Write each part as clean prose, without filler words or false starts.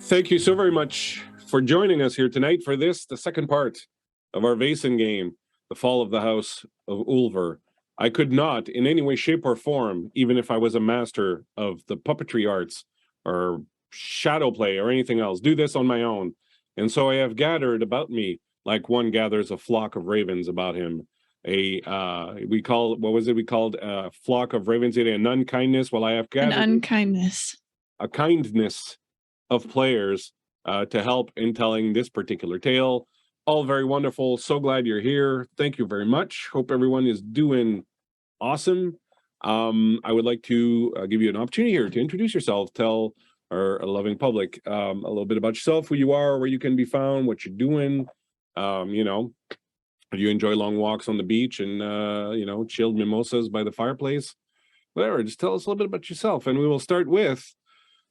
Thank you so very much for joining us here tonight for this, the second part of our Vaesen game, The Fall of the House of Ulver. I could not, in any way, shape, or form, even if I was a master of the puppetry arts or shadow play or anything else, do this on my own. And so I have gathered about me, like one gathers a flock of ravens about him. We called a flock of ravens, an unkindness. Well, I have gathered an unkindness, a kindness of players to help in telling this particular tale. All very wonderful. So glad you're here. Thank you very much. Hope everyone is doing awesome. I would like to give you an opportunity here to introduce yourself, tell our loving public a little bit about yourself, who you are, where you can be found, what you're doing. Do you enjoy long walks on the beach and chilled mimosas by the fireplace? Whatever, just tell us a little bit about yourself. And we will start with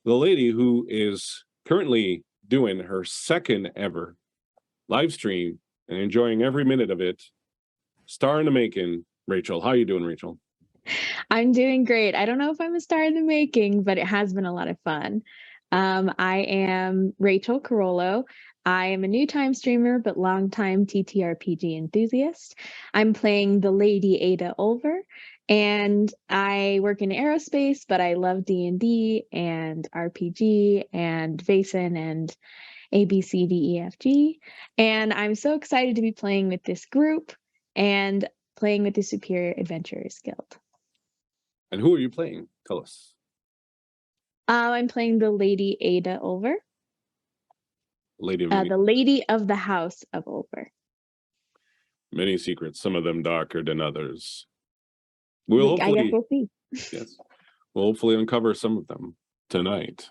the lady who is currently doing her second ever live stream and enjoying every minute of it. Star in the making, Rachel. How you doing, Rachel? I'm doing great. I don't know if I'm a star in the making, but it has been a lot of fun. I am Rachel Carollo. I am a new time streamer, but longtime TTRPG enthusiast. I'm playing the Lady Ada Ulver, and I work in aerospace, but I love D&D and RPG and Vaesen and ABCDEFG. And I'm so excited to be playing with this group and playing with the Superior Adventurers Guild. And who are you playing? Tell us. I'm playing the Lady Ada Ulver. The Lady of the House of Ulver. Many secrets, some of them darker than others. I guess we'll see. Yes, we'll hopefully uncover some of them tonight.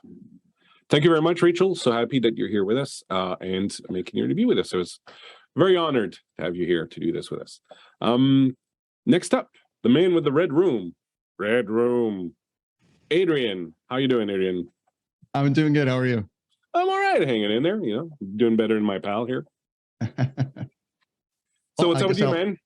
Thank you very much, Rachel. So happy that you're here with us and making your debut with us. I was very honored to have you here to do this with us. Next up, the man with the red room. Red room. Adrian. How you doing, Adrian? I'm doing good. How are you? I'm all right, hanging in there, doing better than my pal here. So what's up with you, man?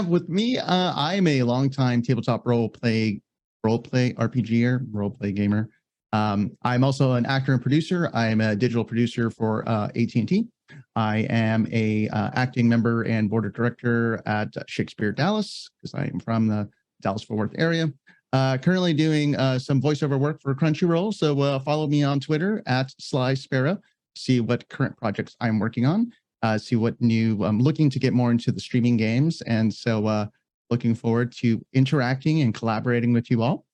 With me, I'm a longtime tabletop role play RPG gamer. I'm also an actor and producer. I'm a digital producer for AT&T. I am a acting member and board of director at Shakespeare Dallas, because I am from the Dallas-Fort Worth area. Currently doing some voiceover work for Crunchyroll. So follow me on Twitter at Sly Sparrow. See what current projects I'm working on. See what new. I'm looking to get more into the streaming games, and so looking forward to interacting and collaborating with you all.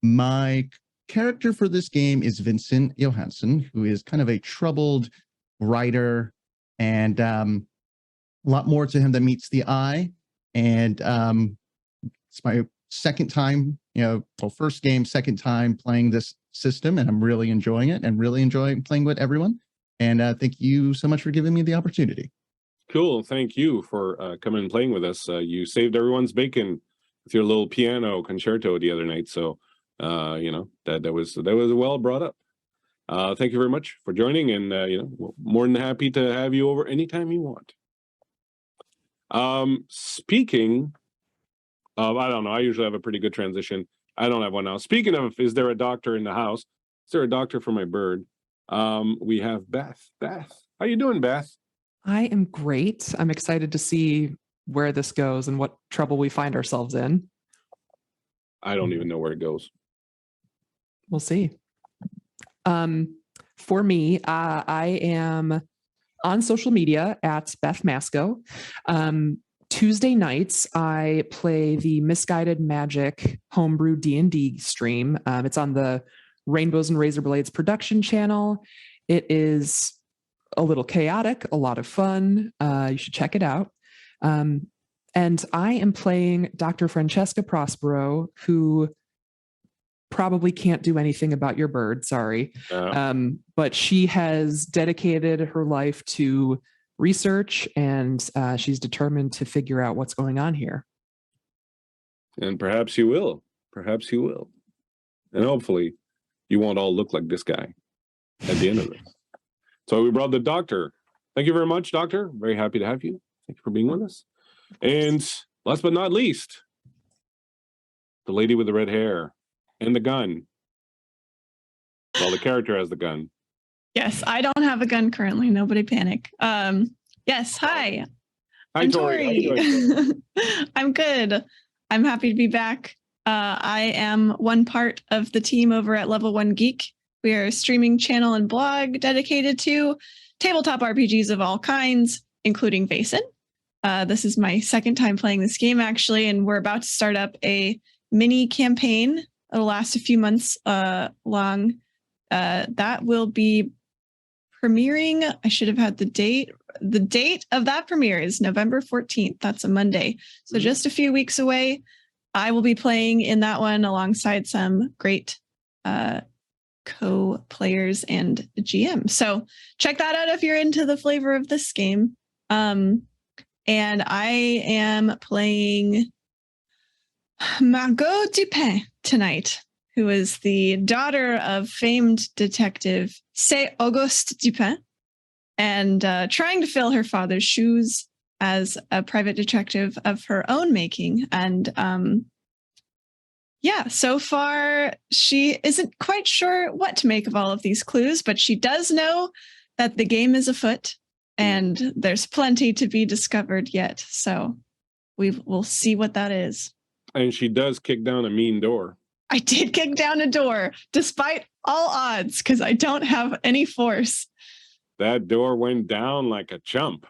My character for this game is Vincent Johansson, who is kind of a troubled writer, and a lot more to him than meets the eye. And it's my second time, first game, second time playing this system, and I'm really enjoying it and really enjoying playing with everyone. And thank you so much for giving me the opportunity. Cool. Thank you for coming and playing with us. You saved everyone's bacon with your little piano concerto the other night. So, that was well brought up. Thank you very much for joining, and more than happy to have you over anytime you want. Speaking of, I don't know, I usually have a pretty good transition. I don't have one now. Speaking of, is there a doctor in the house? Is there a doctor for my bird? We have Beth. Beth, how you doing, Beth? I am great. I'm excited to see where this goes and what trouble we find ourselves in. I don't even know where it goes. We'll see. For me, I am on social media at Beth Masco. Tuesday nights, I play the Misguided Magic homebrew D&D stream. It's on the Rainbows and Razor Blades production channel. It is a little chaotic, a lot of fun. You should check it out. And I am playing Dr. Francesca Prospero, who probably can't do anything about your bird, sorry. But she has dedicated her life to research, and she's determined to figure out what's going on here. And perhaps you will. Perhaps you will. And hopefully you won't all look like this guy at the end of this. So we brought the doctor. Thank you very much, doctor. Very happy to have you. Thank you for being with us. And last but not least, the lady with the red hair and the gun. Well, the character has the gun. Yes, I don't have a gun currently. Nobody panic. Yes, hi. Hi, I'm Tori. How you Tori. doing? I'm good. I'm happy to be back. I am one part of the team over at Level 1 Geek. We are a streaming channel and blog dedicated to tabletop RPGs of all kinds, including Vaesen. This is my second time playing this game, actually, and we're about to start up a mini campaign. It'll last a few months long. That will be premiering. I should have had the date. The date of that premiere is November 14th. That's a Monday. So just a few weeks away. I will be playing in that one alongside some great co-players and GM. So check that out if you're into the flavor of this game. And I am playing Margot Dupin tonight, who is the daughter of famed detective C'est Auguste Dupin, and trying to fill her father's shoes as a private detective of her own making. And so far she isn't quite sure what to make of all of these clues, but she does know that the game is afoot and there's plenty to be discovered yet. So we'll see what that is. And she does kick down a mean door. I did kick down a door, despite all odds, because I don't have any force. That door went down like a chump.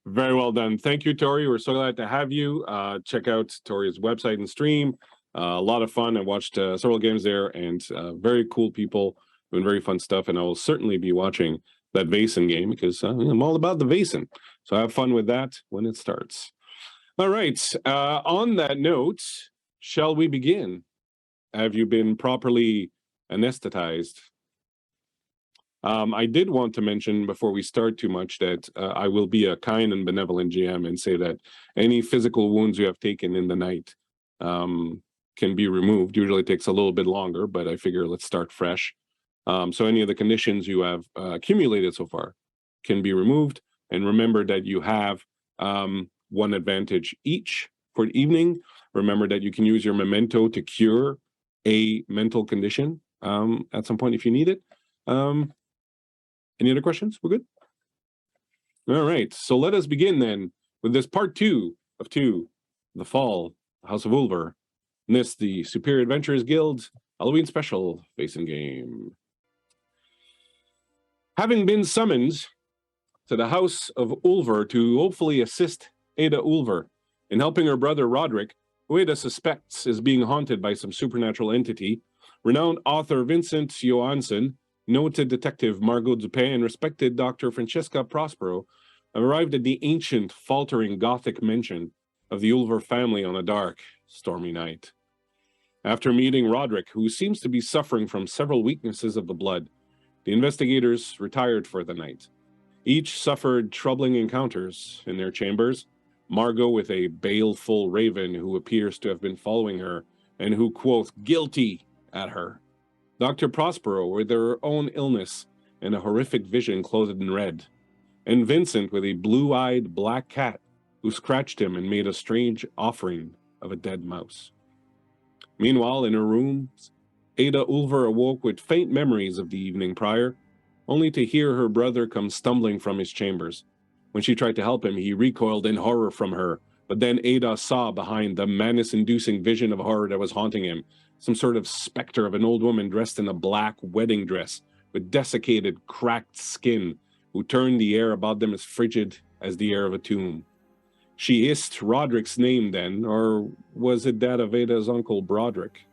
Very well done. Thank you, Tori. We're so glad to have you. Check out Tori's website and stream. A lot of fun. I watched several games there, and very cool people doing very fun stuff. And I will certainly be watching that Vaesen game because I'm all about the Vaesen. So have fun with that when it starts. All right. On that note, shall we begin? Have you been properly anesthetized? I did want to mention before we start too much that I will be a kind and benevolent GM and say that any physical wounds you have taken in the night can be removed. Usually it takes a little bit longer, but I figure let's start fresh. So any of the conditions you have accumulated so far can be removed. And remember that you have one advantage each for the evening. Remember that you can use your memento to cure a mental condition at some point if you need it. Any other questions? We're good? All right. So let us begin then with this part 2 of 2, The Fall, House of Ulver. And this, the Superior Adventurers Guild Halloween Special Vaesen game. Having been summoned to the House of Ulver to hopefully assist Ada Ulver in helping her brother Roderick, who Ada suspects is being haunted by some supernatural entity, renowned author Vincent Johansson, noted detective Margot Dupin, and respected Dr. Francesca Prospero have arrived at the ancient, faltering Gothic mansion of the Ulver family on a dark, stormy night. After meeting Roderick, who seems to be suffering from several weaknesses of the blood, the investigators retired for the night. Each suffered troubling encounters in their chambers, Margot with a baleful raven who appears to have been following her and who quoth guilty at her. Dr. Prospero with her own illness and a horrific vision clothed in red, and Vincent with a blue-eyed black cat who scratched him and made a strange offering of a dead mouse. Meanwhile, in her room, Ada Ulver awoke with faint memories of the evening prior, only to hear her brother come stumbling from his chambers. When she tried to help him, he recoiled in horror from her, but then Ada saw behind the menace-inducing vision of horror that was haunting him some sort of specter of an old woman dressed in a black wedding dress with desiccated, cracked skin, who turned the air about them as frigid as the air of a tomb. She hissed Roderick's name then, or was it that of Ada's uncle Broderick?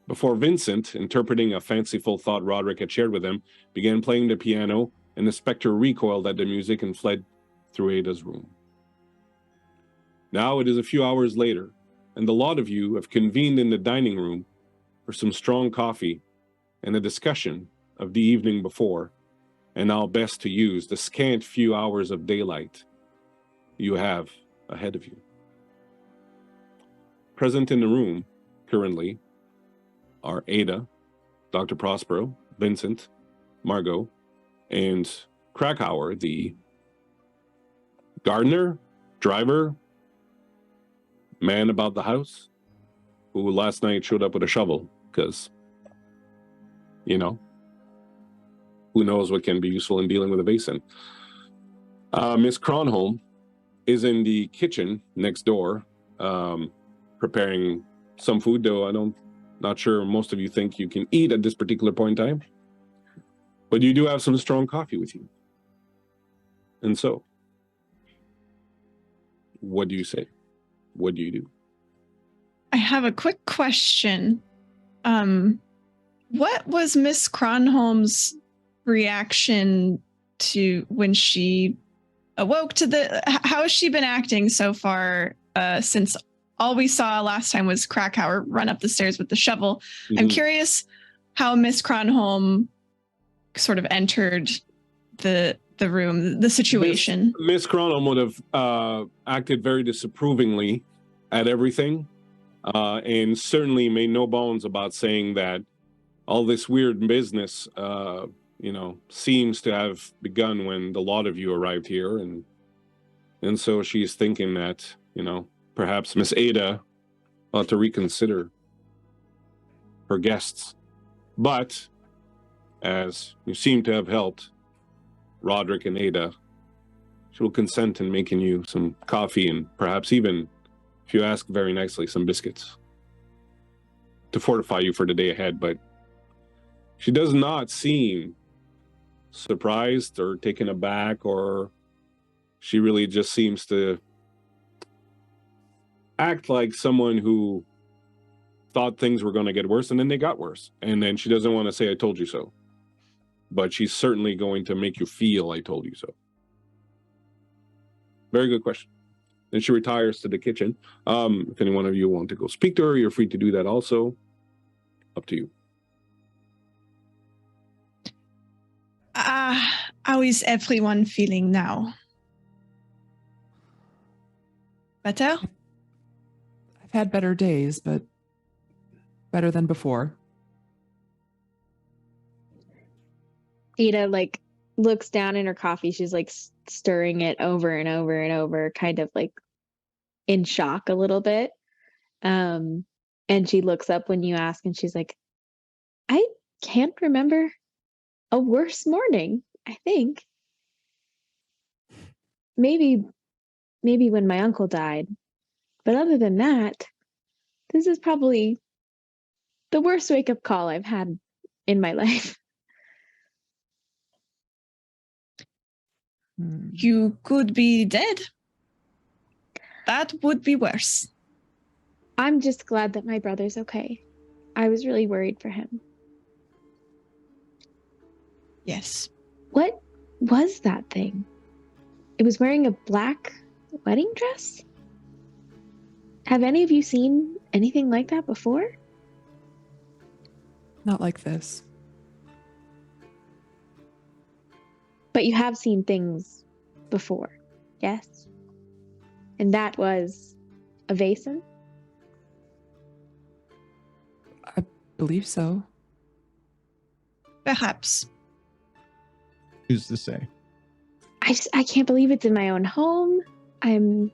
Before Vincent, interpreting a fanciful thought Roderick had shared with him, began playing the piano, and the specter recoiled at the music and fled through Ada's room. Now it is a few hours later, and the lot of you have convened in the dining room for some strong coffee and a discussion of the evening before, and how best to use the scant few hours of daylight you have ahead of you. Present in the room currently are Ada, Dr. Prospero, Vincent, Margot, and Krakauer, the gardener, driver, man about the house, who last night showed up with a shovel, because, you know, who knows what can be useful in dealing with a Vaesen. Miss Cronholm is in the kitchen next door, preparing some food, though not sure most of you think you can eat at this particular point in time. But you do have some strong coffee with you. And so, what do you say? What do you do? I have a quick question. What was Miss Cronholm's reaction to when she awoke to how has she been acting so far, since all we saw last time was Krakauer run up the stairs with the shovel? Mm-hmm. I'm curious how Miss Cronholm sort of entered the room, the situation. Miss Cronholm would have acted very disapprovingly at everything, and certainly made no bones about saying that all this weird business, seems to have begun when the lot of you arrived here, and so she's thinking that, perhaps Miss Ada ought to reconsider her guests. But as you seem to have helped Roderick and Ada, she will consent in making you some coffee and perhaps even, if you ask very nicely, some biscuits to fortify you for the day ahead. But she does not seem surprised or taken aback, or she really just seems to act like someone who thought things were going to get worse and then they got worse. And then she doesn't want to say, I told you so. But she's certainly going to make you feel I told you so. Very good question. Then she retires to the kitchen. If any one of you want to go speak to her, you're free to do that also. Up to you. How is everyone feeling now? Better? I've had better days, but better than before. Ada looks down in her coffee. She's stirring it over and over and over, kind of in shock a little bit. And she looks up when you ask, and she's like, I can't remember a worse morning, I think. Maybe when my uncle died. But other than that, this is probably the worst wake-up call I've had in my life. You could be dead. That would be worse. I'm just glad that my brother's okay. I was really worried for him. Yes. What was that thing? It was wearing a black wedding dress? Have any of you seen anything like that before? Not like this. But you have seen things before, yes? And that was a Vaesen? I believe so. Perhaps. Who's to say? I can't believe it's in my own home. I'm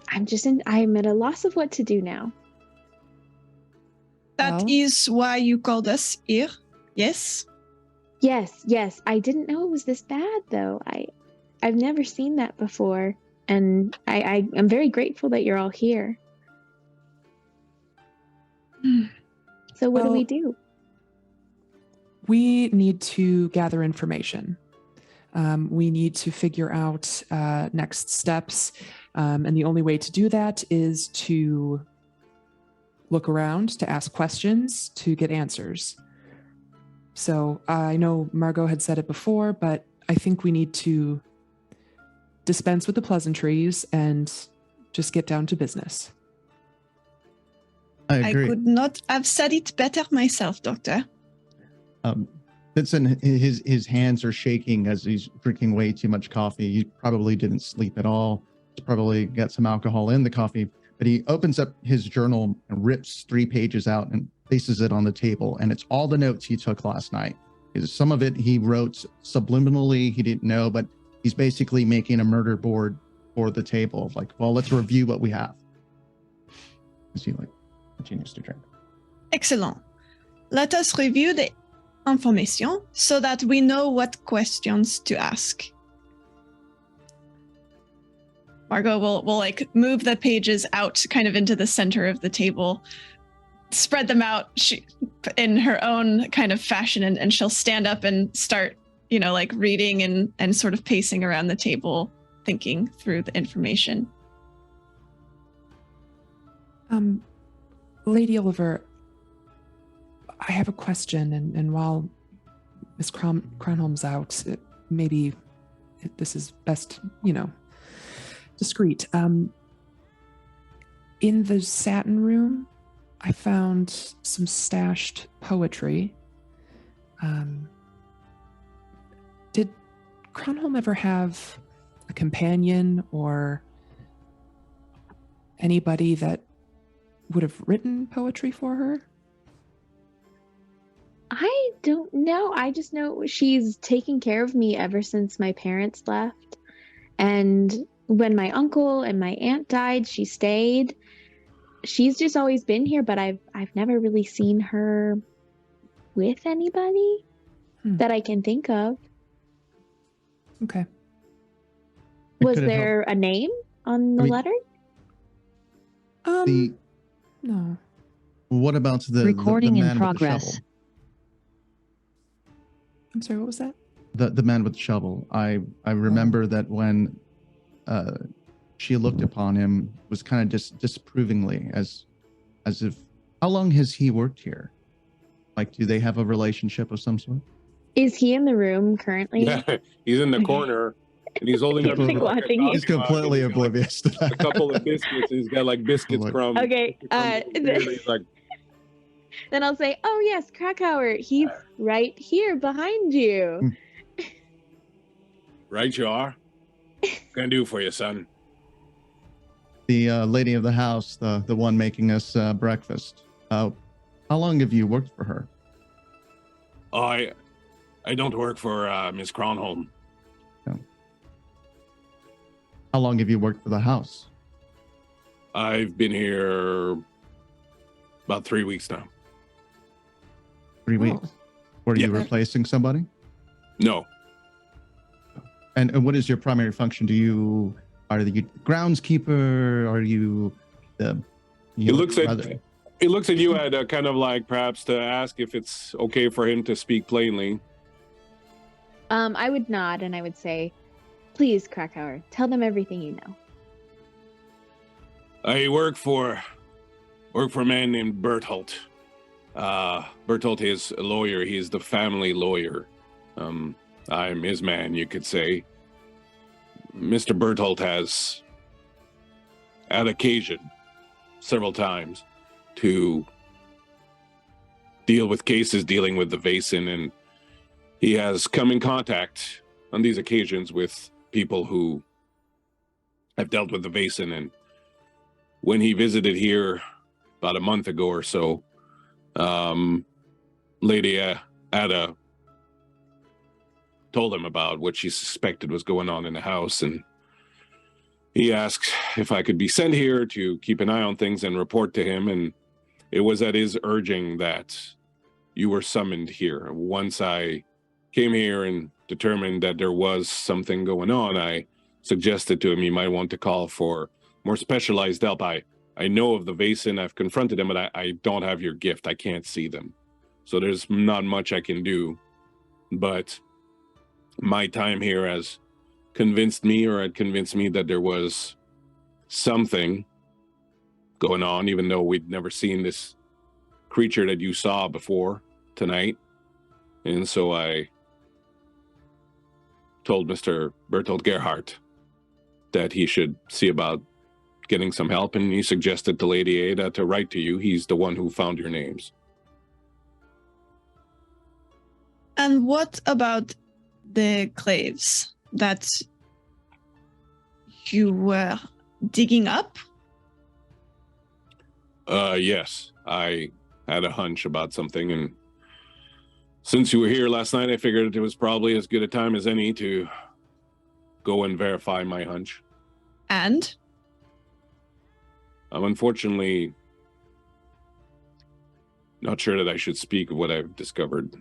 at a loss of what to do now. That is why you called us here, yes? Yes. I didn't know it was this bad, though. I've never seen that before, and I'm very grateful that you're all here. So what do we do? We need to gather information. We need to figure out next steps, and the only way to do that is to look around, to ask questions, to get answers. So I know Margot had said it before, but I think we need to dispense with the pleasantries and just get down to business. I agree. I could not have said it better myself, Doctor. Vincent, his hands are shaking as he's drinking way too much coffee. He probably didn't sleep at all. He's probably got some alcohol in the coffee. But he opens up his journal and rips 3 pages out and places it on the table. And it's all the notes he took last night. Some of it he wrote subliminally, he didn't know, but he's basically making a murder board for the table. Well, let's review what we have. As he continues to drink. Excellent. Let us review the information so that we know what questions to ask. Margot will like move the pages out kind of into the center of the table, spread them out in her own kind of fashion, and she'll stand up and start, like reading and sort of pacing around the table, thinking through the information. Lady Ulver, I have a question, and while Miss Cronholm's out, this is best, discreet. In the satin room, I found some stashed poetry. Did Cronholm ever have a companion or anybody that would have written poetry for her? I don't know. I just know she's taken care of me ever since my parents left. And when my uncle and my aunt died, she stayed. She's just always been here, but I've never really seen her with anybody that I can think of. Okay. Was there a name on the letter? No. What about the recording the man in progress? With the shovel? I'm sorry, what was that? The man with the shovel. I remember that when she looked upon him, was kind of just disapprovingly, as if. How long has he worked here? Like, do they have a relationship of some sort? Is he in the room currently? Yeah, he's in the corner and he's holding up. Like watching you. He's completely oblivious to that. A couple of biscuits. He's got like biscuits crumbs. Okay. He's like, Then I'll say, "Oh yes, Krakauer. He's right here behind you." right, you are. What can I do for you, son? The lady of the house, the one making us breakfast. How long have you worked for her? Oh, I don't work for Miss Cronholm. No. How long have you worked for the house? I've been here about 3 weeks now. 3 weeks. Were you replacing somebody? No. And what is your primary function? Are you groundskeeper? Are you the? He looks at you at kind of like perhaps to ask if it's okay for him to speak plainly. I would nod and I would say, "Please, Krakauer, tell them everything you know." I work for a man named Berthold. Berthold is a lawyer. He's the family lawyer. I'm his man, you could say. Mr. Berthold has had occasion several times to deal with cases dealing with the Vaesen, and he has come in contact on these occasions with people who have dealt with the Vaesen. And when he visited here about a month ago or so, Lady Ada told him about what she suspected was going on in the house, and he asked if I could be sent here to keep an eye on things and report to him. And it was at his urging that you were summoned here. Once I came here and determined that there was something going on, I suggested to him he might want to call for more specialized help. I know of the Vaesen. I've confronted them, but I don't have your gift. I can't see them. So there's not much I can do. But my time here has convinced me that there was something going on, even though we'd never seen this creature that you saw before tonight. And so I told Mr. Bertold Gerhardt that he should see about getting some help, and he suggested to Lady Ada to write to you. He's the one who found your names. And what about the claves that you were digging up? Yes, I had a hunch about something, and since you were here last night, I figured it was probably as good a time as any to go and verify my hunch. And? I'm unfortunately not sure that I should speak of what I've discovered.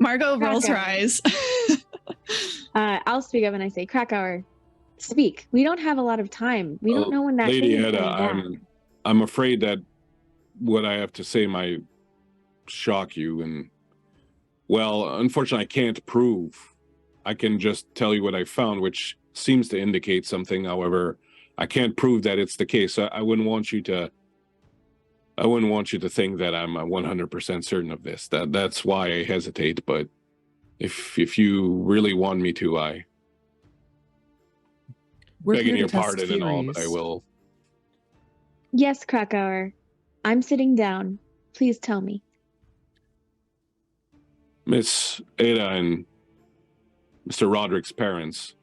Margot rolls her Krakauer. eyes. I'll speak up and I say, Krakauer, speak. We don't have a lot of time. We don't know when that Lady thing is Edda, coming back. I'm afraid that what I have to say might shock you, and well, unfortunately, I can't prove. I can just tell you what I found, which seems to indicate something. However, I can't prove that it's the case. I wouldn't want you to. I wouldn't want you to think that I'm 100% certain of this. That's why I hesitate. But if you really want me to, We're begging here your to test pardon and all, but I theories. will. Yes, Krakauer. I'm sitting down. Please tell me. Miss Ada and Mr. Roderick's parents,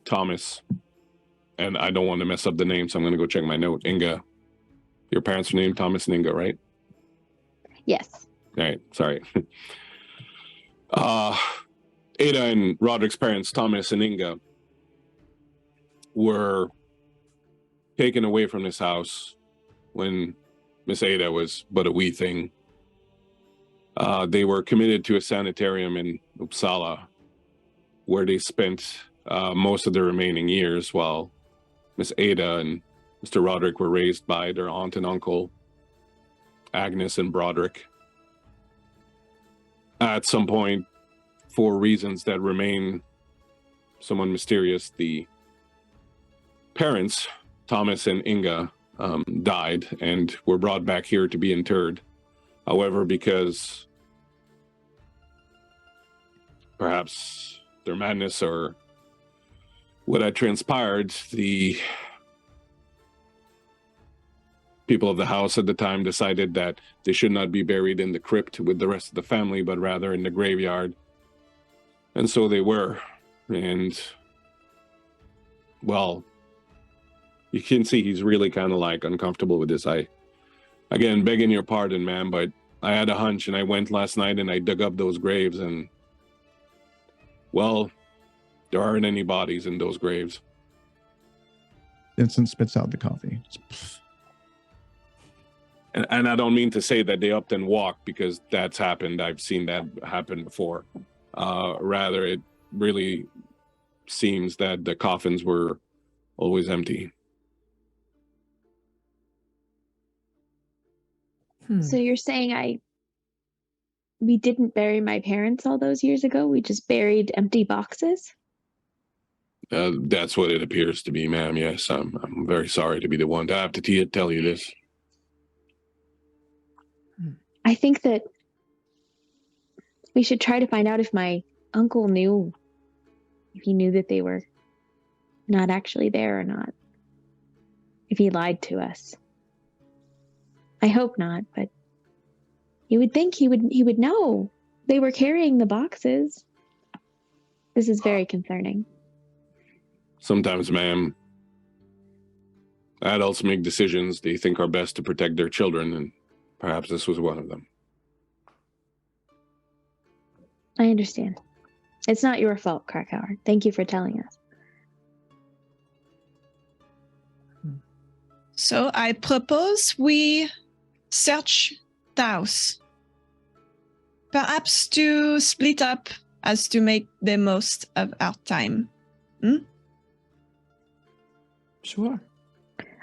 Thomas, and I don't want to mess up the name, so I'm going to go check my note. Inga. Your parents are named Thomas and Inga, right? Yes. All right, sorry. Ada and Roderick's parents, Thomas and Inga, were taken away from this house when Miss Ada was but a wee thing. They were committed to a sanitarium in Uppsala, where they spent most of their remaining years, while Miss Ada and Mr. Roderick were raised by their aunt and uncle, Agnes and Broderick. At some point, for reasons that remain somewhat mysterious, the parents, Thomas and Inga, died and were brought back here to be interred. However, because perhaps their madness or what had transpired, the people of the house at the time decided that they should not be buried in the crypt with the rest of the family, but rather in the graveyard. And so they were. And, well, you can see he's really kind of like uncomfortable with this. Again, begging your pardon, ma'am, but I had a hunch and I went last night and I dug up those graves and, well, there aren't any bodies in those graves. Vincent spits out the coffee. And I don't mean to say that they upped and walked, because that's happened. I've seen that happen before. Rather, it really seems that the coffins were always empty. So you're saying we didn't bury my parents all those years ago? We just buried empty boxes? That's what it appears to be, ma'am. Yes, I'm very sorry to be the one to have to tell you this. I think that we should try to find out if my uncle knew, if he knew that they were not actually there or not. If he lied to us. I hope not, but you would think he would know. They were carrying the boxes. This is very concerning. Sometimes, ma'am, adults make decisions they think are best to protect their children, and perhaps this was one of them. I understand. It's not your fault, Krakauer. Thank you for telling us. So I propose we search the house. Perhaps to split up as to make the most of our time. Sure.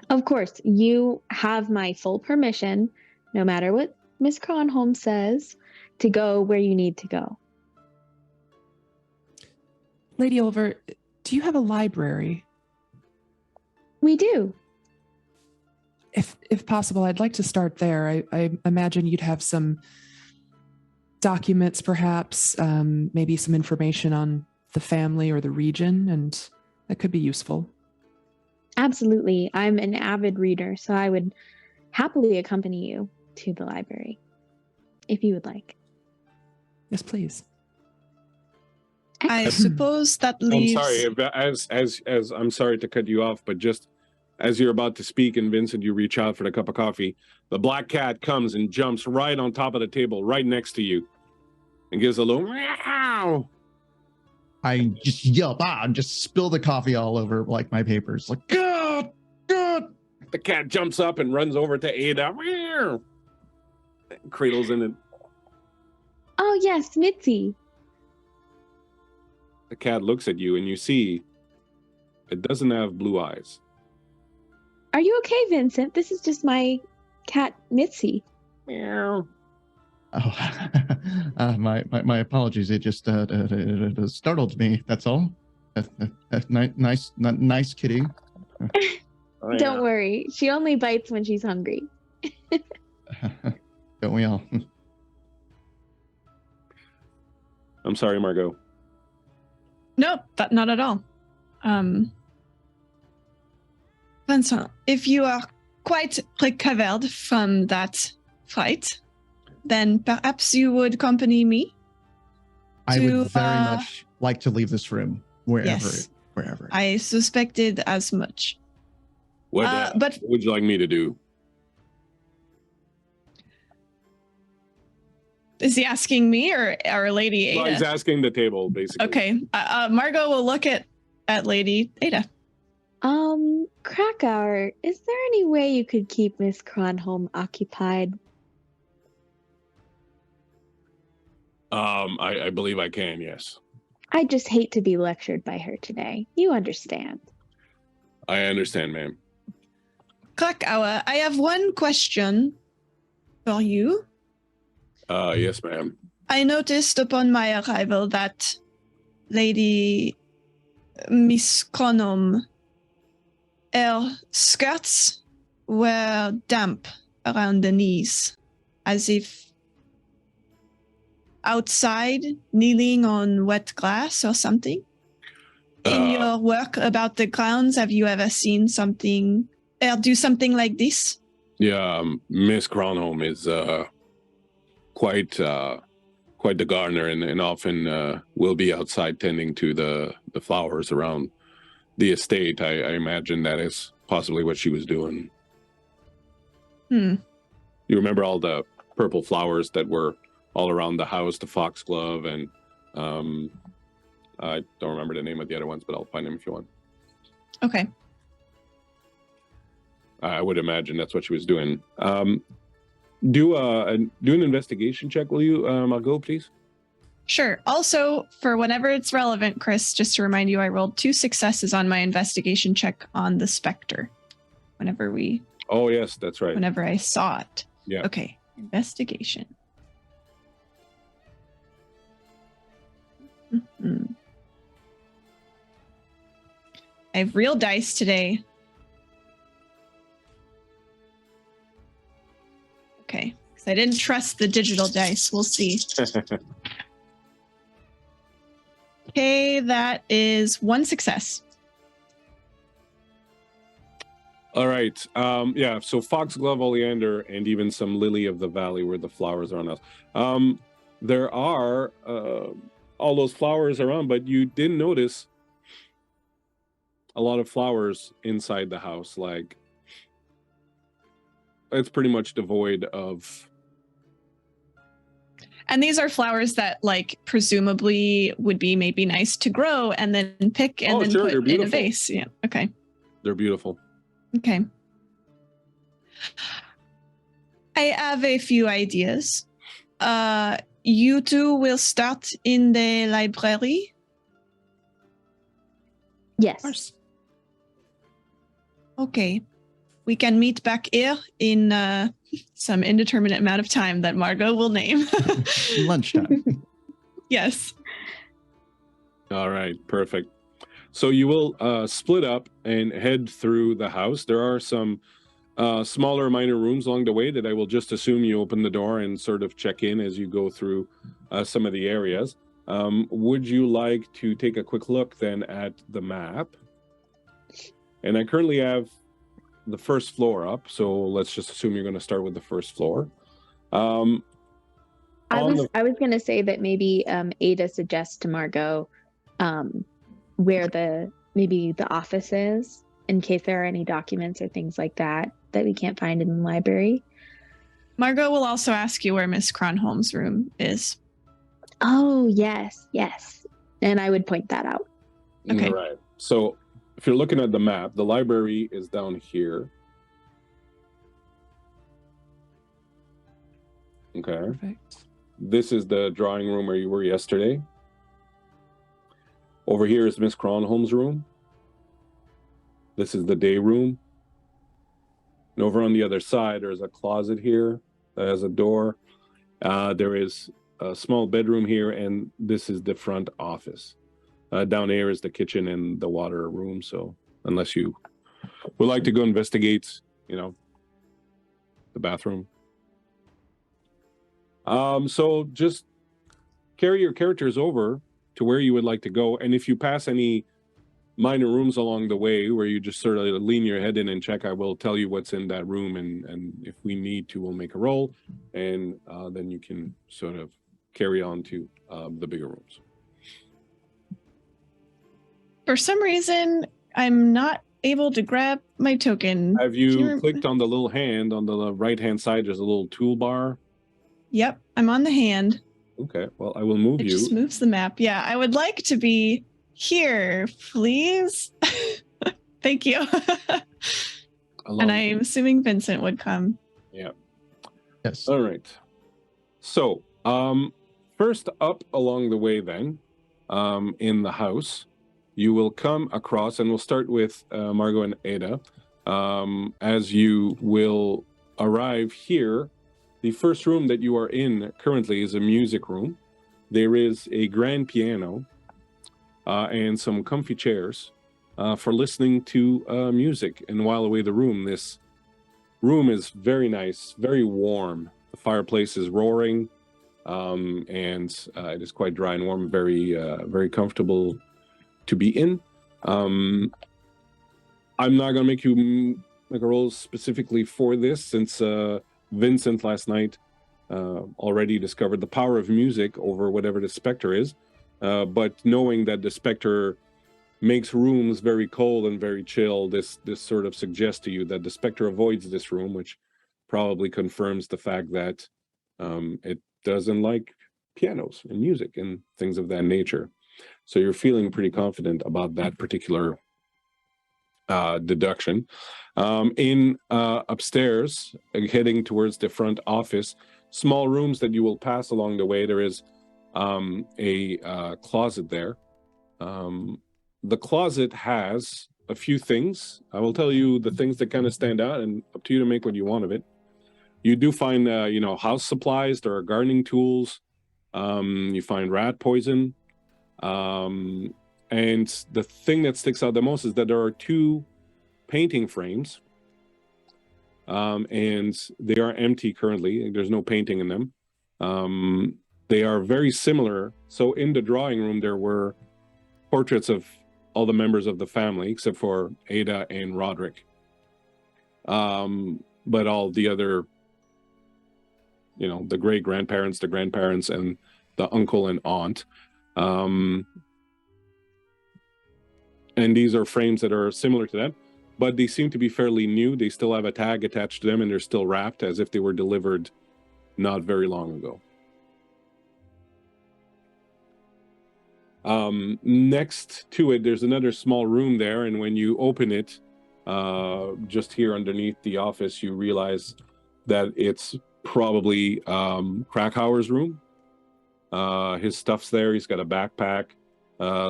Of course, you have my full permission, no matter what Miss Cronholm says, to go where you need to go. Lady Ulver, do you have a library? We do. If possible, I'd like to start there. I imagine you'd have some documents, perhaps, maybe some information on the family or the region, and that could be useful. Absolutely. I'm an avid reader, so I would happily accompany you to the library, if you would like. Yes, please. I suppose that leaves... I'm sorry, as I'm sorry to cut you off, but just as you're about to speak and Vincent, you reach out for the cup of coffee, the black cat comes and jumps right on top of the table, right next to you, and gives a little meow. I just yelp and just spill the coffee all over like my papers. Like, God. The cat jumps up and runs over to Ada. Meow. Cradles in it. Oh, yes, Mitzi. The cat looks at you and you see it doesn't have blue eyes. Are you okay, Vincent? This is just my cat, Mitzi. Meow. Oh, my apologies. It just startled me. That's all. Nice kitty. Oh, Don't yeah. worry. She only bites when she's hungry. Don't we all? I'm sorry, Margot. Nope, not at all. Vincent, if you are quite recovered from that fight, then perhaps you would accompany me. I To, would very much like to leave this room wherever. Yes. Wherever. I suspected as much. What But would you like me to do? is he asking me or Lady Ada? Well, he's asking the table, basically. Okay. Margot will look at Lady Ada. Krakauer, is there any way you could keep Miss Kronholm occupied? I believe I can, yes. I just hate to be lectured by her today. You understand. I understand, ma'am. Krakauer, I have one question for you. Yes, ma'am. I noticed upon my arrival that Lady Miss Kronholm, her skirts were damp around the knees, as if outside, kneeling on wet grass or something. In your work about the grounds, have you ever seen something or do something like this? Yeah, Miss Kronholm is quite the gardener, and often will be outside tending to the flowers around the estate. I imagine that is possibly what she was doing. You remember all the purple flowers that were all around the house, the foxglove, and I don't remember the name of the other ones, but I'll find them if you want. Okay. I would imagine that's what she was doing. Do an investigation check, will you, Margot, please? Sure. Also, for whenever it's relevant, Chris, just to remind you, I rolled 2 successes on my investigation check on the Spectre. Oh, yes, that's right. Whenever I saw it. Yeah. Okay. Investigation. I have real dice today. Okay. Because I didn't trust the digital dice. We'll see. Okay, that is 1 success. All right. Yeah, so foxglove, oleander, and even some lily of the valley where the flowers are on us. There are all those flowers around, but you didn't notice a lot of flowers inside the house. Like, it's pretty much devoid of... And these are flowers that, like, presumably would be maybe nice to grow and then pick and then sure, put in a vase. Yeah. Okay. They're beautiful. Okay. I have a few ideas. You two will start in the library. Yes. Okay. We can meet back here in some indeterminate amount of time that Margot will name. Lunchtime. Yes. All right, perfect. So you will split up and head through the house. There are some smaller minor rooms along the way that I will just assume you open the door and sort of check in as you go through some of the areas. Would you like to take a quick look then at the map? And I currently have the first floor up, so let's just assume you're going to start with the first floor. I was going to say that maybe Ada suggests to Margot where maybe the office is, in case there are any documents or things like that we can't find in the library. Margot will also ask you where Miss Kronholm's room is. Oh, yes. And I would point that out. Okay. All right. So if you're looking at the map, the library is down here. Okay. Perfect. This is the drawing room where you were yesterday. Over here is Miss Cronholm's room. This is the day room. And over on the other side, there's a closet here that has a door. There is a small bedroom here, and this is the front office. Down here is the kitchen and the water room. So unless you would like to go investigate, the bathroom. So just carry your characters over to where you would like to go. And if you pass any minor rooms along the way where you just sort of lean your head in and check, I will tell you what's in that room. And if we need to, we'll make a roll. And then you can sort of carry on to the bigger rooms. For some reason, I'm not able to grab my token. Have you clicked on the little hand on the right-hand side? There's a little toolbar. Yep, I'm on the hand. Okay, well, I will move It you. just moves the map. Yeah, I would like to be here, please. Thank you. And I'm assuming Vincent would come. Yeah. Yes. All right. So, first up along the way then, in the house, you will come across, and we'll start with Margot and Ada. As you will arrive here, the first room that you are in currently is a music room. There is a grand piano and some comfy chairs for listening to music and while away the room. This room is very nice, very warm. The fireplace is roaring, and it is quite dry and warm, very comfortable to be in. I'm not going to make you make a roll specifically for this, since Vincent last night already discovered the power of music over whatever the specter is. But knowing that the specter makes rooms very cold and very chill, this sort of suggests to you that the specter avoids this room, which probably confirms the fact that it doesn't like pianos and music and things of that nature. So you're feeling pretty confident about that particular deduction. In upstairs, heading towards the front office, small rooms that you will pass along the way, there is a closet there. The closet has a few things. I will tell you the things that kind of stand out, and up to you to make what you want of it. You do find, house supplies. There are gardening tools. You find rat poison. And the thing that sticks out the most is that there are 2 painting frames, and they are empty currently. There's no painting in them. They are very similar. So in the drawing room, there were portraits of all the members of the family, except for Ada and Roderick. But all the other, the great-grandparents, the grandparents, and the uncle and aunt. And these are frames that are similar to that, but they seem to be fairly new. They still have a tag attached to them, and they're still wrapped as if they were delivered not very long ago. Next to it, there's another small room there, and when you open it, just here underneath the office, you realize that it's probably Krakauer's room. His stuff's there. He's got a backpack,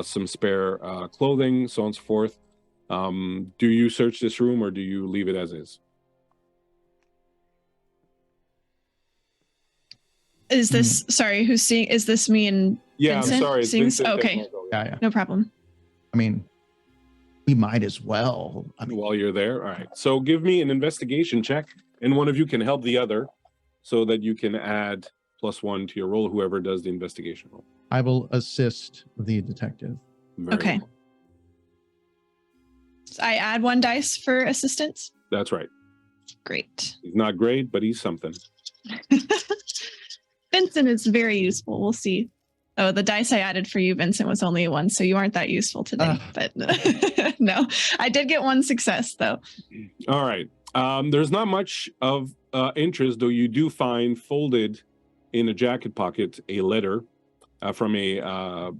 some spare clothing, so on and so forth. Do you search this room, or do you leave it as is? Is this, sorry, who's seeing, is this me and Yeah, Vincent? I'm sorry. It's Seeing, Vincent and okay, Margot, Yeah. no problem. I mean, we might as well. I mean, While you're there, all right. So give me an investigation check, and one of you can help the other, so that you can add +1 to your roll. Whoever does the investigation roll. I will assist the detective. Very Okay. well. So I add 1 dice for assistance. That's right. Great. He's not great, but he's something. Vincent is very useful. We'll see. Oh, the dice I added for you, Vincent, was only a 1, so you aren't that useful today. But no, I did get 1 success, though. All right. There's not much of interest, though you do find folded in a jacket pocket a letter from a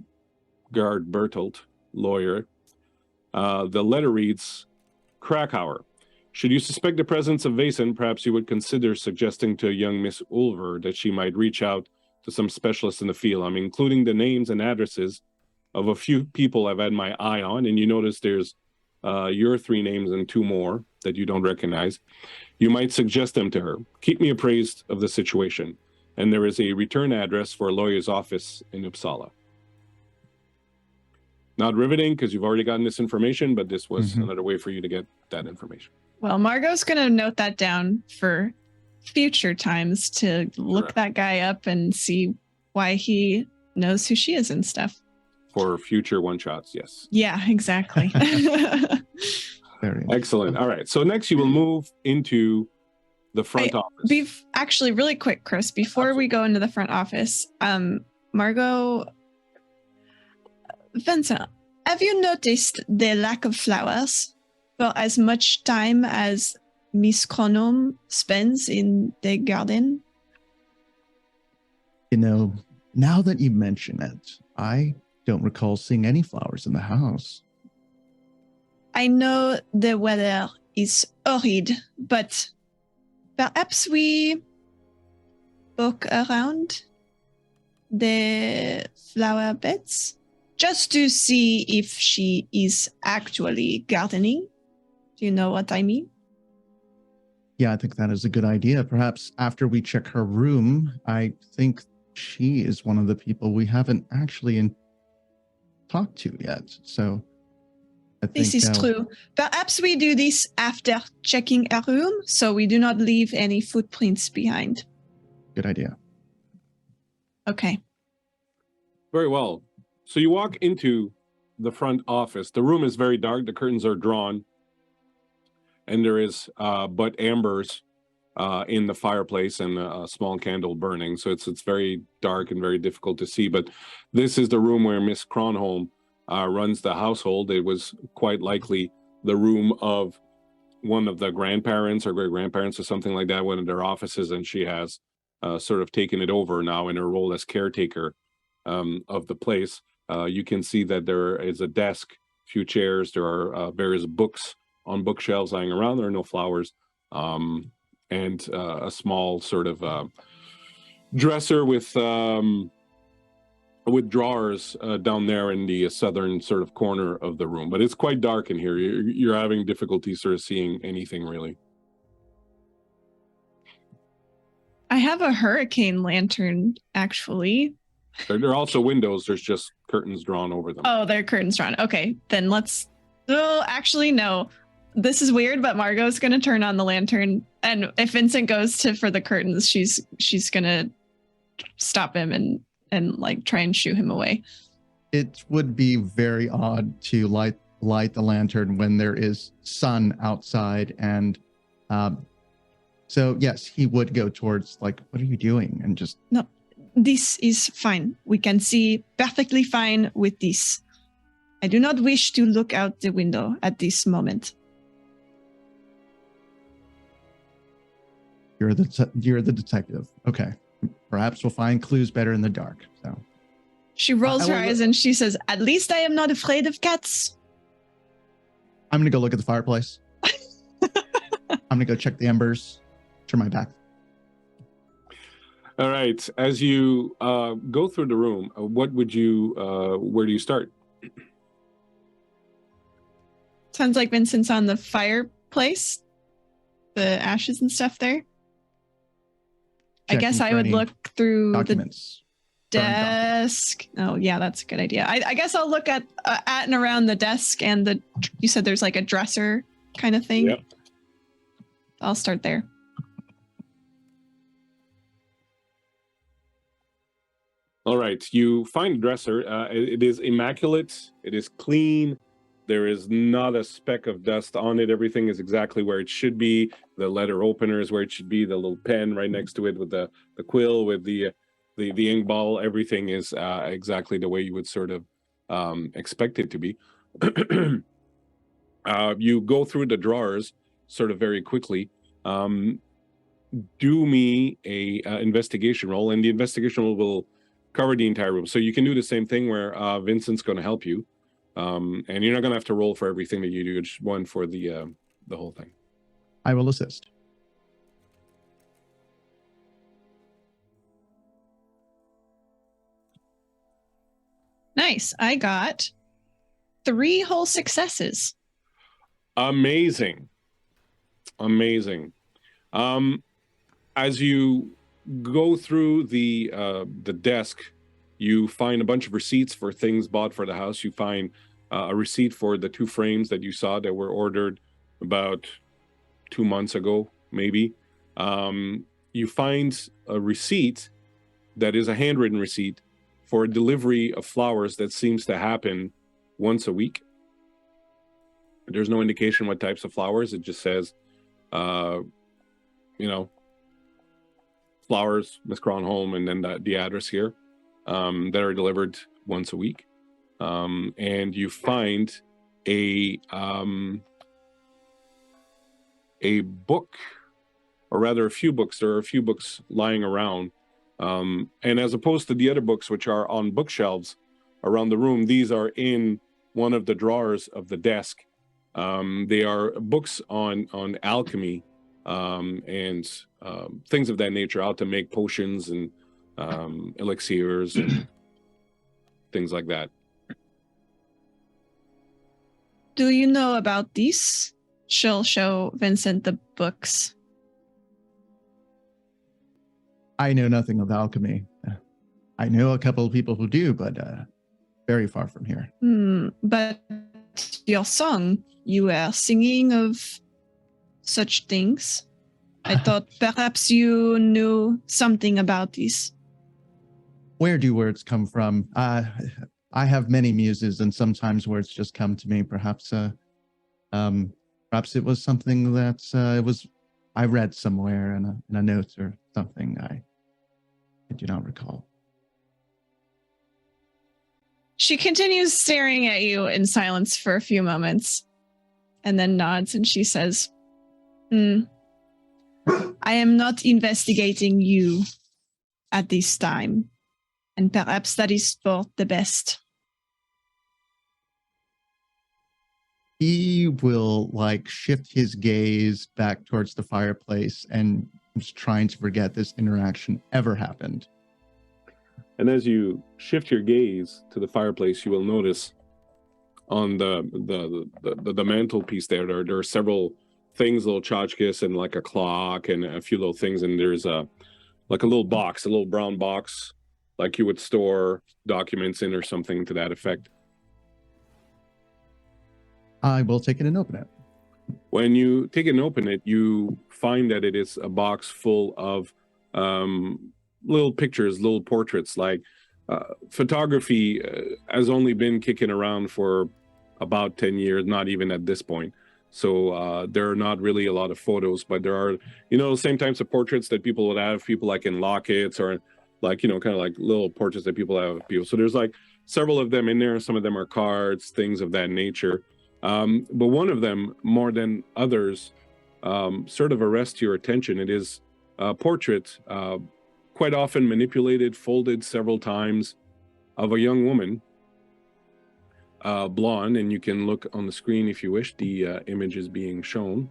Gard Bertolt lawyer. The letter reads, Krakauer, should you suspect the presence of Vaesen, perhaps you would consider suggesting to young Miss Ulver that she might reach out to some specialists in the field. I'm including the names and addresses of a few people I've had my eye on, and you notice there's your 3 names and 2 more that you don't recognize. You might suggest them to her. Keep me appraised of the situation. And there is a return address for a lawyer's office in Uppsala. Not riveting because you've already gotten this information, but this was another way for you to get that information. Well, Margot's going to note that down for future times to look that guy up and see why he knows who she is and stuff. For future one-shots, yes. Yeah, exactly. Very Excellent. All right. So next you will move into the front office. Actually, really quick, Chris, before we go into the front office, Margot, Vincent, have you noticed the lack of flowers for as much time as Miss Chronom spends in the garden? You know, now that you mention it, I don't recall seeing any flowers in the house. I know the weather is horrid, but perhaps we walk around the flower beds just to see if she is actually gardening. Do you know what I mean? Yeah, I think that is a good idea. Perhaps after we check her room, I think she is one of the people we haven't actually talked to yet. So I think this is true. Perhaps we do this after checking her room so we do not leave any footprints behind. Good idea. Okay. Very well. So you walk into the front office. The room is very dark. The curtains are drawn. And there is but embers in the fireplace and a small candle burning. So it's very dark and very difficult to see. But this is the room where Miss Kronholm runs the household. It was quite likely the room of one of the grandparents or great-grandparents or something like that, one of their offices, and she has sort of taken it over now in her role as caretaker of the place. You can see that there is a desk, a few chairs, there are various books on bookshelves lying around. There are no flowers, and a small sort of dresser with drawers down there in the southern sort of corner of the room. But it's quite dark in here. You're having difficulty sort of seeing anything really. I have a hurricane lantern, actually. There are also windows. There's just curtains drawn over them. Oh, they're curtains drawn. Okay, then let's... Oh, actually, no. This is weird, but Margot's going to turn on the lantern. And if Vincent goes for the curtains, she's going to stop him and like try and shoo him away. It would be very odd to light the lantern when there is sun outside. And so, yes, he would go towards like, what are you doing? And just... No, this is fine. We can see perfectly fine with this. I do not wish to look out the window at this moment. You're the detective. Okay. Perhaps we'll find clues better in the dark. So she rolls her eyes and she says, "At least I am not afraid of cats." I'm going to go look at the fireplace. I'm going to go check the embers. Turn my back. All right. As you go through the room, what would you, where do you start? Sounds like Vincent's on the fireplace. The ashes and stuff there. I guess I would look through documents. The desk. Oh, yeah, that's a good idea. I guess I'll look at and around the desk and you said there's like a dresser kind of thing. Yep. I'll start there. All right. You find a dresser. It is immaculate. It is clean. There is not a speck of dust on it. Everything is exactly where it should be. The letter opener is where it should be. The little pen right next to it with the quill, with the ink bottle. Everything is exactly the way you would sort of expect it to be. You go through the drawers sort of very quickly. Do me a investigation roll, and the investigation roll will cover the entire room. So you can do the same thing where Vincent's going to help you. And you're not going to have to roll for everything that you do. It's one for the whole thing. I will assist. Nice. I got 3 whole successes. Amazing. As you go through the desk, you find a bunch of receipts for things bought for the house. You find a receipt for the 2 frames that you saw that were ordered about 2 months ago, maybe. You find a receipt that is a handwritten receipt for a delivery of flowers that seems to happen once a week. There's no indication what types of flowers. It just says, flowers, Miss Cronholm, and then the address here, that are delivered once a week. And you find a book, or rather a few books. There are a few books lying around. And as opposed to the other books, which are on bookshelves around the room, these are in one of the drawers of the desk. They are books on alchemy, and things of that nature, how to make potions and elixirs and things like that. Do you know about these? She'll show Vincent the books. I know nothing of alchemy. I know a couple of people who do, but very far from here. But your song, you were singing of such things. I thought perhaps you knew something about these. Where do words come from? I have many muses, and sometimes words just come to me. Perhaps it was something that I read somewhere in a note or something. I do not recall. She continues staring at you in silence for a few moments, and then nods, and she says, I am not investigating you at this time, and perhaps that is for the best. He will shift his gaze back towards the fireplace and is trying to forget this interaction ever happened. And as you shift your gaze to the fireplace, you will notice on the mantelpiece there are several things, little tchotchkes and like a clock and a few little things, and there's a little box, a little brown box, like you would store documents in or something to that effect. I will take it and open it. When you take it and open it, you find that it is a box full of little pictures, little portraits. Photography has only been kicking around for about 10 years, not even at this point. So there are not really a lot of photos, but there are, the same types of portraits that people would have, people like in lockets or kind of like little portraits that people have of people. So there's several of them in there. Some of them are cards, things of that nature. But one of them, more than others, sort of arrests your attention. It is a portrait, quite often manipulated, folded several times, of a young woman, blonde, and you can look on the screen if you wish. The image is being shown.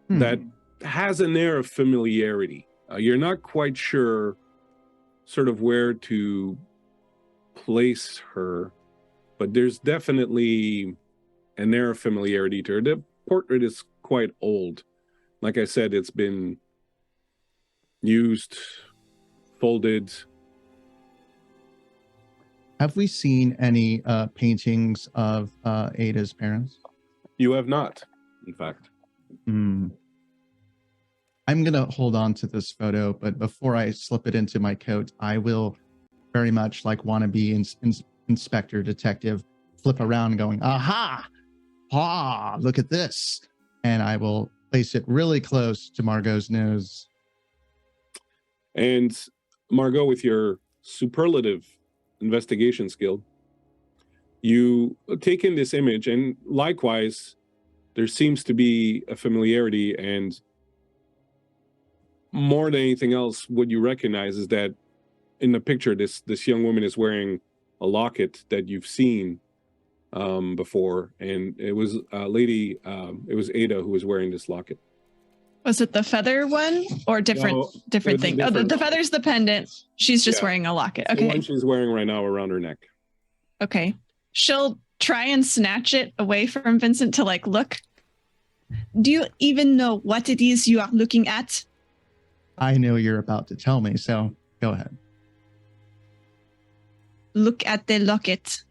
That has an air of familiarity. You're not quite sure sort of where to place her, but there's definitely an air of familiarity to her. The portrait is quite old. Like I said, it's been used, folded. Have we seen any paintings of Ada's parents? You have not, in fact. I'm going to hold on to this photo, but before I slip it into my coat, I will very much want to be inspector detective, flip around going, aha, look at this. And I will place it really close to Margot's nose. And Margot, with your superlative investigation skill, you take in this image, and likewise, there seems to be a familiarity, and more than anything else, what you recognize is that in the picture, this young woman is wearing a locket that you've seen before, and it was it was Ada who was wearing this locket. Was it the feather one or different No, different it's a thing? Oh, different the one. feather's the pendant. She's just Yeah. wearing a locket. The Okay. one she's wearing right now around her neck. Okay. She'll try and snatch it away from Vincent to like look. Do you even know what it is you are looking at? I know you're about to tell me, so go ahead. Look at the locket.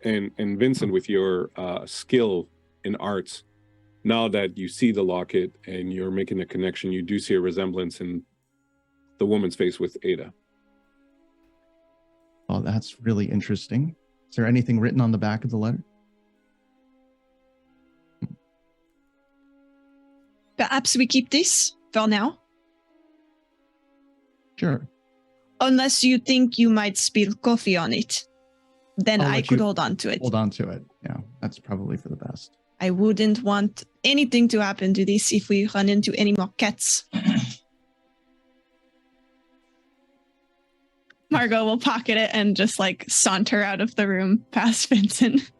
And Vincent, with your skill in arts, now that you see the locket and you're making a connection, you do see a resemblance in the woman's face with Ada. Oh, that's really interesting. Is there anything written on the back of the letter? Perhaps we keep this for now. Sure. Unless you think you might spill coffee on it. Then I'll I let could you hold on to it. Hold on to it. Yeah, that's probably for the best. I wouldn't want anything to happen to this if we run into any more cats. Margot will pocket it and just like saunter out of the room past Vincent.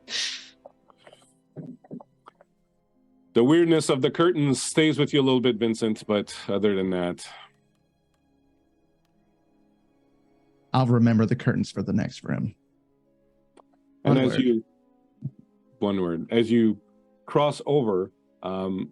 The weirdness of the curtains stays with you a little bit, Vincent, but other than that, I'll remember the curtains for the next room. and One as word. one word, as you cross over,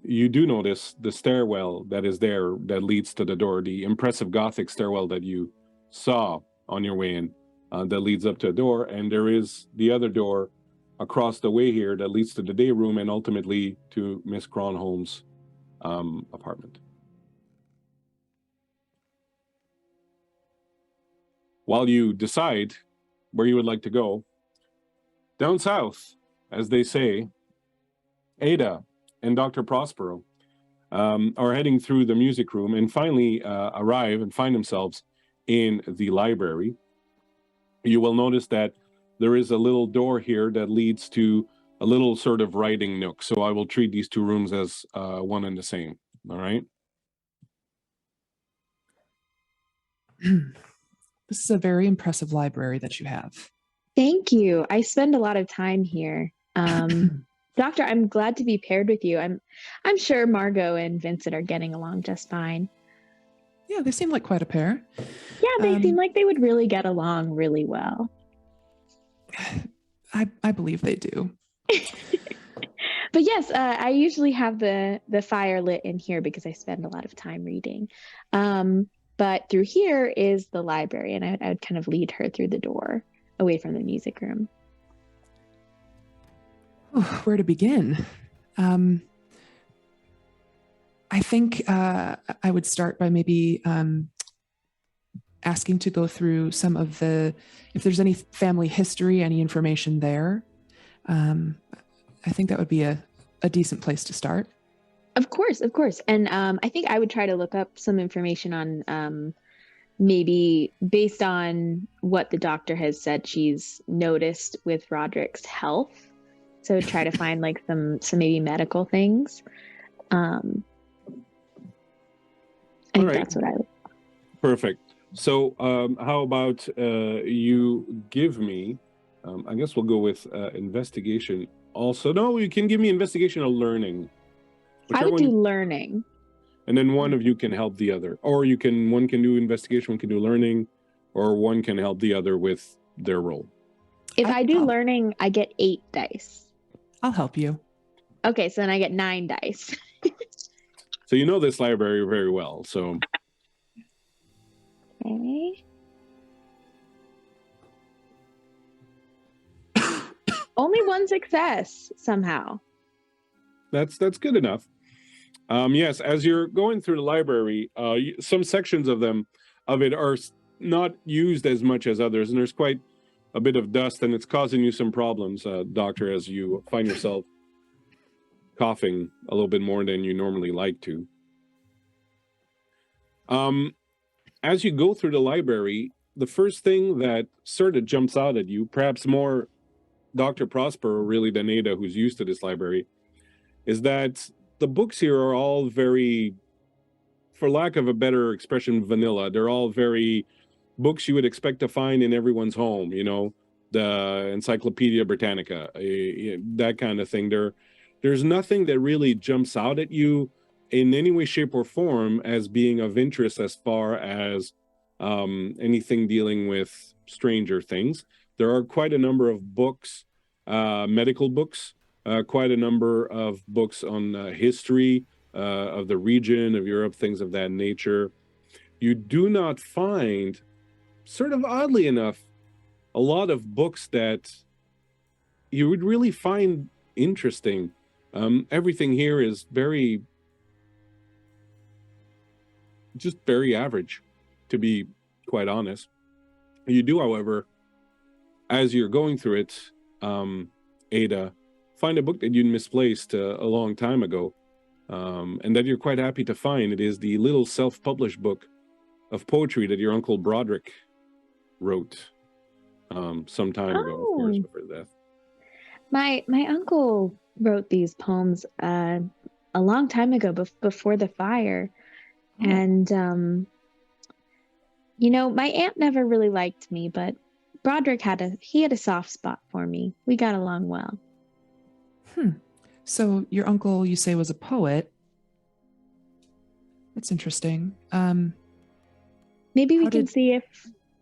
you do notice the stairwell that is there that leads to the door, the impressive Gothic stairwell that you saw on your way in, that leads up to a door, and there is the other door across the way here that leads to the day room and ultimately to Miss Cronholm's apartment. While you decide where you would like to go, down south, as they say, Ada and Dr. Prospero are heading through the music room and finally arrive and find themselves in the library. You will notice that there is a little door here that leads to a little sort of writing nook. So I will treat these two rooms as one and the same. All right. This is a very impressive library that you have. Thank you. I spend a lot of time here. Doctor, I'm glad to be paired with you. I'm sure Margot and Vincent are getting along just fine. Yeah, they seem like quite a pair. Yeah, they seem like they would really get along really well. I believe they do. But yes, I usually have the fire lit in here because I spend a lot of time reading. But through here is the library, and I would kind of lead her through the door away from the music room. Where to begin? I think I would start by maybe asking to go through some of if there's any family history, any information there. I think that would be a decent place to start. Of course. And I think I would try to look up some information on maybe based on what the doctor has said she's noticed with Roderick's health. So try to find like some maybe medical things. I think that's what I would. Perfect. So how about you give me, I guess we'll go with investigation also. No, you can give me investigation or learning. I would do learning. And then one of you can help the other. Or one can do investigation, one can do learning, or one can help the other with their role. If I do learning, I get 8 dice. I'll help you. Okay, so then I get 9 dice. So you know this library very well, so... Okay. Only 1 success, somehow. That's good enough. Yes, as you're going through the library, some sections of it are not used as much as others, and there's quite a bit of dust, and it's causing you some problems, Doctor, as you find yourself coughing a little bit more than you normally like to. As you go through the library, the first thing that sort of jumps out at you, perhaps more Dr. Prospero really than Ada, who's used to this library, is that the books here are all very, for lack of a better expression, vanilla. They're all very books you would expect to find in everyone's home, the Encyclopedia Britannica, that kind of thing. They're there's nothing that really jumps out at you in any way, shape, or form as being of interest as far as anything dealing with stranger things. There are quite a number of books, medical books, quite a number of books on history of the region, of Europe, things of that nature. You do not find, sort of oddly enough, a lot of books that you would really find interesting. Everything here is just very average, to be quite honest. You do, however, as you're going through it, Ada, find a book that you misplaced a long time ago, and that you're quite happy to find. It is the little self-published book of poetry that your uncle Broderick wrote some time ago, of course, before death. My uncle wrote these poems a long time ago, before the fire. And my aunt never really liked me, but Broderick had a soft spot for me. We got along well. So your uncle, you say, was a poet. That's interesting. Maybe we can see if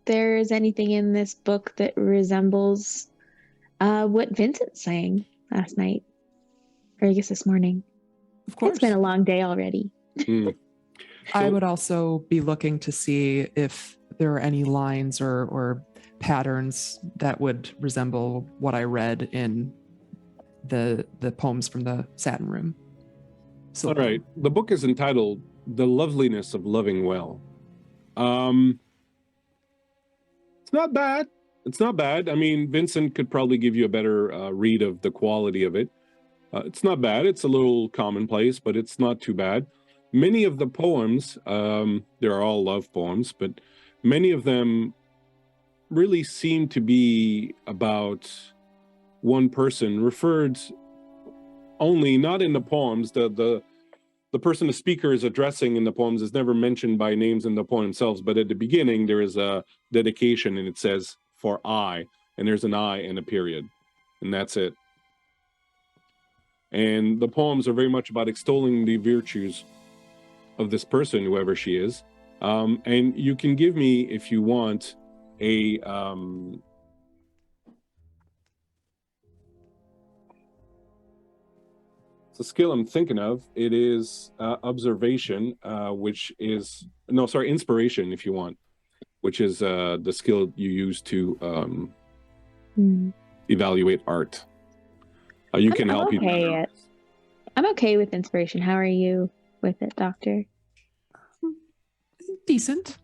there's anything in this book that resembles what Vincent sang last night, or I guess this morning. Of course. It's been a long day already. I would also be looking to see if there are any lines or patterns that would resemble what I read in the poems from the Satin Room. So, all right. The book is entitled The Loveliness of Loving Well. It's not bad. It's not bad. I mean, Vincent could probably give you a better read of the quality of it. It's not bad. It's a little commonplace, but it's not too bad. Many of the poems, they're all love poems, but many of them really seem to be about one person, referred only, not in the poems. The person the speaker is addressing in the poems is never mentioned by names in the poem themselves, but at the beginning there is a dedication and it says, "For I," and there's an I and a period, and that's it. And the poems are very much about extolling the virtues of this person, whoever she is. And you can give me, if you want, a it's a skill I'm thinking of. It is observation, which is inspiration, if you want, which is the skill you use to evaluate art. You can help you. I'm okay with inspiration. How are you with it, Doctor? Decent.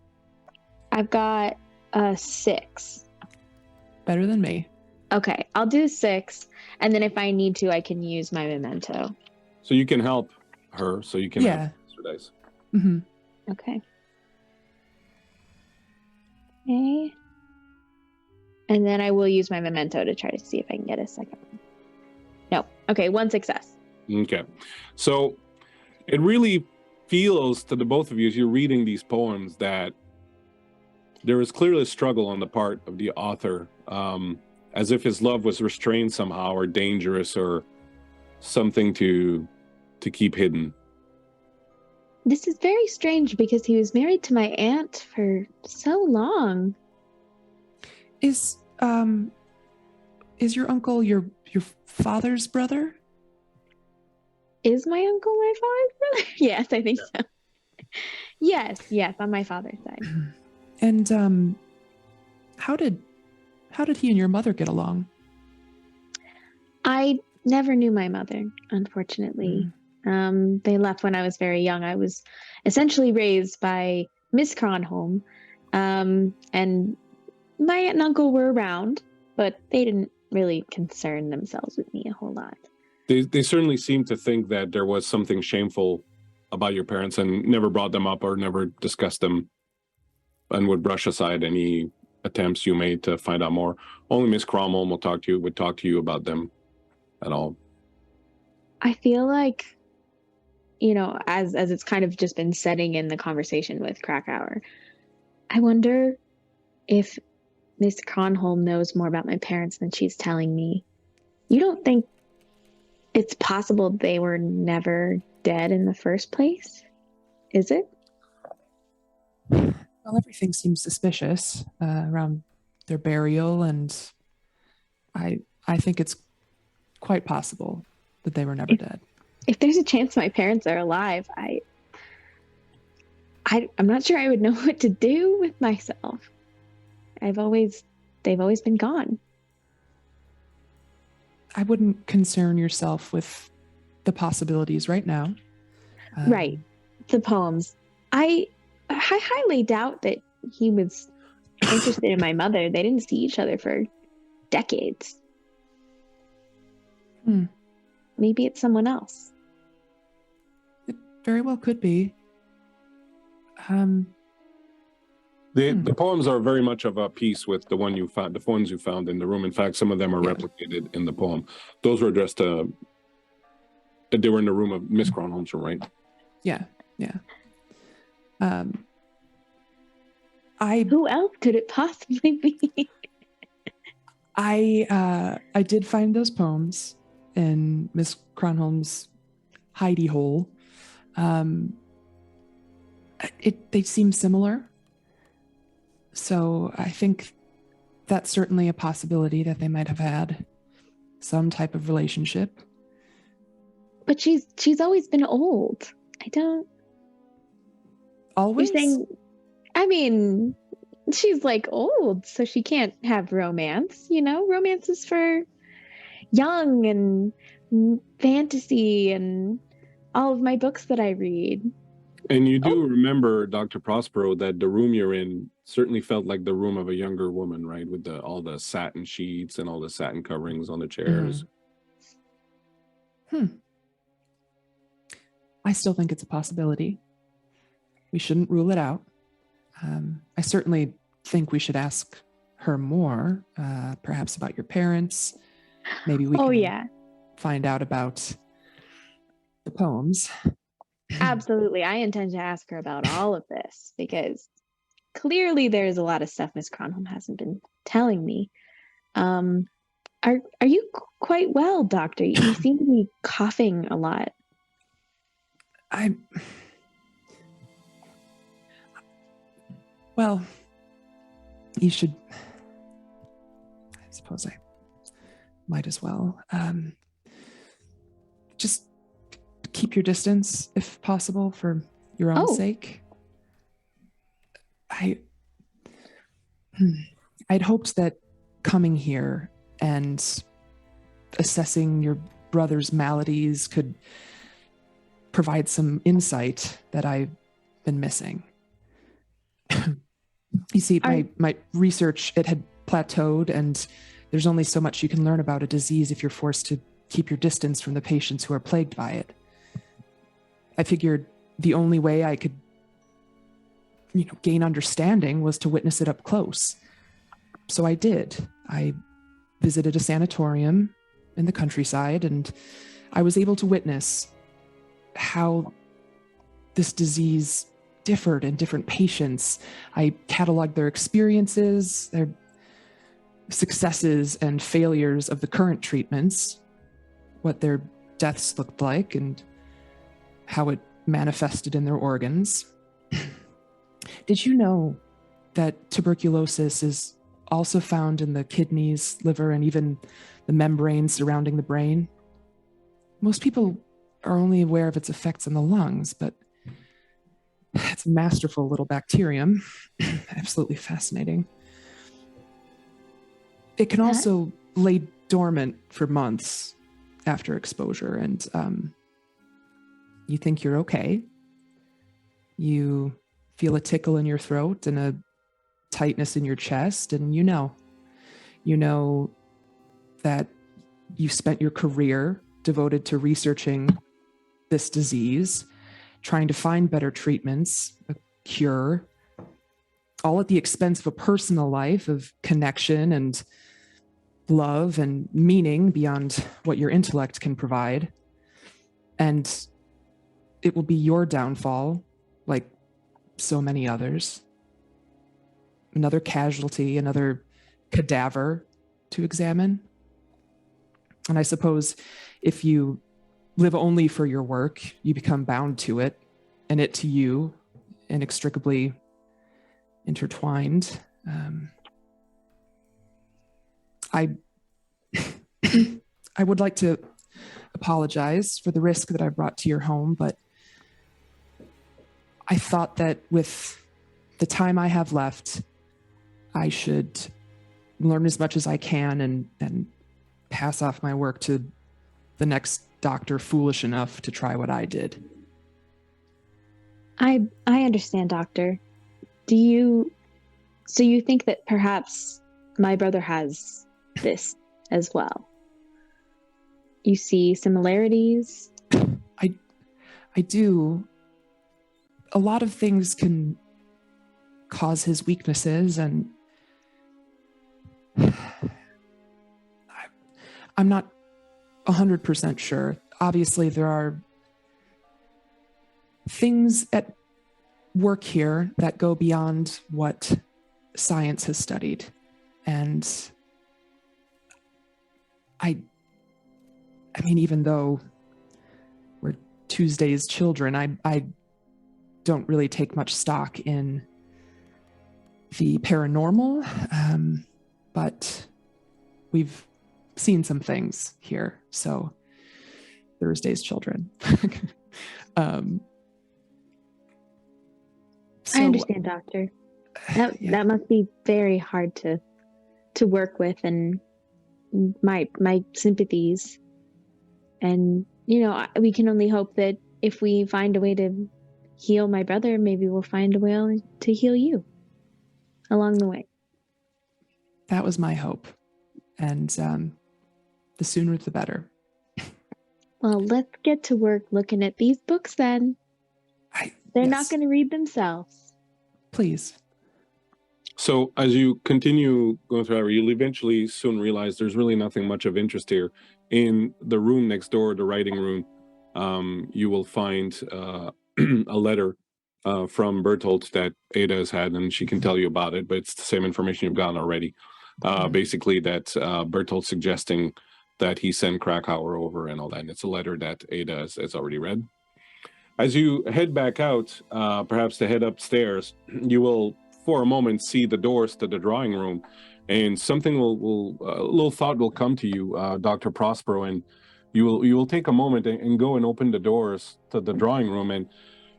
I've got a 6. Better than me. Okay, I'll do 6, and then if I need to, I can use my memento. So you can help her, so you can have extra dice. Mm-hmm. Okay. Okay. And then I will use my memento to try to see if I can get a second one. No. Okay, 1 success. Okay. So it really feels to the both of you as you're reading these poems that there is clearly a struggle on the part of the author, as if his love was restrained somehow, or dangerous, or something to keep hidden. This is very strange because he was married to my aunt for so long. Is your uncle your father's brother? Is my uncle my father's brother? Yes, I think so. Yes, on my father's side. And how did he and your mother get along? I never knew my mother, unfortunately. They left when I was very young. I was essentially raised by Miss Cronholm, and my aunt and uncle were around, but they didn't really concern themselves with me a whole lot. They certainly seem to think that there was something shameful about your parents and never brought them up or never discussed them, and would brush aside any attempts you made to find out more. Only Miss Cromwell would talk to you about them at all. I feel like, as it's kind of just been setting in the conversation with Krakauer, I wonder if Miss Cronholm knows more about my parents than she's telling me. You don't think it's possible they were never dead in the first place. Is it? Well, everything seems suspicious around their burial, and I think it's quite possible that they were never dead. If there's a chance my parents are alive, I'm not sure I would know what to do with myself. They've always been gone. I wouldn't concern yourself with the possibilities right now. Right. The poems. I highly doubt that he was interested in my mother. They didn't see each other for decades. Maybe it's someone else. It very well could be. The poems are very much of a piece with the ones you found in the room. In fact, some of them are replicated in the poem. Those were addressed to. They were in the room of Miss Cronholm's room, right? Yeah. Who else could it possibly be? I did find those poems in Miss Cronholm's hidey hole. They seem similar. So I think that's certainly a possibility that they might have had some type of relationship. But she's always been old. I don't. Always? You're saying, I mean, she's like old, so she can't have romance. Romance is for young and fantasy and all of my books that I read. And you do remember, Dr. Prospero, that the room you're in certainly felt like the room of a younger woman, right? With all the satin sheets and all the satin coverings on the chairs. I still think it's a possibility. We shouldn't rule it out. I certainly think we should ask her more, perhaps about your parents. Maybe we can find out about the poems. Absolutely. I intend to ask her about all of this because clearly there's a lot of stuff Miss Cronholm hasn't been telling me. Are you quite well, Doctor? You seem to be coughing a lot. Well, you should. I suppose I might as well. Just keep your distance if possible for your own sake. I'd hoped that coming here and assessing your brother's maladies could provide some insight that I've been missing. You see, my research, it had plateaued, and there's only so much you can learn about a disease if you're forced to keep your distance from the patients who are plagued by it. I figured the only way I could, gain understanding was to witness it up close. So I did. I visited a sanatorium in the countryside, and I was able to witness how this disease differed in different patients. I cataloged their experiences, their successes and failures of the current treatments, what their deaths looked like, and how it manifested in their organs. Did you know that tuberculosis is also found in the kidneys, liver, and even the membranes surrounding the brain? Most people are only aware of its effects on the lungs, but it's a masterful little bacterium. Absolutely fascinating. It can also lay dormant for months after exposure, and you think you're okay. You feel a tickle in your throat and a tightness in your chest, and you know that you spent your career devoted to researching this disease, trying to find better treatments, a cure, all at the expense of a personal life of connection and love and meaning beyond what your intellect can provide. And it will be your downfall, like so many others. Another casualty, another cadaver to examine. And I suppose if you live only for your work. You become bound to it, and it to you, inextricably intertwined. I would like to apologize for the risk that I brought to your home, but I thought that with the time I have left, I should learn as much as I can and pass off my work to the next doctor foolish enough to try what I did. I understand, Doctor. So you think that perhaps my brother has this as well? You see similarities? I do. A lot of things can cause his weaknesses, and I'm not 100% sure. Obviously, there are things at work here that go beyond what science has studied. And I mean, even though we're Tuesday's children, I don't really take much stock in the paranormal, but we've seen some things here. So Thursday's children. I understand, Doctor. That must be very hard to work with, and my sympathies. And we can only hope that if we find a way to heal my brother, maybe we'll find a way to heal you along the way. That was my hope, and the sooner the better. Well, let's get to work looking at these books then. They're Yes. not going to read themselves. Please. So as you continue going through, you'll eventually soon realize there's really nothing much of interest here. In the room next door, the writing room, you will find a letter from Bertolt that Ada has had, and she can tell you about it, but it's the same information you've gotten already. Basically that Bertolt suggesting that he send Krakauer over and all that. And it's a letter that Ada has already read. As you head back out, perhaps to head upstairs, you will, for a moment, see the doors to the drawing room, and something a little thought will come to you, Dr. Prospero, and you will take a moment and go and open the doors to the drawing room, and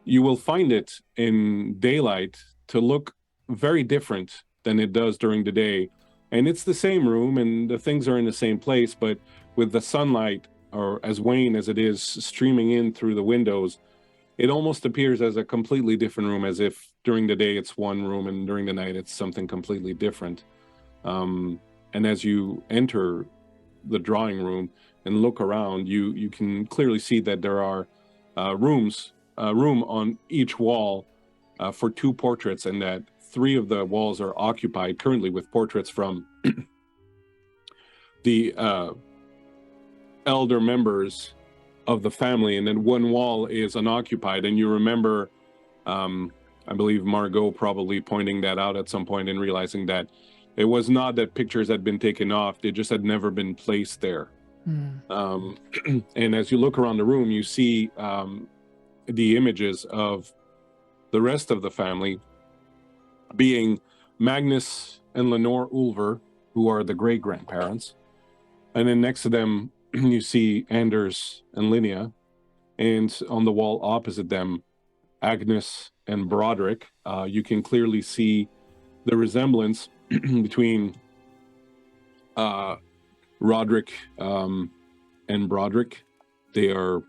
you will find it in daylight to look very different than it does during the day. And it's the same room, and the things are in the same place, but with the sunlight, or as wan as it is, streaming in through the windows, it almost appears as a completely different room, as if during the day it's one room and during the night it's something completely different. And as you enter the drawing room and look around, you can clearly see that there are room on each wall for two portraits, and that 3 of the walls are occupied currently with portraits from the elder members of the family, and then one wall is unoccupied. And you remember, I believe Margot probably pointing that out at some point and realizing that it was not that pictures had been taken off, they just had never been placed there. And as you look around the room, you see the images of the rest of the family, being Magnus and Lenore Ulver, who are the great-grandparents. And then next to them, you see Anders and Linnea. And on the wall opposite them, Agnes and Broderick. You can clearly see the resemblance between Roderick and Broderick. They are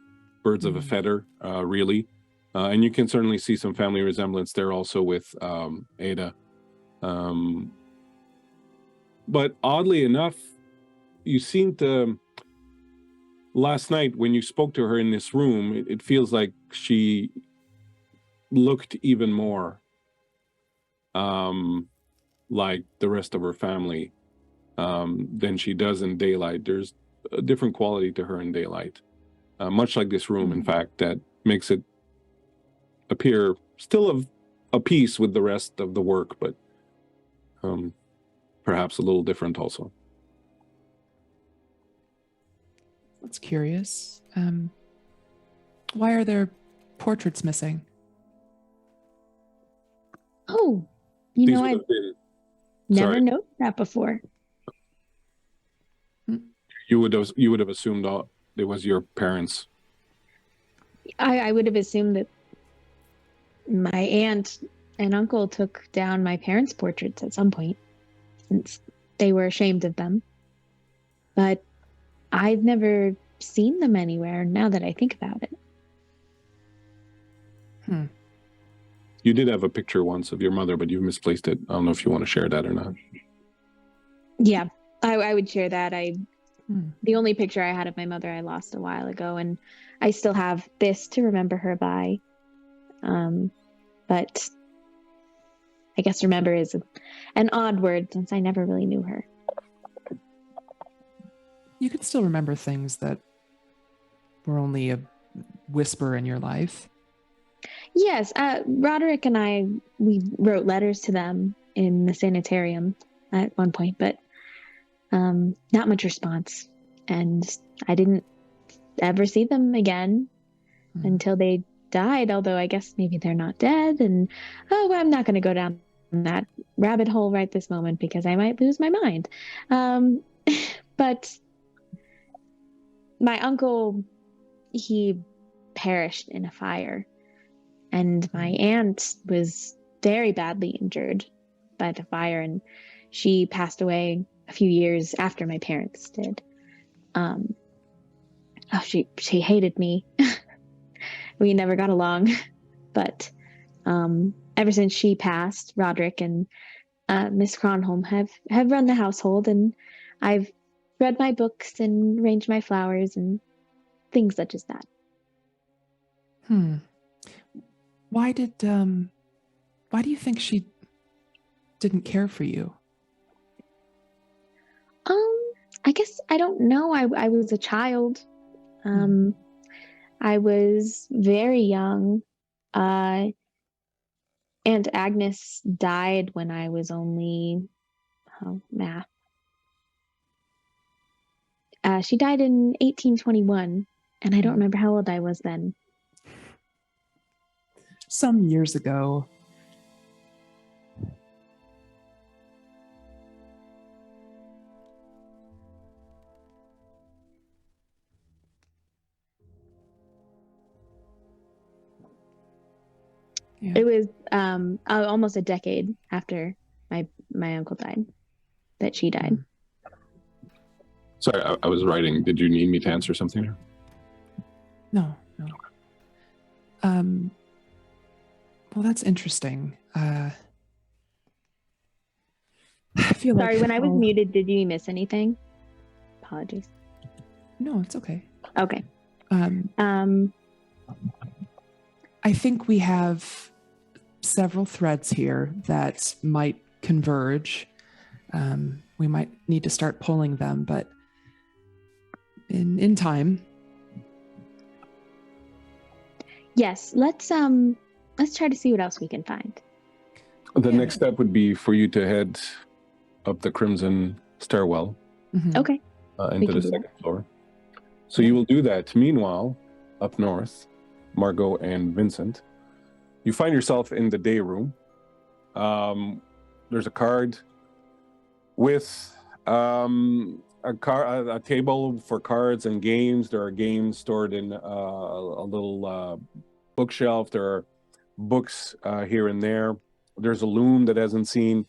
birds of a feather, really. And you can certainly see some family resemblance there also with Ada. But oddly enough, you seem to, last night when you spoke to her in this room, it feels like she looked even more like the rest of her family than she does in daylight. There's a different quality to her in daylight, much like this room, in fact, that makes it appear still of a piece with the rest of the work, but perhaps a little different also. That's curious. Why are there portraits missing? Oh, you These know, would I've have been, never sorry. noticed that before. You would have assumed it was your parents. I would have assumed that my aunt and uncle took down my parents' portraits at some point, since they were ashamed of them. But I've never seen them anywhere now that I think about it. You did have a picture once of your mother, but you misplaced it. I don't know if you want to share that or not. Yeah, I would share that. The only picture I had of my mother I lost a while ago, and I still have this to remember her by. But I guess remember is an odd word since I never really knew her. You can still remember things that were only a whisper in your life. Yes, Roderick and we wrote letters to them in the sanitarium at one point, but not much response. And I didn't ever see them again until they died, although I guess maybe they're not dead. And I'm not going to go down that rabbit hole right this moment because I might lose my mind. But my uncle, he perished in a fire, and my aunt was very badly injured by the fire, and she passed away a few years after my parents did. She hated me. We never got along, but ever since she passed, Roderick and Miss Cronholm have run the household, and I've read my books and arranged my flowers and things such as that. Why do you think she didn't care for you? I guess I don't know. I was a child. I was very young. Aunt Agnes died when I was only math. She died in 1821, and I don't remember how old I was then. Some years ago. Yeah. It was almost a decade after my uncle died that she died. Sorry, I was writing. Did you need me to answer something? No. Well, that's interesting. I feel Sorry, like when I was muted, did you miss anything? Apologies. No, it's okay. Okay. I think we have several threads here that might converge. We might need to start pulling them, but in time. Yes, let's try to see what else we can find. The next step would be for you to head up the Crimson Stairwell. Okay. Into the second floor. So you will do that. Meanwhile, up north, Margot and Vincent, you find yourself in the day room. There's a card with a table for cards and games. There are games stored in a little bookshelf. There are books here and there. There's a loom that hasn't seen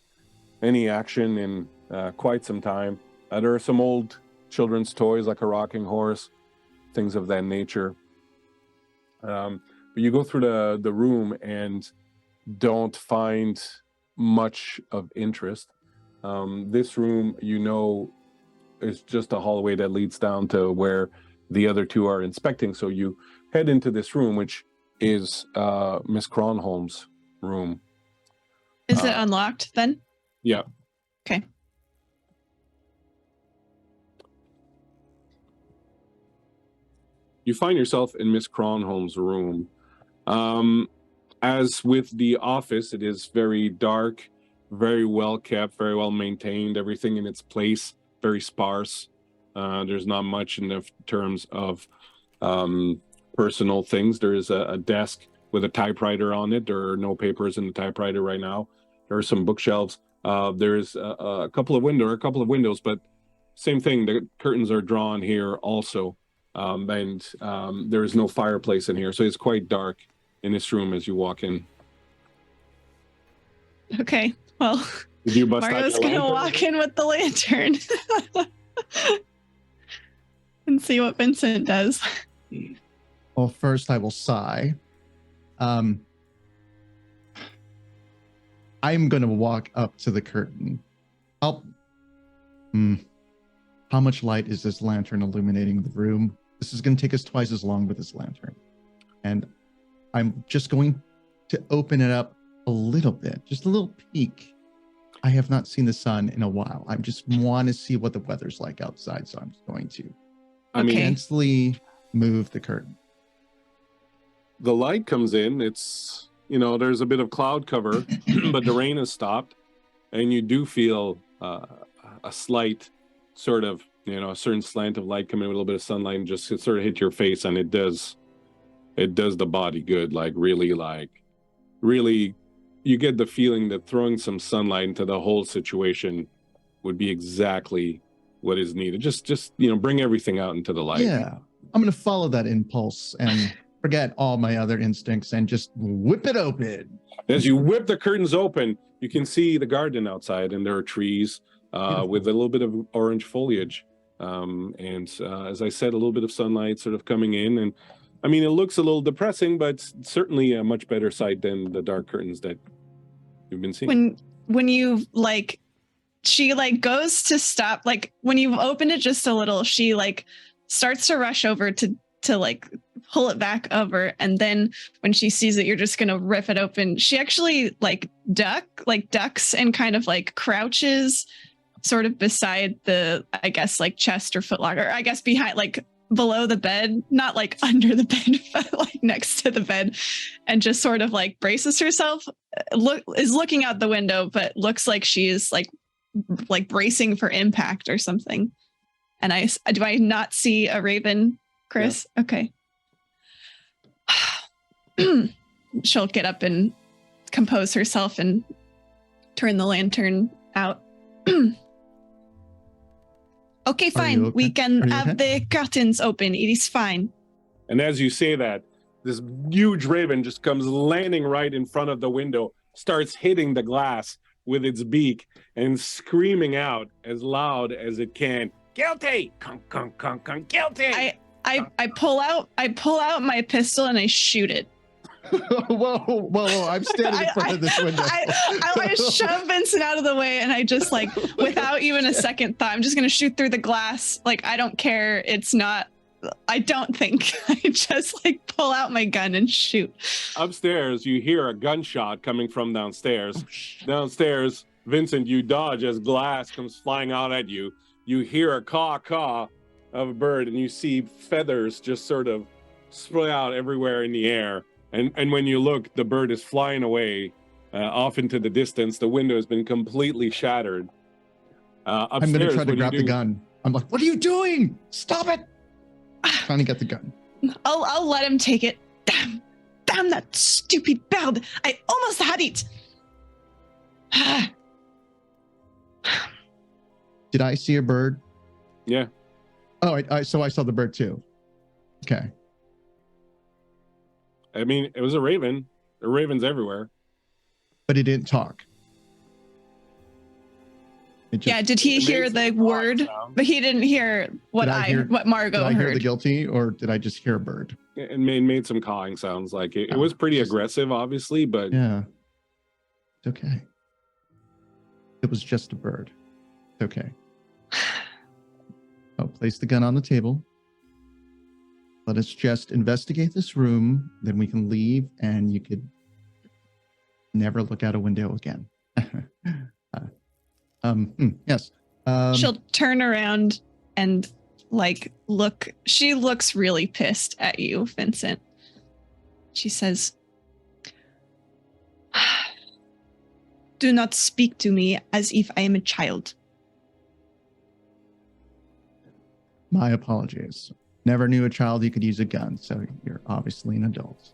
any action in quite some time. There are some old children's toys like a rocking horse, things of that nature. But you go through the room and don't find much of interest. This room, is just a hallway that leads down to where the other two are inspecting. So you head into this room, which is Miss Cronholm's room. Is it unlocked then? Yeah. Okay. You find yourself in Miss Cronholm's room. As with the office, it is very dark, very well kept, very well maintained, everything in its place, very sparse. There's not much in the terms of personal things. There is a desk with a typewriter on it. There are no papers in the typewriter right now. There are some bookshelves. There's a couple of windows, but same thing. The curtains are drawn here also, and there is no fireplace in here, so it's quite dark in this room as you walk in. Okay, well, Did you bust out Margot's your gonna lantern? walk in with the lantern and see what Vincent does. Well, first I will sigh. I'm going to walk up to the curtain. How much light is this lantern illuminating the room? This is going to take us twice as long with this lantern. And I'm just going to open it up a little bit, just a little peek. I have not seen the sun in a while. I just want to see what the weather's like outside, so I'm just going to gently move the curtain. The light comes in. It's, there's a bit of cloud cover, but the rain has stopped, and you do feel a slight sort of, a certain slant of light coming with a little bit of sunlight and just sort of hit your face, and it does the body good. Really, you get the feeling that throwing some sunlight into the whole situation would be exactly what is needed. Just bring everything out into the light. Yeah, I'm going to follow that impulse and forget all my other instincts and just whip it open. As you whip the curtains open, you can see the garden outside, and there are trees with a little bit of orange foliage. As I said, a little bit of sunlight sort of coming in. And I mean, it looks a little depressing, but certainly a much better sight than the dark curtains that you've been seeing. When you she goes to stop, when you've opened it just a little, she starts to rush over to pull it back over, and then when she sees that you're just gonna rip it open, she actually ducks and kind of crouches sort of beside the, I guess, chest or footlocker, I guess behind, below the bed, not under the bed, but next to the bed, and just sort of braces herself, is looking out the window, but looks like she is bracing for impact or something. And do I not see a raven, Chris? Yeah. Okay. She'll get up and compose herself and turn the lantern out. Okay, fine. Okay? We can have the curtains open. It is fine. And as you say that, this huge raven just comes landing right in front of the window, starts hitting the glass with its beak and screaming out as loud as it can, "Guilty! Conk, conk, conk, conk, guilty!" I pull out my pistol and I shoot it. Whoa! I'm standing in front of this window. I shove Vincent out of the way, and I just without even a second thought, I'm just gonna shoot through the glass. I don't care. It's not. I don't think. I just pull out my gun and shoot. Upstairs, you hear a gunshot coming from downstairs. Downstairs, Vincent, you dodge as glass comes flying out at you. You hear a caw of a bird, and you see feathers just sort of spread out everywhere in the air. And when you look, the bird is flying away off into the distance. The window has been completely shattered. Upstairs, I'm going to try to grab the gun. I'm like, "What are you doing? Stop it!" Trying to get the gun. I'll let him take it. Damn that stupid bird! I almost had it. Did I see a bird? Yeah. Oh, so I saw the bird too. Okay. I mean, it was a raven. There are ravens everywhere. But it didn't talk. Did he hear the word? But he didn't hear what Margot heard. Did I hear the guilty, or did I just hear a bird? It made some cawing sounds. It was pretty aggressive, obviously, but yeah, it's okay. It was just a bird. It's okay. I'll place the gun on the table. Let us just investigate this room, then we can leave, and you could never look out a window again. Yes. She'll turn around and look. She looks really pissed at you, Vincent. She says, "Do not speak to me as if I am a child." My apologies. Never knew a child you could use a gun, so you're obviously an adult.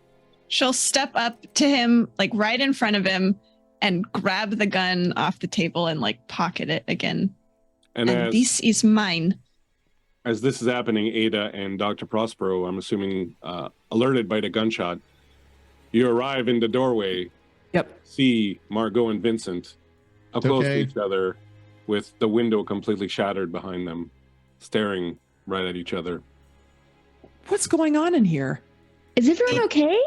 She'll step up to him, like right in front of him, and grab the gun off the table and like pocket it again. And this is mine. As this is happening, Ada and Dr. Prospero, I'm assuming, alerted by the gunshot, you arrive in the doorway. Yep. See Margot and Vincent up close to each other with the window completely shattered behind them, staring right at each other. What's going on in here? Is everyone okay?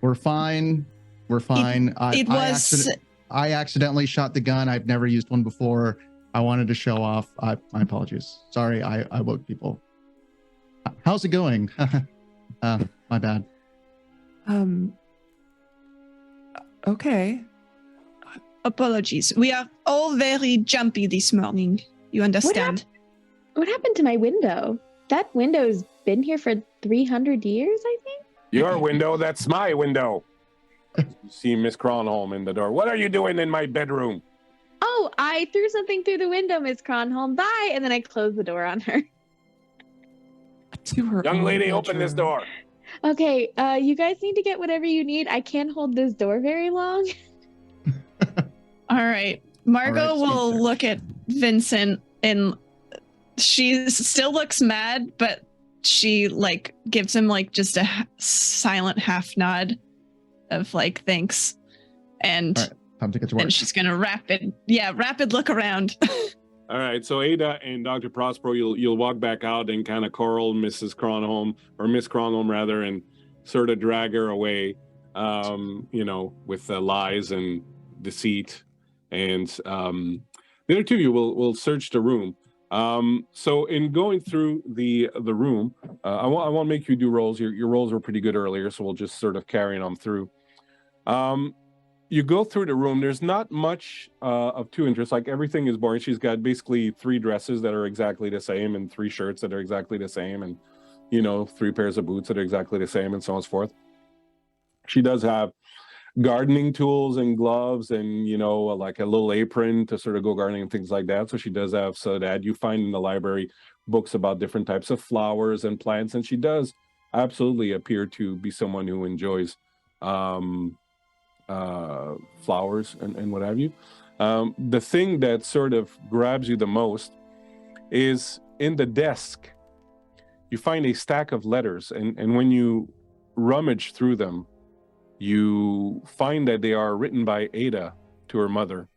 We're fine. We're fine. I accidentally shot the gun. I've never used one before. I wanted to show off. My apologies. Sorry, I woke people. How's it going? My bad. Okay. Apologies. We are all very jumpy this morning. You understand? What happened to my window? That window's been here for 300 years, I think. Your window? That's my window. You see Miss Cronholm in the door. What are you doing in my bedroom? Oh, I threw something through the window, Miss Cronholm. Bye. And then I closed the door on her. To her Young lady, open this door. Okay, you guys need to get whatever you need. I can't hold this door very long. All right. Margot will look at Vincent and she still looks mad, but she like gives him like just a silent half nod of like thanks. And all right, time to get to work. And she's gonna rapid look around. All right, so Ada and Dr. Prospero, you'll walk back out and kind of coral Mrs. Cronholm, or Miss Cronholm rather, and sort of drag her away, with lies and deceit. And the other two of you will search the room. So in going through the room, I won't make you do rolls. Your rolls were pretty good earlier, so we'll just sort of carry them through. You go through the room. There's not much of two interest. Like everything is boring. She's got basically 3 dresses that are exactly the same, and 3 shirts that are exactly the same, and 3 pairs of boots that are exactly the same, and so on and so forth. She does have gardening tools and gloves, and like a little apron to sort of go gardening and things like that. So she does have that. You find in the library books about different types of flowers and plants, and she does absolutely appear to be someone who enjoys flowers and what have you. The thing that sort of grabs you the most is in the desk. You find a stack of letters, and when you rummage through them, you find that they are written by Ada to her mother,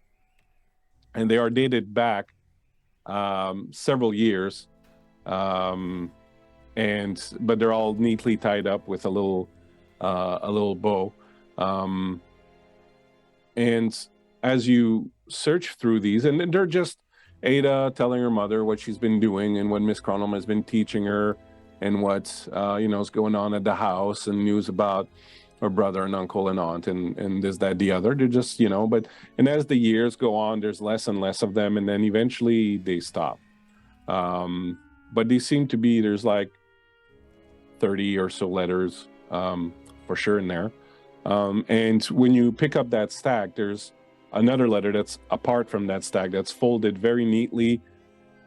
and they are dated back several years, but they're all neatly tied up with a little bow. And as you search through these, and they're just Ada telling her mother what she's been doing and what Miss Cronholm has been teaching her, and what is going on at the house, and news about her brother and uncle and aunt, and this, that, the other. They're just and as the years go on, there's less and less of them, and then eventually they stop. But they seem to be, there's like 30 or so letters for sure in there. And when you pick up that stack, there's another letter that's apart from that stack, that's folded very neatly,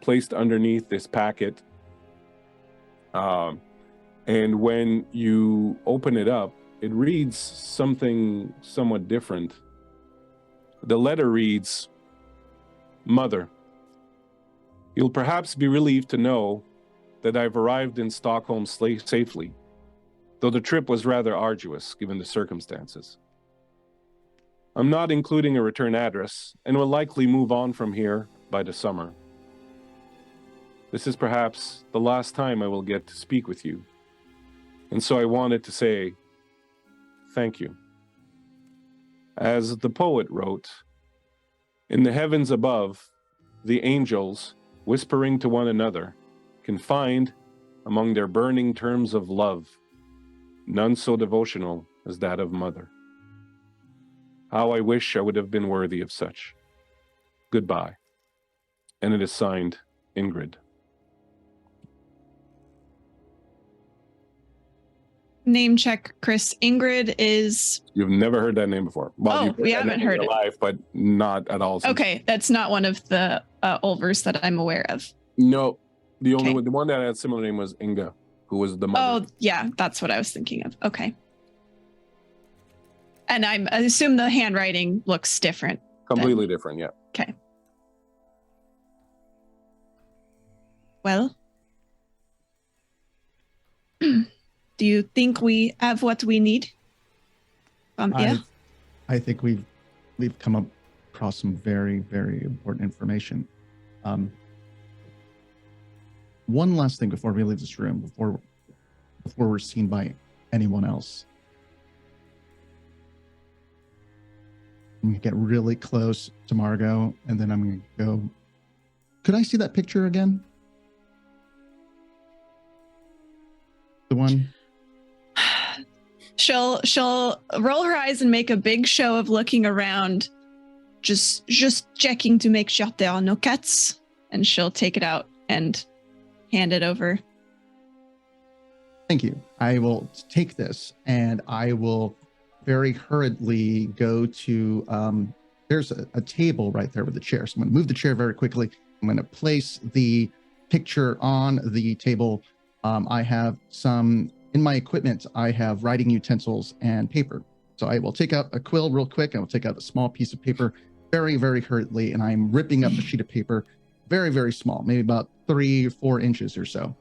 placed underneath this packet. And when you open it up, it reads something somewhat different. The letter reads, "Mother, you'll perhaps be relieved to know that I've arrived in Stockholm safely, though the trip was rather arduous given the circumstances. I'm not including a return address and will likely move on from here by the summer. This is perhaps the last time I will get to speak with you, and so I wanted to say thank you. As the poet wrote, in the heavens above, the angels, whispering to one another, can find, among their burning terms of love, none so devotional as that of mother. How I wish I would have been worthy of such. Goodbye." And it is signed Ingrid. Name check, Chris. Ingrid is... You've never heard that name before. Well, we haven't heard it. Life, but not at all. Okay, that's not one of the Ulvers that I'm aware of. No, the one that had a similar name was Inga. who was the mother. Oh, yeah, that's what I was thinking of. Okay. And I assume the handwriting looks different. Completely different, yeah. Okay. Well, do you think we have what we need from here? I think we've come across some very, very important information. One last thing before we leave this room, before we're seen by anyone else. I'm gonna get really close to Margot, and then I'm gonna go. Could I see that picture again? The one. She'll roll her eyes and make a big show of looking around, just checking to make sure there are no cats, and she'll take it out and hand it over. Thank you. I will take this and I will very hurriedly go to, there's a table right there with the chair. So I'm going to move the chair very quickly. I'm going to place the picture on the table. I have some, in my equipment, I have writing utensils and paper. So I will take out a quill real quick. I will take out a small piece of paper very, very hurriedly. And I'm ripping up a sheet of paper very, very small, maybe about 3 or 4 inches or so.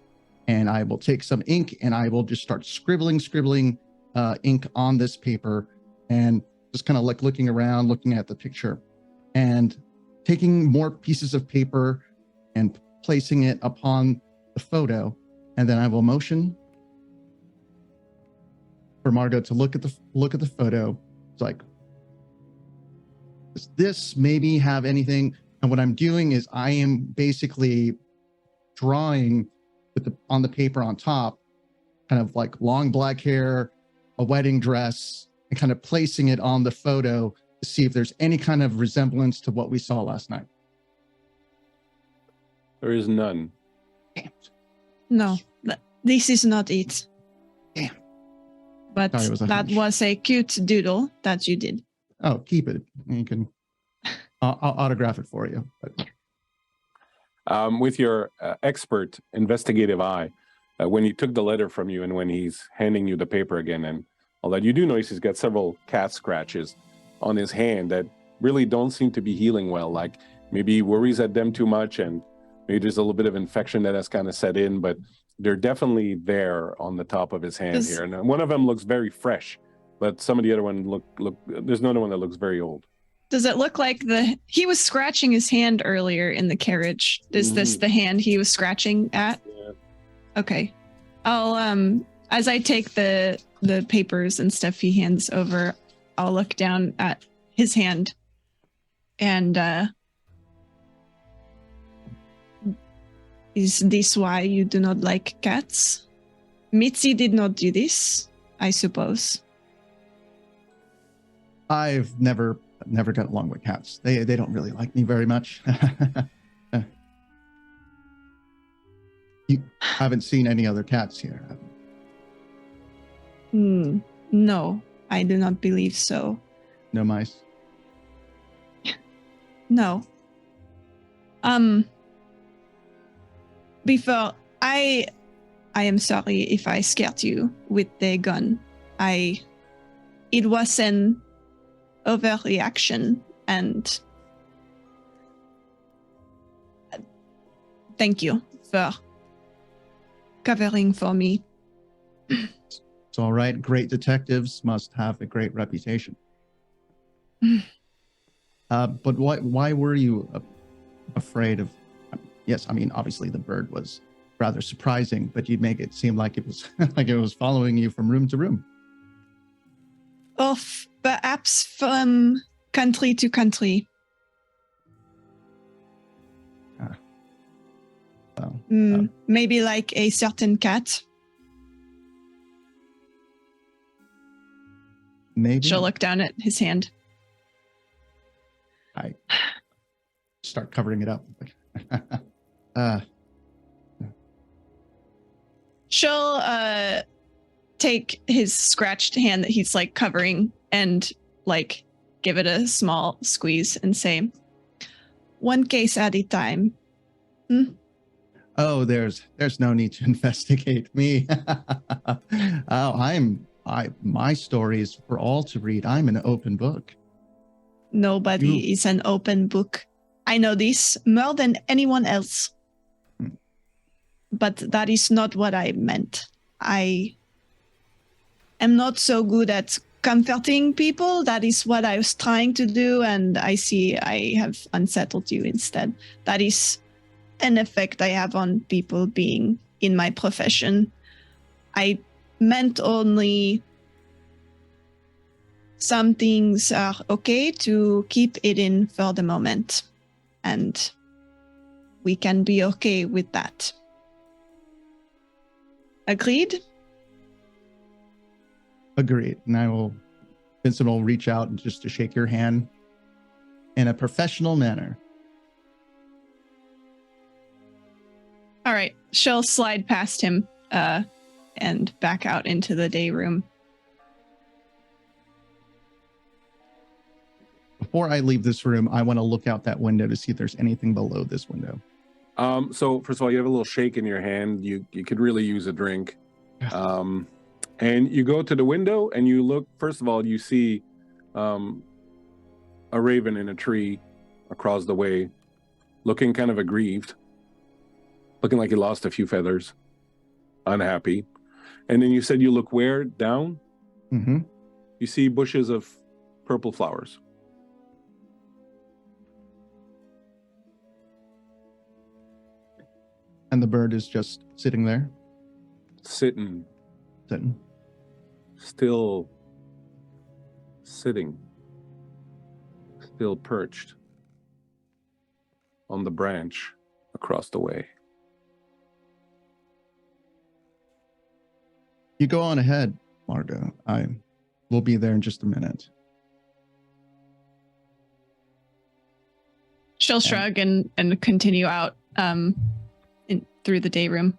And I will take some ink and I will just start scribbling ink on this paper and just kind of like looking around, looking at the picture and taking more pieces of paper and placing it upon the photo. And then I will motion for Margot to look at the photo. It's like, does this maybe have anything? And what I'm doing is I am basically drawing on the paper on top, kind of like long black hair, a wedding dress, and kind of placing it on the photo to see if there's any kind of resemblance to what we saw last night. There is none. Damn. No, this is not it. Damn. But Sorry, it was a that hunch. was a cute doodle that you did. Oh, keep it. You can. I'll autograph it for you. But With your expert investigative eye, when he took the letter from you and when he's handing you the paper again and all that, you do notice he's got several cat scratches on his hand that really don't seem to be healing well. Like maybe he worries at them too much and maybe there's a little bit of infection that has kind of set in, but they're definitely there on the top of his hand here. And one of them looks very fresh, but some of the other one look, there's another one that looks very old. Does it look like he was scratching his hand earlier in the carriage? Is this the hand he was scratching at? Yeah. Okay. I'll as I take the papers and stuff he hands over, I'll look down at his hand and is this why you do not like cats? Mitzi did not do this, I suppose. I've never got along with cats. They don't really like me very much. You haven't seen any other cats here, have you? No, I do not believe so. No mice? No. Before I am sorry if I scared you with the gun. It was an overreaction, and thank you for covering for me. It's all right. Great detectives must have a great reputation. But why were you afraid of? Yes, I mean, obviously the bird was rather surprising, but you'd make it seem like it was like it was following you from room to room. Perhaps from country to country. Maybe like a certain cat. Maybe. She'll look down at his hand. I start covering it up. She'll take his scratched hand that he's like covering and like give it a small squeeze and say, one case at a time. Oh, there's no need to investigate me. My story is for all to read. I'm an open book. Nobody is an open book. I know this more than anyone else. But that is not what I meant. I am not so good at comforting people. That is what I was trying to do, and I see I have unsettled you instead. That is an effect I have on people being in my profession. I meant only some things are okay to keep it in for the moment, and we can be okay with that. Agreed? Agreed. And Vincent will reach out and just to shake your hand in a professional manner. All right. She'll slide past him and back out into the day room. Before I leave this room, I want to look out that window to see if there's anything below this window. So first of all, you have a little shake in your hand. You could really use a drink. And you go to the window and you look. First of all, you see a raven in a tree across the way, looking kind of aggrieved, looking like he lost a few feathers, unhappy. And then you said you look where? Down? Mm-hmm. You see bushes of purple flowers. And the bird is just sitting there? Sitting. Sitting. Still sitting. Still perched on the branch across the way. You go on ahead, Margot. I will be there in just a minute. She'll shrug and continue out through the day room.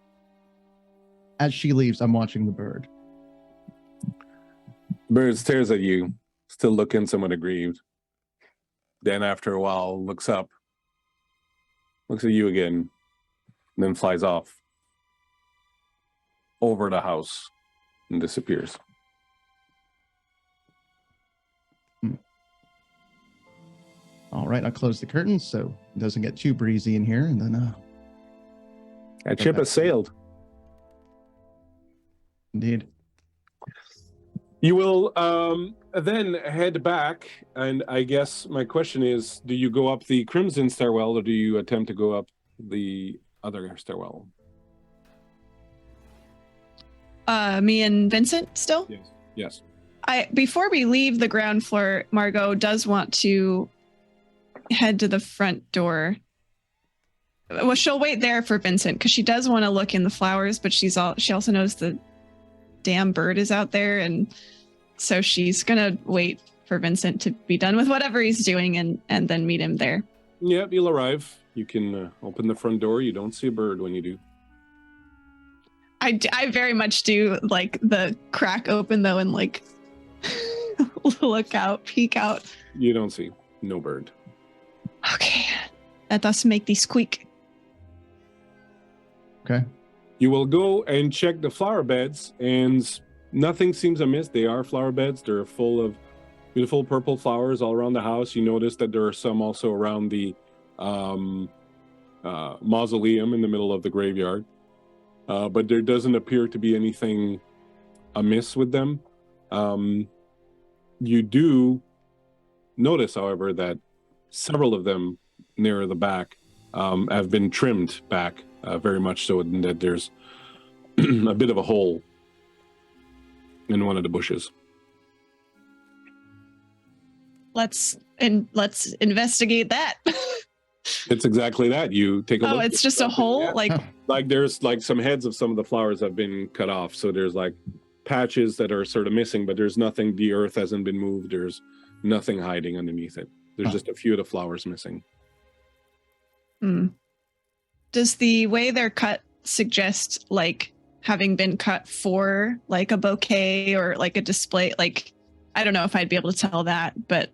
As she leaves, I'm watching the bird. Bird stares at you, still looking somewhat aggrieved. Then after a while, looks up, looks at you again, and then flies off over the house and disappears. All right, I'll close the curtains so it doesn't get too breezy in here, and then That ship has sailed. Indeed. You will then head back, and I guess my question is, do you go up the Crimson stairwell, or do you attempt to go up the other stairwell? Me and Vincent still? Yes. Before we leave the ground floor, Margot does want to head to the front door. Well, she'll wait there for Vincent because she does want to look in the flowers, but she also knows the damn bird is out there, and so she's gonna wait for Vincent to be done with whatever he's doing and then meet him there. Yep, you'll arrive. You can open the front door. You don't see a bird when you do. I very much do like the crack open though and like look out, peek out. You don't see no bird. Okay, let us make this quick. Okay. You will go and check the flower beds, and nothing seems amiss. They are flower beds. They're full of beautiful purple flowers all around the house. You notice that there are some also around the mausoleum in the middle of the graveyard. But there doesn't appear to be anything amiss with them. You do notice, however, that several of them near the back have been trimmed back, very much so that there's a bit of a hole in one of the bushes. Let's investigate that. It's exactly that. You take a look. Oh, it's just a hole? Yeah. Like there's like some heads of some of the flowers have been cut off. So there's like patches that are sort of missing, but there's nothing. The earth hasn't been moved. There's nothing hiding underneath it. There's just a few of the flowers missing. Does the way they're cut suggest like having been cut for like a bouquet or like a display? Like, I don't know if I'd be able to tell that, but.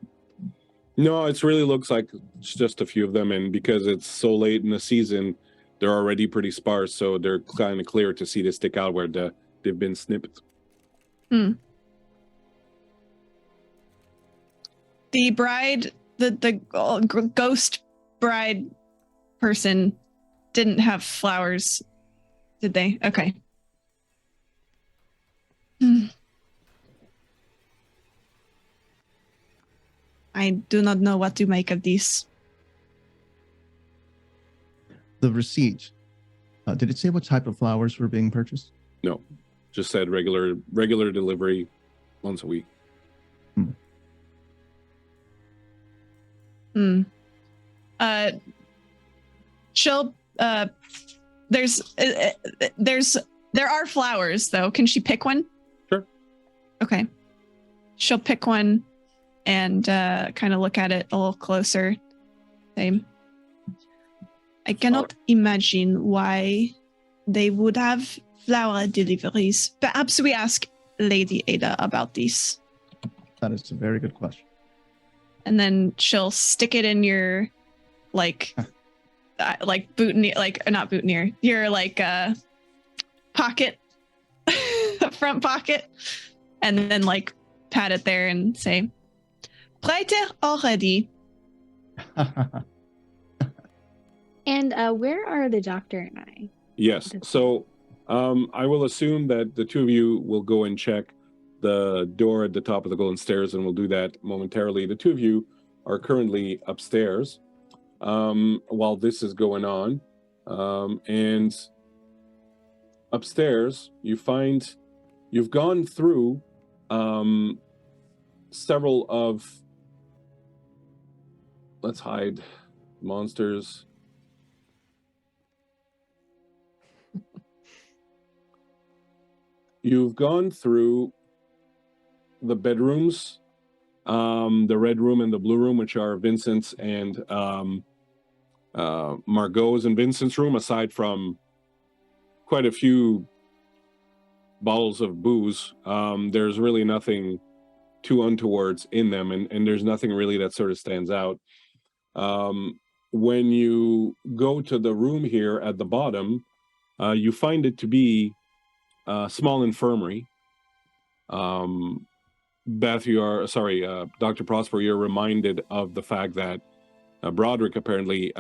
No, it really looks like it's just a few of them. And because it's so late in the season, they're already pretty sparse, so they're kind of clear to see they stick out where they've been snipped. The bride, the ghost bride person didn't have flowers, did they? Okay. I do not know what to make of this. The receipt, did it say what type of flowers were being purchased? No, just said regular delivery once a week. There are flowers though. Can she pick one? Sure. Okay. She'll pick one and kind of look at it a little closer. Same. I cannot imagine why they would have flower deliveries. Perhaps we ask Lady Ada about this. That is a very good question. And then she'll stick it in your, like boutonniere, not boutonniere, your pocket, front pocket, and then pat it there and say, "Brighter already." And where are the doctor and I? Yes. So I will assume that the two of you will go and check the door at the top of the golden stairs, and we'll do that momentarily. The two of you are currently upstairs while this is going on. And upstairs, you find you've gone through several of, let's hide monsters. You've gone through the bedrooms, the red room and the blue room, which are Vincent's and Margot's and Vincent's room, aside from quite a few bottles of booze. There's really nothing too untowards in them, and there's nothing really that sort of stands out. When you go to the room here at the bottom, you find it to be a small infirmary. Beth, Dr. Prosper, you're reminded of the fact that Broderick apparently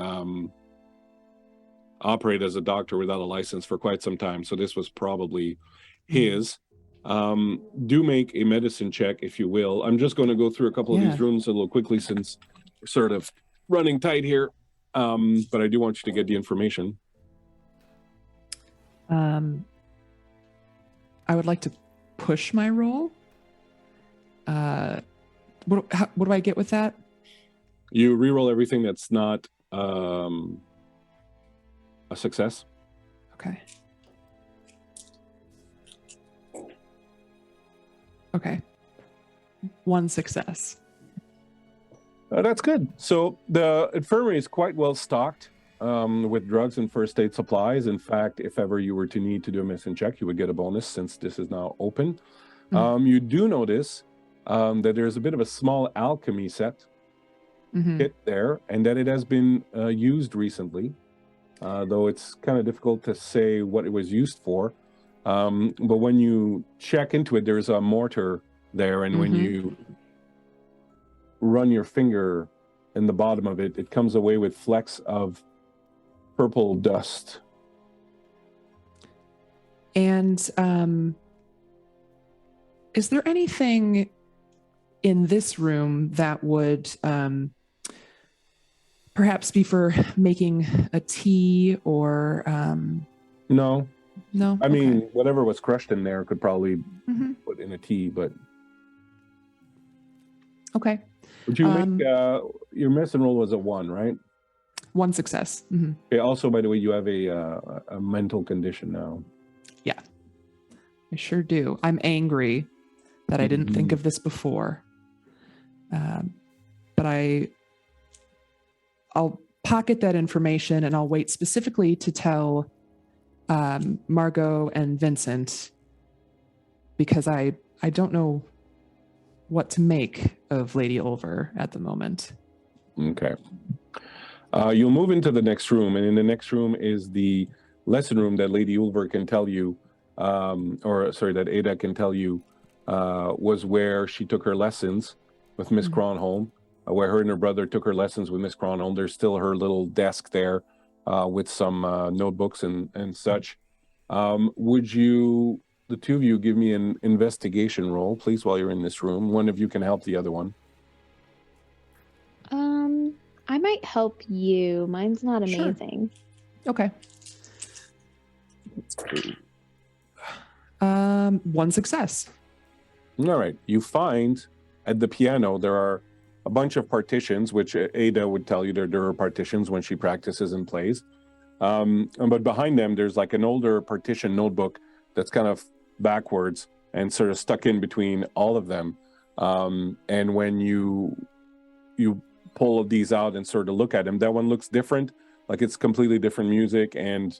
operated as a doctor without a license for quite some time, so this was probably his. Do make a medicine check, if you will. I'm just going to go through a couple of these rooms a little quickly since we're sort of running tight here, but I do want you to get the information. I would like to push my roll. What do I get with that? You reroll everything that's not a success. Okay. Okay. One success. That's good. So the infirmary is quite well stocked with drugs and first aid supplies. In fact, if ever you were to need to do a medicine check, you would get a bonus since this is now open. You do notice that there's a bit of a small alchemy set kit there, and that it has been used recently, though it's kind of difficult to say what it was used for. But when you check into it, there's a mortar there, and when you run your finger in the bottom of it, it comes away with flecks of purple dust. And is there anything in this room that would perhaps be for making a tea or No. I mean, Okay. whatever was crushed in there could probably put in a tea, but Okay. would you make your medicine roll was a 1, right? One success. Okay, also, by the way, you have a mental condition now. Yeah, I sure do. I'm angry that I didn't think of this before. But I'll pocket that information, and I'll wait specifically to tell Margot and Vincent, because I don't know what to make of Lady Ulver at the moment. Okay. You'll move into the next room, and in the next room is the lesson room that Lady Ulver can tell you, that Ada can tell you, was where she took her lessons with Miss Cronholm, where her and her brother took her lessons with Miss Cronholm. There's still her little desk there with some notebooks and such. Would you, the two of you, give me an investigation roll, please, while you're in this room? One of you can help the other one. I might help you. Mine's not amazing. Sure. Okay. 1 success. All right. You find at the piano there are a bunch of partitions, which Ada would tell you there are partitions when she practices and plays. But behind them, there's like an older partition notebook that's kind of backwards and sort of stuck in between all of them. And when you pull these out and sort of look at them, that one looks different, like it's completely different music, and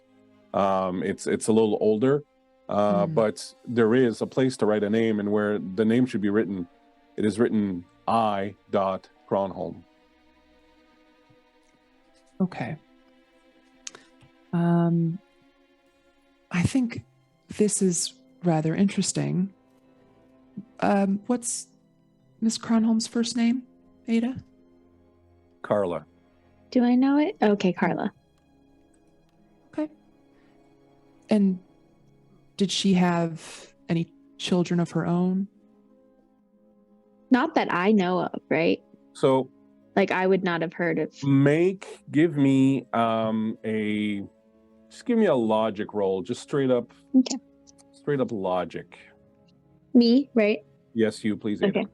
it's a little older. But there is a place to write a name, and where the name should be written, it is written I. Cronholm. Okay. I think this is rather interesting. What's Miss Cronholm's first name, Ada? Carla. Do I know it? Okay, Carla. Okay. And did she have any children of her own? Not that I know of, right? So, like, I would not have heard of. Give me just give me a logic roll, just straight up. Okay. Straight up logic. Me, right? Yes, you, please. Ada. Okay.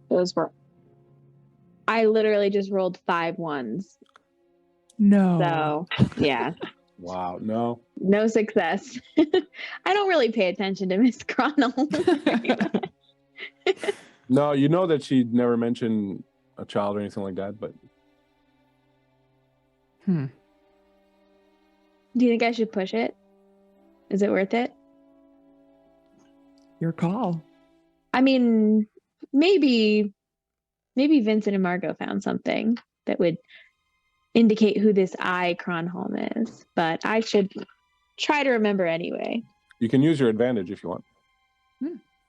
Those were. I literally just rolled 5 ones. No. So, yeah. Wow. No. No success. I don't really pay attention to Miss Cronholm. No, you know that she never mentioned a child or anything like that, but. Do you think I should push it? Is it worth it? Your call. I mean, maybe Vincent and Margot found something that would indicate who this I Cronholm is, but I should try to remember anyway. You can use your advantage if you want.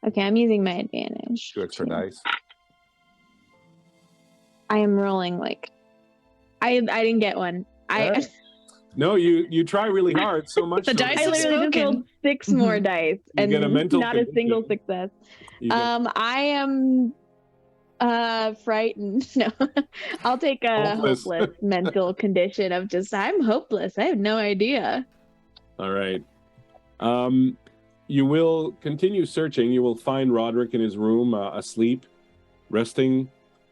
Okay, I'm using my advantage. 2 extra dice. I am rolling like I didn't get one. Right. No, you try really hard so much. The dice I have literally just spoken. rolled 6 more dice and get a mental not a single condition. success. You get- I am frightened. No, I'll take a Hopeless. mental condition of just I'm hopeless. I have no idea. All right. You will continue searching. You will find Roderick in his room, asleep, resting,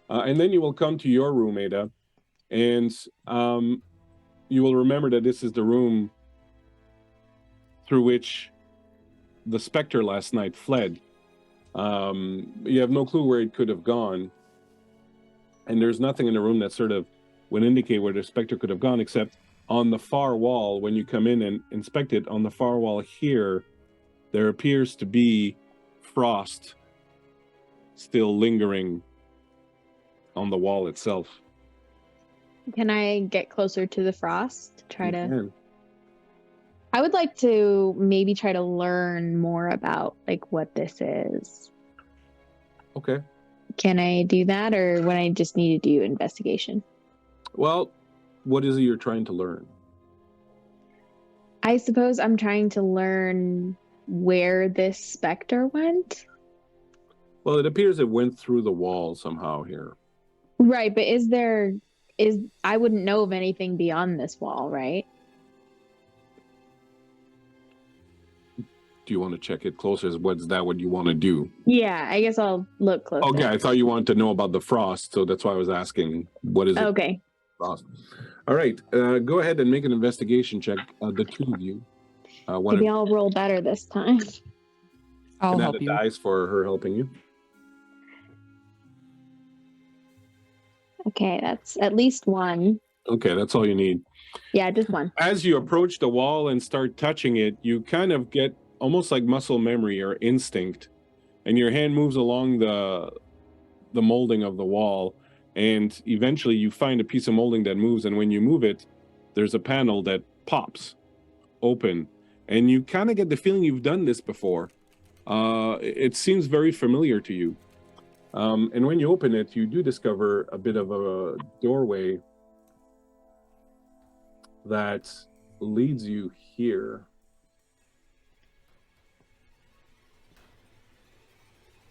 and then you will come to your room, Ada, and you will remember that this is the room through which the specter last night fled. You have no clue where it could have gone, and there's nothing in the room that sort of would indicate where the specter could have gone, except on the far wall. When you come in and inspect it, on the far wall here, there appears to be frost still lingering on the wall itself. Can I get closer to the frost? Try You to. can. I would like to maybe try to learn more about like what this is. Okay. Can I do that, or when I just need to do investigation? Well, what is it you're trying to learn? I suppose I'm trying to learn where this specter went. Well, it appears it went through the wall somehow here. Right, but I wouldn't know of anything beyond this wall, right? Do you want to check it closer? What's that what you want to do? Yeah, I guess I'll look closer. Okay, I thought you wanted to know about the frost, so that's why I was asking. What is it? Okay. Frost. All right, go ahead and make an investigation check, the two of you. One Maybe of I'll roll better this time. I'll can add help a you. dice for her helping you. Okay, that's at least 1. Okay, that's all you need. Yeah, just 1. As you approach the wall and start touching it, you kind of get almost like muscle memory or instinct, and your hand moves along the molding of the wall, and eventually you find a piece of molding that moves, and when you move it, there's a panel that pops open, and you kind of get the feeling you've done this before. It seems very familiar to you. And when you open it, you do discover a bit of a doorway that leads you here.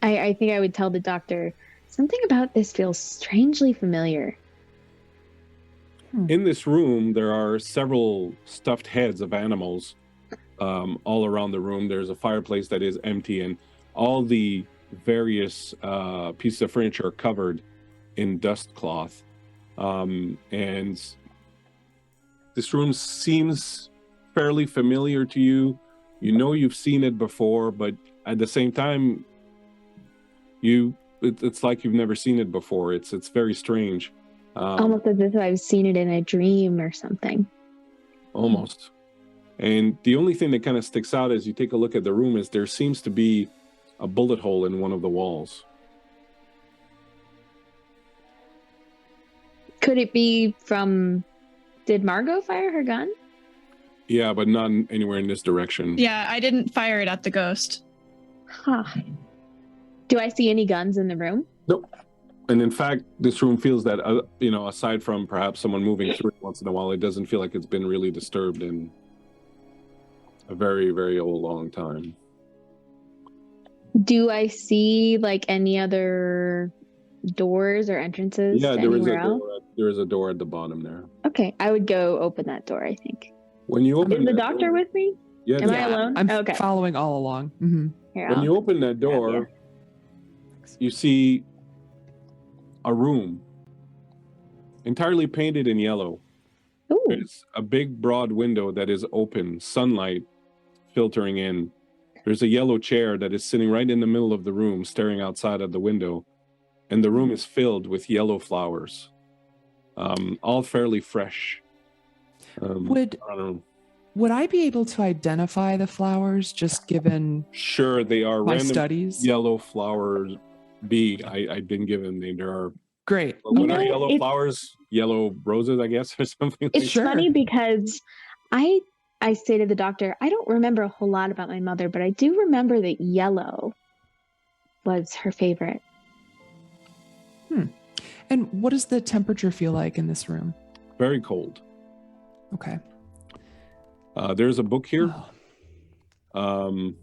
I think I would tell the doctor, something about this feels strangely familiar. In this room, there are several stuffed heads of animals all around the room. There's a fireplace that is empty, and all the various pieces of furniture are covered in dust cloth. And this room seems fairly familiar to you. You know you've seen it before, but at the same time, it's like you've never seen it before. It's very strange. Almost as if I've seen it in a dream or something. Almost. And the only thing that kind of sticks out as you take a look at the room is there seems to be a bullet hole in one of the walls. Could it be from... Did Margot fire her gun? Yeah, but not anywhere in this direction. Yeah, I didn't fire it at the ghost. Huh. Do I see any guns in the room? Nope. And in fact, this room feels that, aside from perhaps someone moving through it once in a while, it doesn't feel like it's been really disturbed in a very, very long time. Do I see like any other doors or entrances? Yeah, else? there is a door at the bottom there. Okay, I would go open that door, I think. When you open Is the doctor door, with me? Yeah. Am I alone? I'm Okay. following all along. Mm-hmm. Here, When you open that door, you see a room entirely painted in yellow. Ooh. There's a big broad window that is open, sunlight filtering in. There's a yellow chair that is sitting right in the middle of the room, staring outside of the window. And the room is filled with yellow flowers, all fairly fresh. I don't know. Would I be able to identify the flowers just given Sure, they are my random studies? yellow flowers. I've been given them. There are Great. what are know, yellow it's- flowers? Yellow roses, I guess, or something. It's like Sure. funny because I say to the doctor, I don't remember a whole lot about my mother, but I do remember that yellow was her favorite. And what does the temperature feel like in this room? Very cold. Okay. There's a book here. Oh.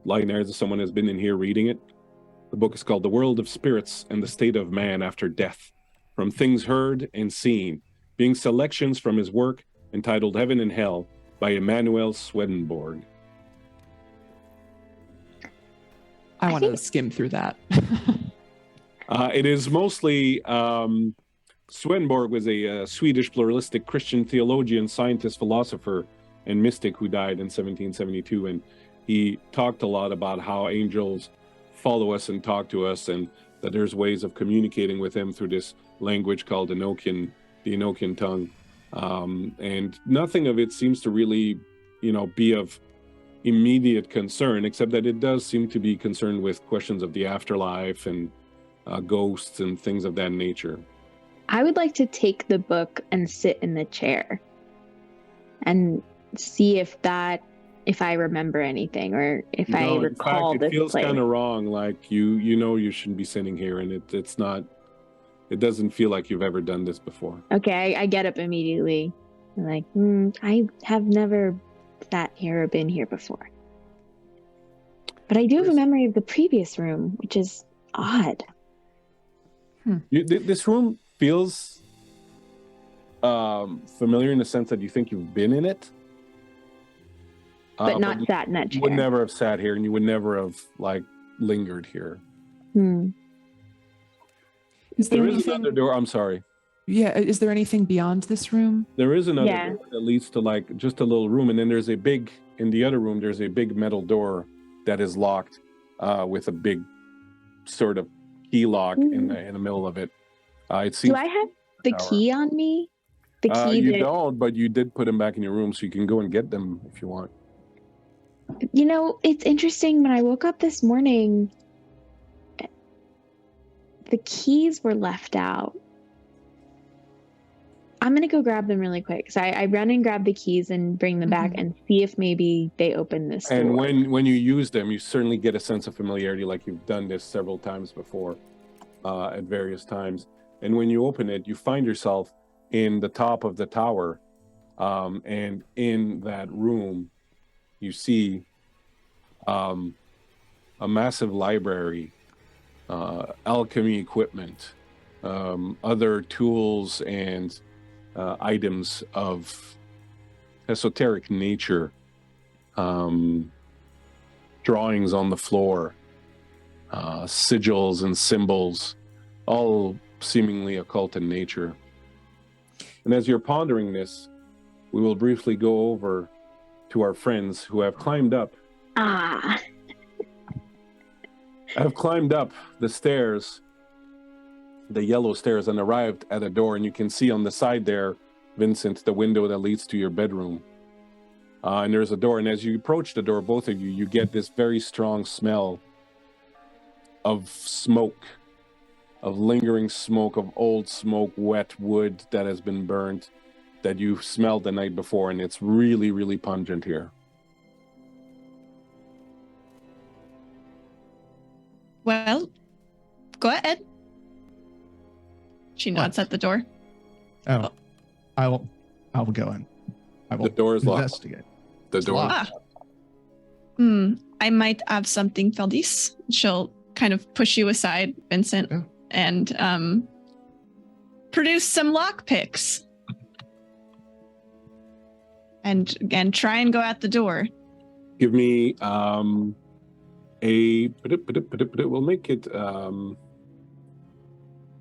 Lying there, someone has been in here reading it. The book is called The World of Spirits and the State of Man After Death, From Things Heard and Seen, being selections from his work entitled Heaven and Hell by Emanuel Swedenborg. I want to think- skim through that. It is mostly Swedenborg was a Swedish pluralistic Christian theologian, scientist, philosopher, and mystic who died in 1772, and he talked a lot about how angels follow us and talk to us, and that there's ways of communicating with him through this language called the Enochian tongue. And nothing of it seems to really, be of immediate concern, except that it does seem to be concerned with questions of the afterlife and ghosts and things of that nature. I would like to take the book and sit in the chair and see if I remember anything or if I No, in recall fact, this it feels place. kind of wrong. Like you shouldn't be sitting here, and it's not. It doesn't feel like you've ever done this before. Okay, I get up immediately. I'm like, I have never sat here or been here before. But I do have a memory of the previous room, which is odd. This room feels familiar in the sense that you think you've been in it, But not you sat in that chair. would never have sat here, and you would never have lingered here. Is there There is anything? another door. I'm sorry. Yeah. Is there anything beyond this room? There is another Yeah. door that leads to just a little room, and then there's in the other room, there's a big metal door that is locked with a big sort of key lock in the middle of it. It seems Do I have the tower. key on me? The key you that don't, but you did put them back in your room, so you can go and get them if you want. It's interesting. When I woke up this morning, the keys were left out. I'm gonna go grab them really quick. So I run and grab the keys and bring them back and see if maybe they open this door. And when you use them, you certainly get a sense of familiarity, like you've done this several times before, at various times. And when you open it, you find yourself in the top of the tower, and in that room, you see a massive library, alchemy equipment, other tools and items of esoteric nature, drawings on the floor, sigils and symbols, all seemingly occult in nature. And as you're pondering this, we will briefly go over to our friends who have climbed up. Have climbed up the stairs, the yellow stairs, and arrived at a door. And you can see on the side there, Vincent, the window that leads to your bedroom. And there's a door. And as you approach the door, both of you, you get this very strong smell of smoke, of lingering smoke, of old smoke, wet wood that has been burnt, that you smelled the night before. And it's really, really pungent here. Well, go ahead. She nods at the door. Oh, I will go in. I will The door is locked. investigate. The door. locked. I might have something for this. She'll kind of push you aside, Vincent, Yeah. and produce some lockpicks. And try and go out the door. Give me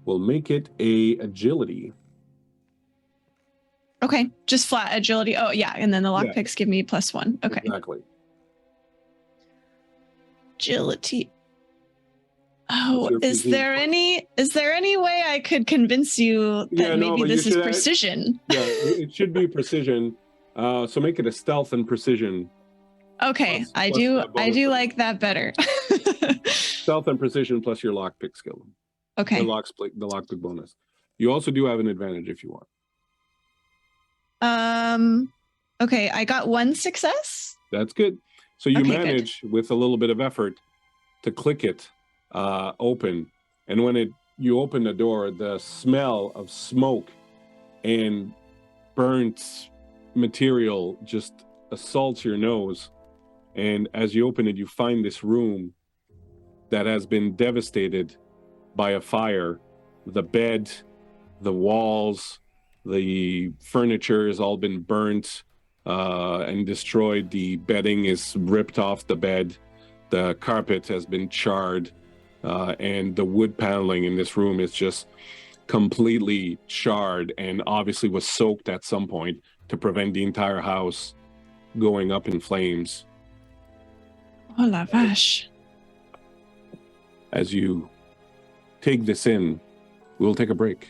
we'll make it a agility. Okay, just flat agility. Oh yeah, and then the lockpicks give me +1. Okay. Exactly. Agility. Oh, Your is there any way I could convince you that maybe but this you is should precision? Yeah, it should be precision. So make it a stealth and precision. Okay, Plus I that do bonus. like that better. Stealth and precision plus your lockpick skill. Okay. The lockpick bonus. You also do have an advantage if you want. Okay, I got 1 success. That's good. So you Okay, good. manage with a little bit of effort to click it open, and when you open the door, the smell of smoke and burnt material just assaults your nose. And as you open it, you find this room that has been devastated by a fire. The bed, the walls, the furniture has all been burnt and destroyed. The bedding is ripped off the bed. The carpet has been charred. And the wood paneling in this room is just completely charred and obviously was soaked at some point to prevent the entire house going up in flames. Oh la vache. As you take this in, we'll take a break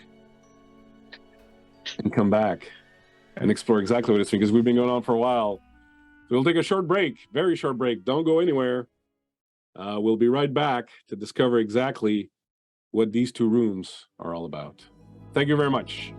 and come back and explore exactly what it's because we've been going on for a while. So we'll take a short break, very short break. Don't go anywhere. We'll be right back to discover exactly what these two rooms are all about. Thank you very much.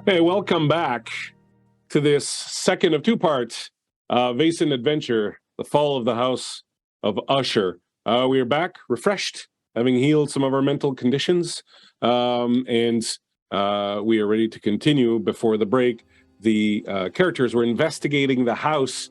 Hey, welcome back to this second of two parts, Vaesen Adventure, The Fall of the House of Usher. We are back, refreshed, having healed some of our mental conditions, and we are ready to continue. Before the break, the characters were investigating the house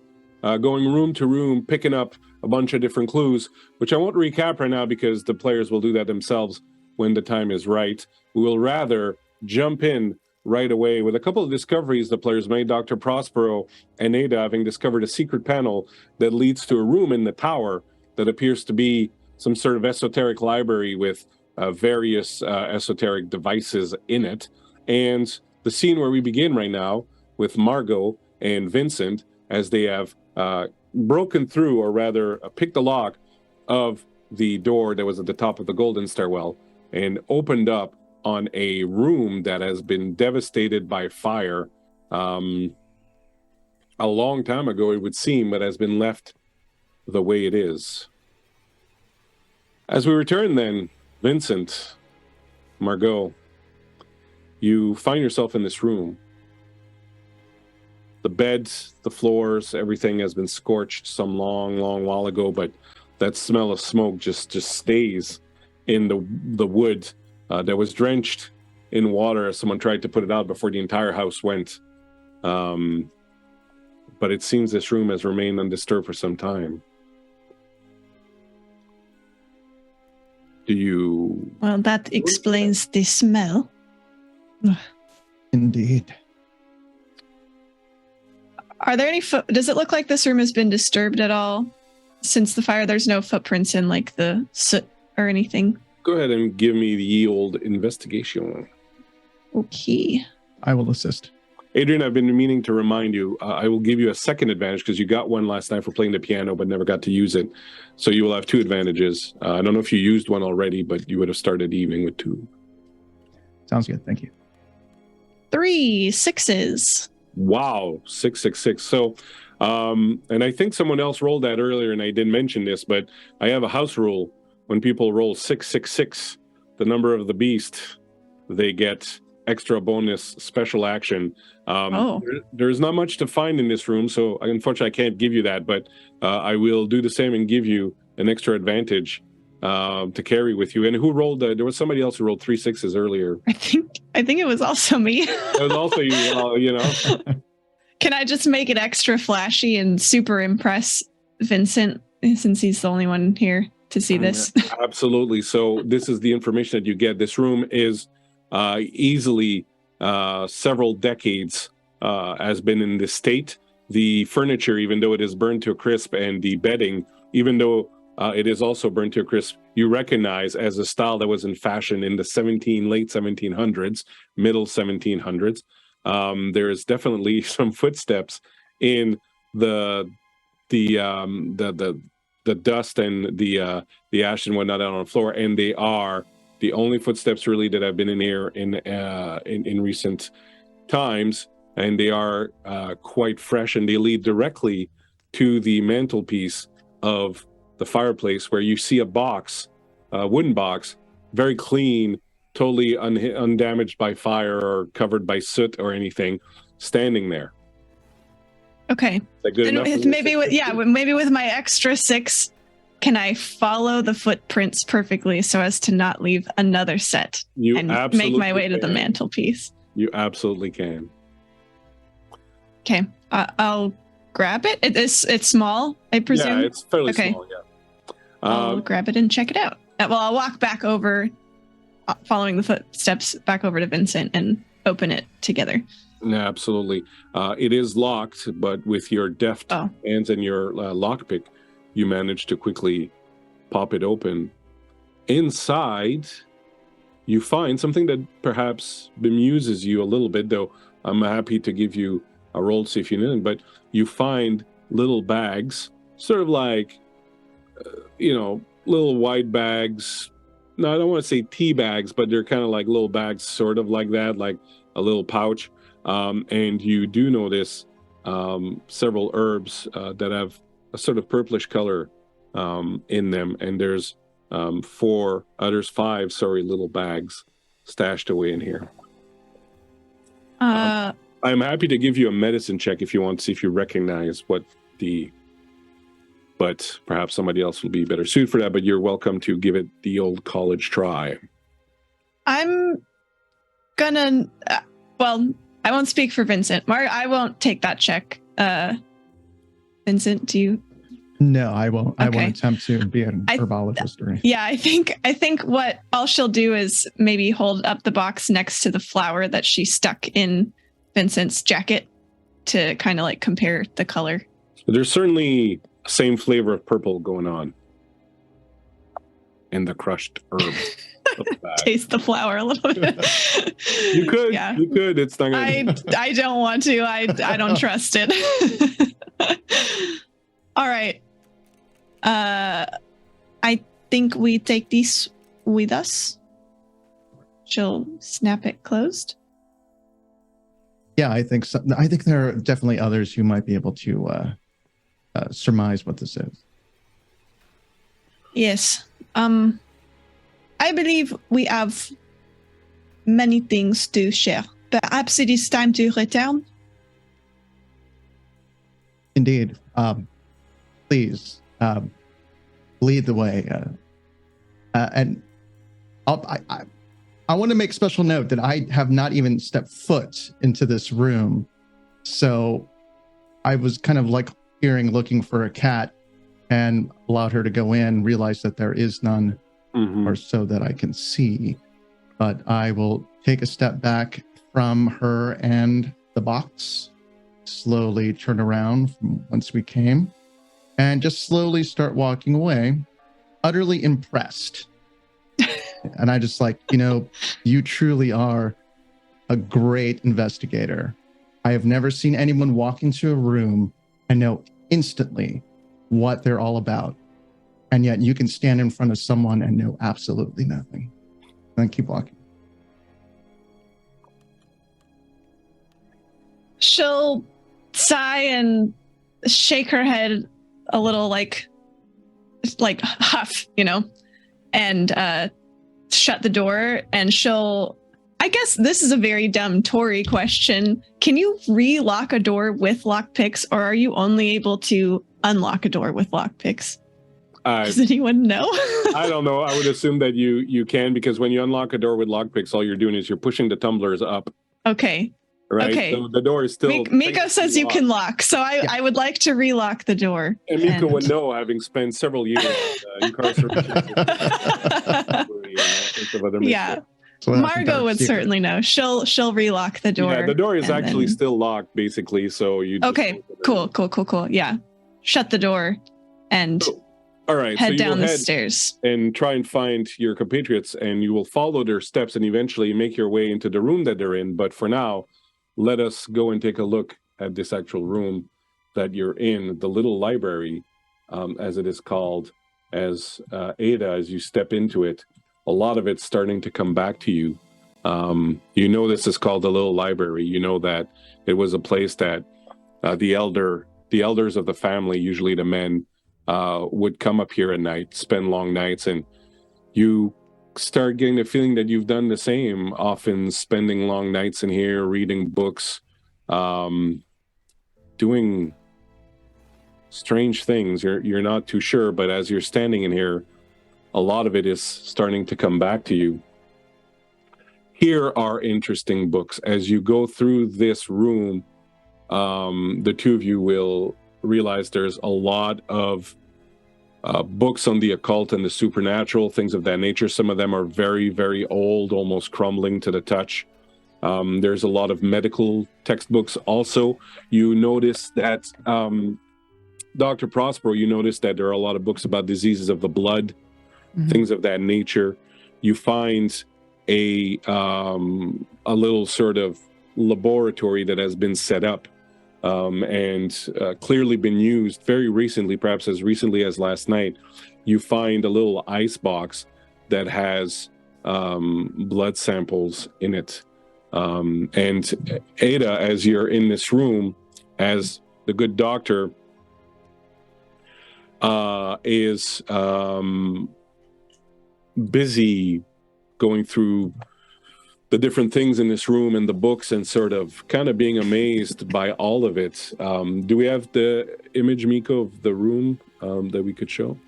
going room to room, picking up a bunch of different clues, which I won't recap right now because the players will do that themselves when the time is right. We will rather jump in right away with a couple of discoveries the players made. Dr. Prospero and Ada having discovered a secret panel that leads to a room in the tower that appears to be some sort of esoteric library with various esoteric devices in it. And the scene where we begin right now with Margot and Vincent as they have broken through, or rather picked the lock of the door that was at the top of the golden stairwell and opened up on a room that has been devastated by fire a long time ago, it would seem, but has been left the way it is. As we return then, Vincent, Margot, you find yourself in this room. The beds, the floors, everything has been scorched some long while ago, but that smell of smoke just stays in the wood that was drenched in water as someone tried to put it out before the entire house went. But it seems this room has remained undisturbed for some time. Well, that explains the smell. Indeed. Are there any does it look like this room has been disturbed at all since the fire? There's no footprints in like the soot or anything. Go ahead and give me the old investigation. Okay. I will assist. Adrian, I've been meaning to remind you, I will give you a second advantage because you got one last night for playing the piano but never got to use it. So you will have 2 advantages. I don't know if you used one already, but you would have started the evening with 2. Sounds good. Thank you. 3 6s. Wow, 666. So, and I think someone else rolled that earlier and I didn't mention this, but I have a house rule. When people roll 666, the number of the beast, they get extra bonus special action. There's not much to find in this room, so unfortunately I can't give you that, but I will do the same and give you an extra advantage to carry with you. And who rolled? There was somebody else who rolled 3 6s earlier. I think it was also me. It was also you, you know. Can I just make it extra flashy and super impress Vincent since he's the only one here to see this? Absolutely. So this is the information that you get. This room is easily several decades has been in this state. The furniture, even though it is burned to a crisp, and the bedding, even though it is also burnt to a crisp, you recognize as a style that was in fashion in the late 1700s, middle 1700s. There is definitely some footsteps in the dust and the ash and whatnot out on the floor, and they are the only footsteps really that have been in here in recent times, and they are quite fresh, and they lead directly to the mantelpiece of the fireplace, where you see a box, a wooden box, very clean, totally undamaged by fire or covered by soot or anything, standing there. Okay. Maybe with my extra 6, can I follow the footprints perfectly so as to not leave another set and make my way to the mantelpiece? You absolutely can. Okay. I'll grab it. It's small, I presume? Yeah, it's fairly small, yeah. I'll grab it and check it out. Well, I'll walk back over, following the footsteps back over to Vincent and open it together. Yeah, absolutely. It is locked, but with your deft hands and your lockpick, you manage to quickly pop it open. Inside, you find something that perhaps bemuses you a little bit, though I'm happy to give you a roll to see if you need it, but you find little bags, sort of like, little white bags. No, I don't want to say tea bags, but they're kind of like little bags, sort of like that, like a little pouch. And you do notice several herbs that have a sort of purplish color in them, and there's 5 little bags stashed away in here. I'm happy to give you a medicine check if you want to see if you recognize but perhaps somebody else will be better suited for that, but you're welcome to give it the old college try. I'm gonna, I won't speak for Vincent. I won't take that check. Vincent, do you? No, I won't. I Okay. won't attempt to be an herbologist or anything. Yeah, I think what all she'll do is maybe hold up the box next to the flower that she stuck in Vincent's jacket to kind of like compare the color. There's certainly same flavor of purple going on in the crushed herb. Taste the flower a little bit. You could. Yeah. You could. It's not gonna... I don't want to. I don't trust it. All right. I think we take this with us. She'll snap it closed. Yeah, I think so. I think there are definitely others who might be able to surmise what this is. Yes. I believe we have many things to share. Perhaps it is time to return. Indeed. Please lead the way. And I want to make special note that I have not even stepped foot into this room. So I was kind of like looking for a cat, and allowed her to go in, realize that there is none, or so that I can see. But I will take a step back from her and the box, slowly turn around from whence we came, and just slowly start walking away, utterly impressed. And I just like, you truly are a great investigator. I have never seen anyone walk into a room and know instantly what they're all about. And yet you can stand in front of someone and know absolutely nothing. And keep walking. She'll sigh and shake her head a little like huff, and shut the door. And I guess this is a very dumb Tori question. Can you re-lock a door with lockpicks, or are you only able to unlock a door with lockpicks? Does anyone know? I don't know. I would assume that you can, because when you unlock a door with lockpicks, all you're doing is you're pushing the tumblers up. Okay. Right? Okay. So the door is still... Miko says you can lock, so I would like to re-lock the door. And Miko would know, having spent several years incarcerated. Yeah. Margot would certainly know. She'll re-lock the door. Yeah, the door is actually still locked, basically. So you. Okay. Cool. Yeah. Shut the door and all right. Head down the stairs and try and find your compatriots, and you will follow their steps and eventually make your way into the room that they're in. But for now, let us go and take a look at this actual room that you're in, the little library, as it is called, as Ada, as you step into it. A lot of it's starting to come back to you. You know this is called the Little Library. You know that it was a place that the elders of the family, usually the men, would come up here at night, spend long nights, and you start getting the feeling that you've done the same, often spending long nights in here, reading books, doing strange things. You're not too sure, but as you're standing in here, a lot of it is starting to come back to you. Here are interesting books. As you go through this room, the two of you will realize there's a lot of books on the occult and the supernatural, things of that nature. Some of them are very, very old, almost crumbling to the touch. There's a lot of medical textbooks also. You notice that, Dr. Prospero, you notice that there are a lot of books about diseases of the blood, things of that nature. You find a little sort of laboratory that has been set up and clearly been used very recently, perhaps as recently as last night. You find a little ice box that has blood samples in it. And Ada, as you're in this room, as the good doctor is busy going through the different things in this room and the books and sort of kind of being amazed by all of it. Do we have the image, Miko, of the room that we could show?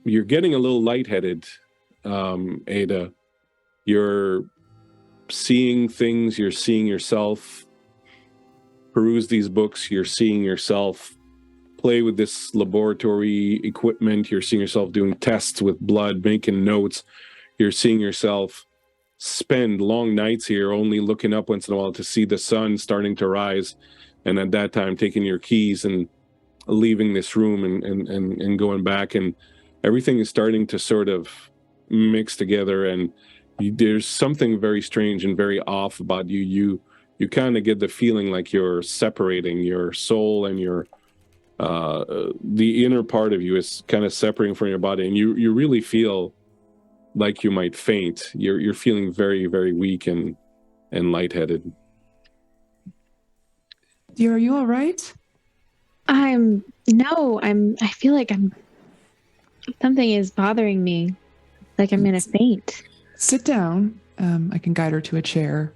You're getting a little lightheaded, Ada. You're seeing things, you're seeing yourself peruse these books, you're seeing yourself play with this laboratory equipment. You're seeing yourself doing tests with blood, making notes. You're seeing yourself spend long nights here only looking up once in a while to see the sun starting to rise, and at that time taking your keys and leaving this room and going back, and everything is starting to sort of mix together, and there's something very strange and very off about you. You kind of get the feeling like you're separating your soul and your the inner part of you is kind of separating from your body, and you really feel like you might faint. You're feeling very, very weak and lightheaded. Dear, are you all right? I feel like something is bothering me. Like I'm gonna faint. Sit down. I can guide her to a chair.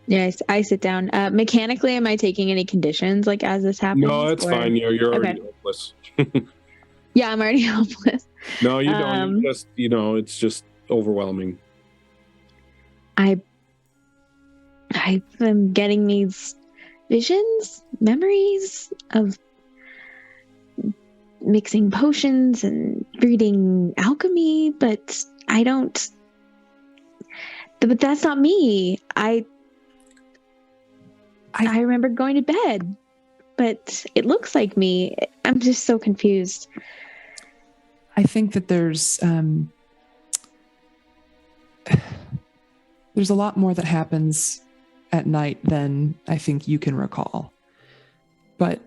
Yes, I sit down. Mechanically, am I taking any conditions like as this happens? No, it's fine. You're already helpless. Yeah, I'm already helpless. No, you don't. You just, it's just overwhelming. I am getting these visions, memories of mixing potions and reading alchemy, but but that's not me. I remember going to bed, but it looks like me. I'm just so confused. I think that there's a lot more that happens at night than I think you can recall. But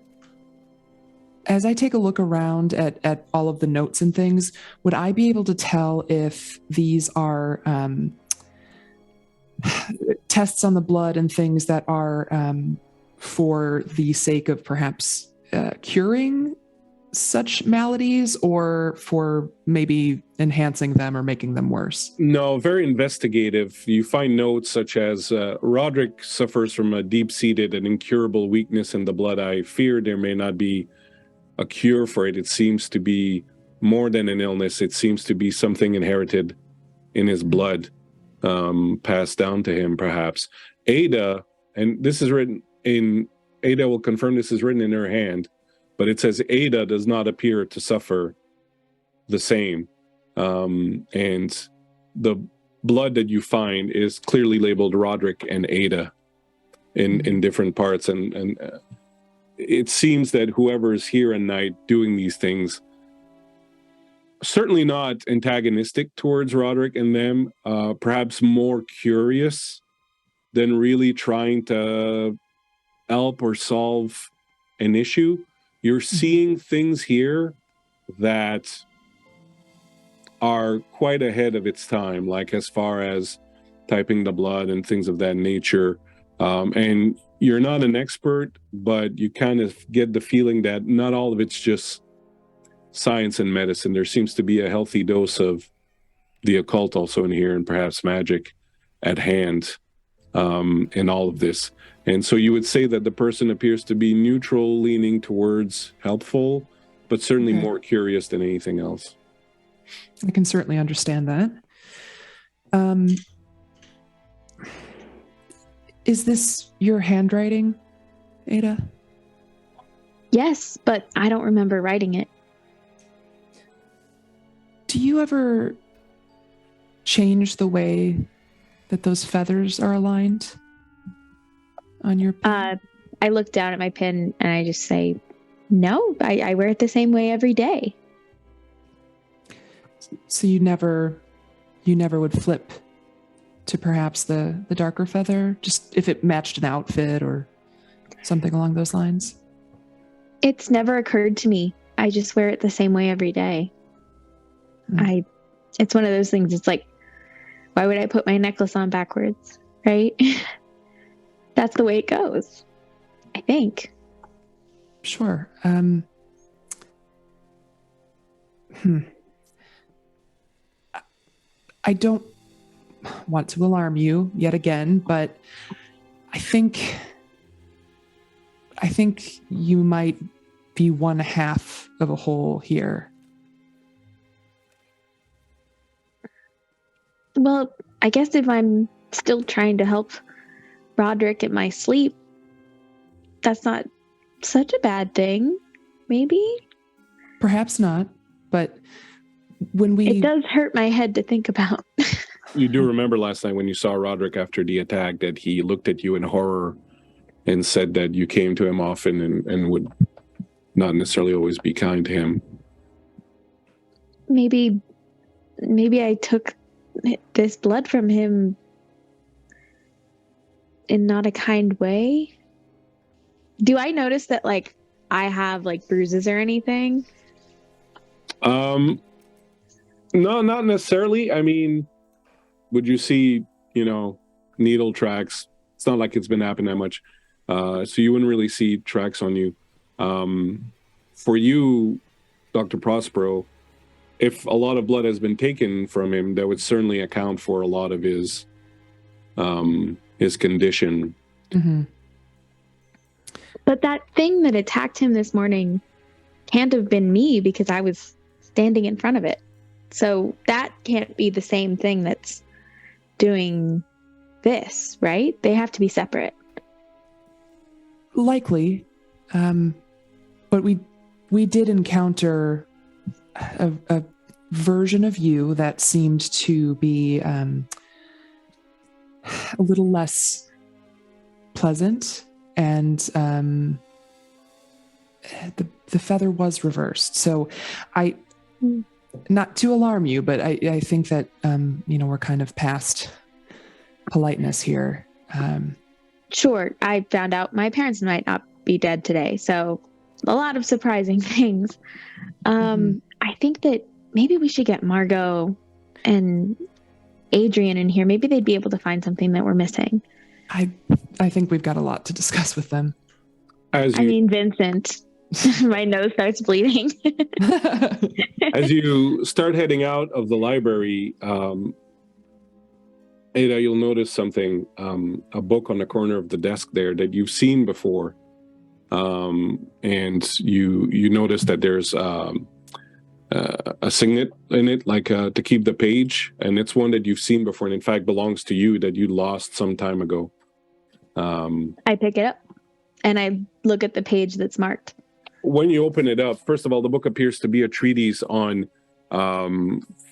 as I take a look around at all of the notes and things, would I be able to tell if these are tests on the blood and things that are for the sake of perhaps curing such maladies, or for maybe enhancing them or making them worse? No, very investigative. You find notes such as Roderick suffers from a deep-seated and incurable weakness in the blood. I fear there may not be a cure for it. It seems to be more than an illness. It seems to be something inherited in his blood, passed down to him, perhaps. Ada, and this is written in, Ada will confirm this is written in her hand, but it says Ada does not appear to suffer the same. And the blood that you find is clearly labeled Roderick and Ada in different parts. And it seems that whoever is here at night doing these things, certainly not antagonistic towards Roderick and them, perhaps more curious than really trying to help or solve an issue. You're seeing things here that are quite ahead of its time, like as far as typing the blood and things of that nature. And you're not an expert, but you kind of get the feeling that not all of it's just science and medicine. There seems to be a healthy dose of the occult also in here, and perhaps magic at hand in all of this. And so you would say that the person appears to be neutral, leaning towards helpful, but certainly more curious than anything else. I can certainly understand that. Is this your handwriting, Ada? Yes, but I don't remember writing it. Do you ever change the way that those feathers are aligned on your pen? I look down at my pen and I just say, no, I wear it the same way every day. So you never would flip to perhaps the darker feather, just if it matched an outfit or something along those lines? It's never occurred to me. I just wear it the same way every day. It's one of those things. It's like, why would I put my necklace on backwards, right? That's the way it goes, I think. Sure. I don't want to alarm you yet again, but I think you might be one half of a whole here. Well, I guess if I'm still trying to help Roderick in my sleep, that's not such a bad thing, maybe? Perhaps not, but when we... It does hurt my head to think about. You do remember last night when you saw Roderick after the attack that he looked at you in horror and said that you came to him often and would not necessarily always be kind to him. Maybe I took this blood from him in not a kind way. Do I notice that, like, I have, like, bruises or anything? No, not necessarily. I mean, would you see, needle tracks? It's not like it's been happening that much. So you wouldn't really see tracks on you. For you, Dr. Prospero, if a lot of blood has been taken from him, that would certainly account for a lot of his condition. Mm-hmm. But that thing that attacked him this morning can't have been me because I was standing in front of it. So that can't be the same thing that's doing this, right? They have to be separate. Likely. But we did encounter a version of you that seemed to be a little less pleasant, and the feather was reversed. So not to alarm you, but I think that we're kind of past politeness here. Sure, I found out my parents might not be dead today, so a lot of surprising things. I think that maybe we should get Margot and Adrian in here. Maybe they'd be able to find something that we're missing. I think we've got a lot to discuss with them. Vincent. My nose starts bleeding. As you start heading out of the library, Ada, you'll notice something, a book on the corner of the desk there that you've seen before. And you notice that there's a signet in it, like to keep the page, and it's one that you've seen before and in fact belongs to you, that you lost some time ago. I pick it up and I look at the page that's marked. When you open it up, first of all, the book appears to be a treatise on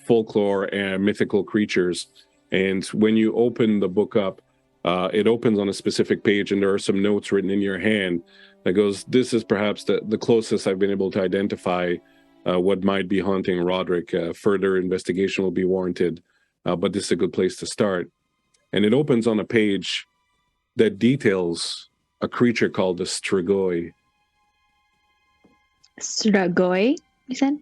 folklore and mythical creatures. And when you open the book up, it opens on a specific page, and there are some notes written in your hand that goes, "This is perhaps the closest I've been able to identify what might be haunting Roderick. Further investigation will be warranted, but this is a good place to start." And it opens on a page that details a creature called the Strigoi. Strigoi, you said?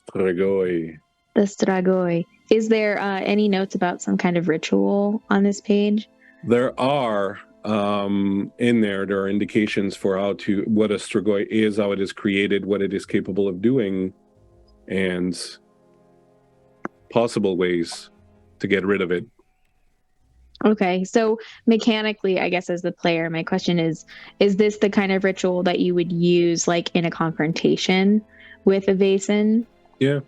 Strigoi. The Strigoi. Is there any notes about some kind of ritual on this page? There are there are indications for what a Strigoi is, how it is created, what it is capable of doing, and possible ways to get rid of it. Okay, so mechanically, I guess as the player, my question is this the kind of ritual that you would use like in a confrontation with a Vaesen? Yeah.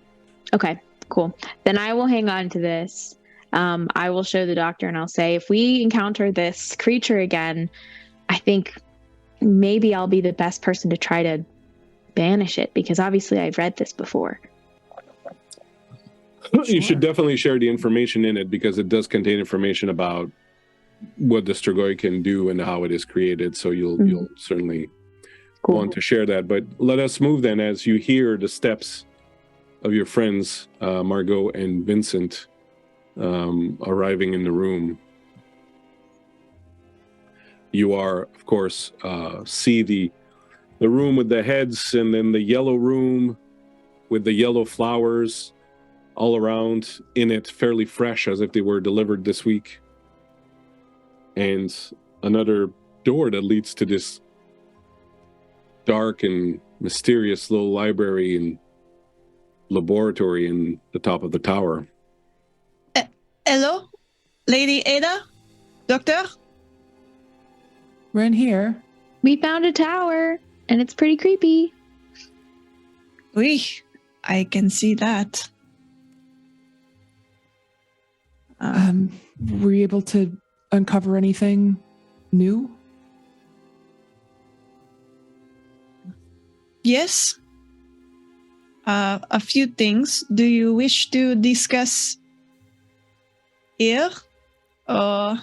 Okay, cool. Then I will hang on to this. I will show the doctor and I'll say, if we encounter this creature again, I think maybe I'll be the best person to try to banish it, because obviously I've read this before. You should definitely share the information in it, because it does contain information about what the Strigoi can do and how it is created. So you'll certainly want to share that. But let us move then, as you hear the steps of your friends, Margot and Vincent, arriving in the room. You are, of course, see the room with the heads, and then the yellow room with the yellow flowers all around in it, fairly fresh, as if they were delivered this week. And another door that leads to this dark and mysterious little library and laboratory in the top of the tower. Hello, Lady Ada? Doctor? We're in here. We found a tower, and it's pretty creepy. Oui, I can see that. Were you able to uncover anything new? Yes. A few things. Do you wish to discuss here? Or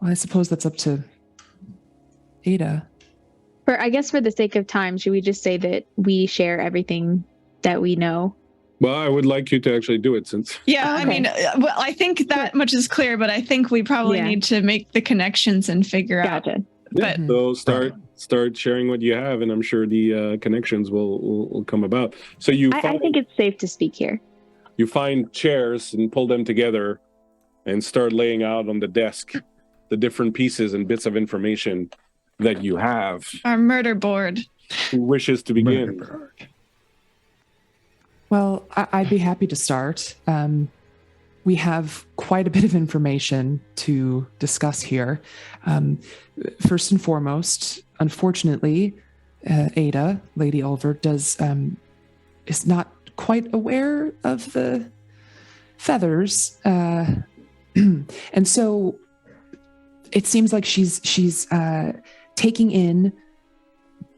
Well, I suppose that's up to Ada. I guess for the sake of time, should we just say that we share everything that we know? Well, I would like you to actually do it since. yeah, Okay. I mean, well, I think that much is clear, but I think we probably Yeah. need to make the connections and figure out. Gotcha. But So start sharing what you have, and I'm sure the connections will come about. So I think it's safe to speak here. you find chairs and pull them together and start laying out on the desk the different pieces and bits of information that you have. our murder board. Who wishes to begin? Well, I'd be happy to start. We have quite a bit of information to discuss here. First and foremost, unfortunately, Ada, Lady Ulver, is not quite aware of the feathers, and so it seems like she's taking in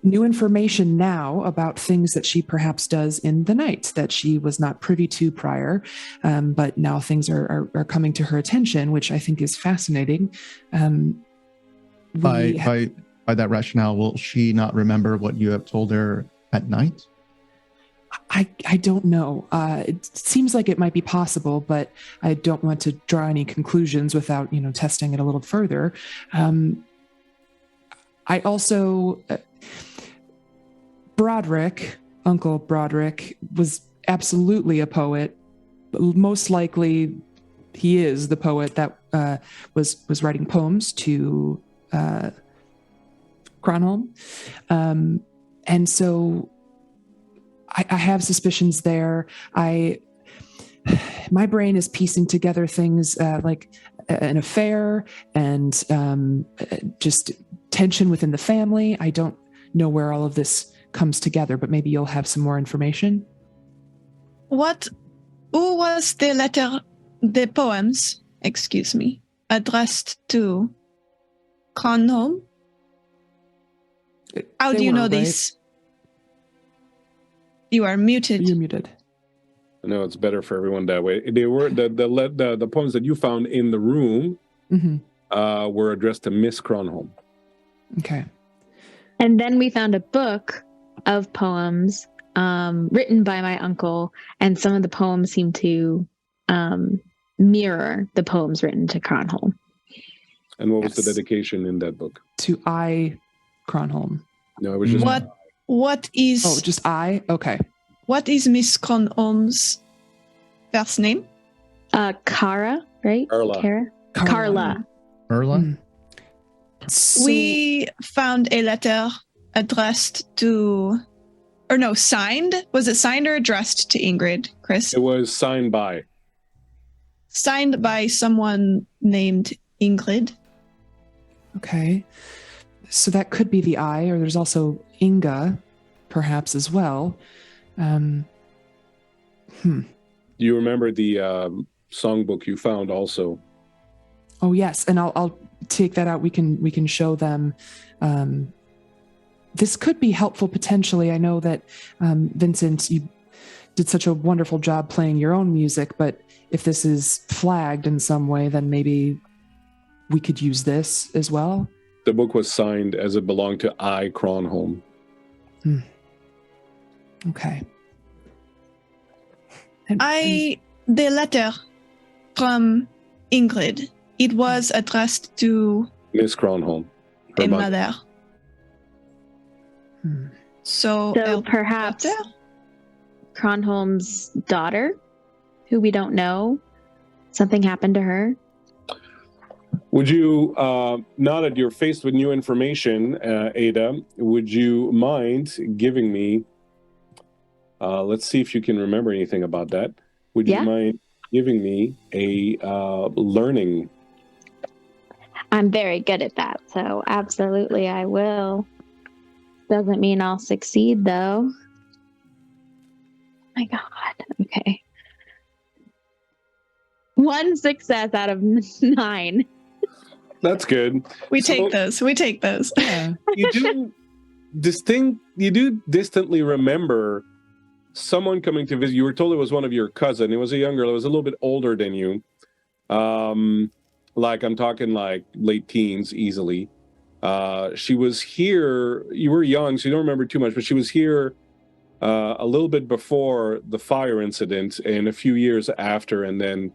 new information now about things that she perhaps does in the night that she was not privy to prior, but now things are coming to her attention, which I think is fascinating. By that rationale, will she not remember what you have told her at night? I don't know. It seems like it might be possible, but I don't want to draw any conclusions without, testing it a little further. I also, Uncle Broderick, was absolutely a poet. Most likely, he is the poet that was writing poems to Cronholm, and so I have suspicions there. My brain is piecing together things like an affair and just tension within the family. I don't know where all of this comes together, but maybe you'll have some more information. Who was the poems, addressed to? Cronholm? How do you know this? You are muted. You're muted. I know it's better for everyone that way. They were the poems that you found in the room were addressed to Miss Cronholm. Okay. And then we found a book of poems written by my uncle, and some of the poems seem to mirror the poems written to Cronholm. And what was the dedication in that book? To I, Cronholm. No, it was just What is? Oh, just I? Okay. What is Miss Cronholm's first name? Cara, right? Carla. Carla. Erla? Mm. So, We found a letter addressed to, signed. Was it signed or addressed to Ingrid, Chris? It was signed by. Signed by someone named Ingrid. okay. So that could be the I, or there's also Inga, perhaps as well. You remember the songbook you found also? Oh yes, and I'll take that out. We can show them. This could be helpful potentially. I know that Vincent, you did such a wonderful job playing your own music, but if this is flagged in some way, then maybe we could use this as well. The book was signed as it belonged to I, Cronholm. Okay. The letter from Ingrid, it was addressed to Miss Cronholm. Her a mother. mother. So Perhaps Cronholm's daughter, who we don't know, something happened to her. Would you, now that you're faced with new information, Ada, would you mind giving me, let's see if you can remember anything about that. Would you mind giving me a learning? I'm very good at that, so absolutely I will. Doesn't mean I'll succeed, though. My God. Okay. 1 success out of 9. That's good. We take those. Yeah. you do distantly remember someone coming to visit. You were told it was one of your cousin. It was a young girl. It was a little bit older than you. Like I'm talking like late teens easily. She was here. You were young, so you don't remember too much, but she was here a little bit before the fire incident and a few years after. And then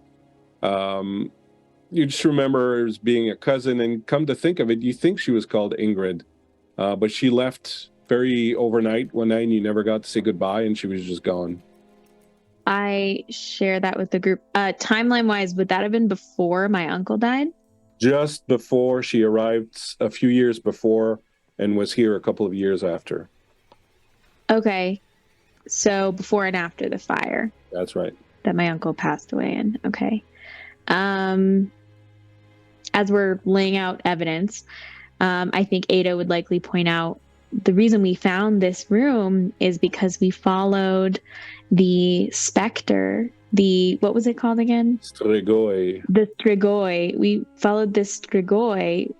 you just remember her as being a cousin, and come to think of it, you think she was called Ingrid, but she left very overnight one night and you never got to say goodbye, and she was just gone. I share that with the group. Timeline wise, would that have been before my uncle died? Just before. She arrived a few years before and was here a couple of years after. Okay. So before and after the fire. That's right. That my uncle passed away in. Okay. As we're laying out evidence, I think Ada would likely point out the reason we found this room is because we followed the specter, what was it called again? Strigoi. The Strigoi. We followed this Strigoi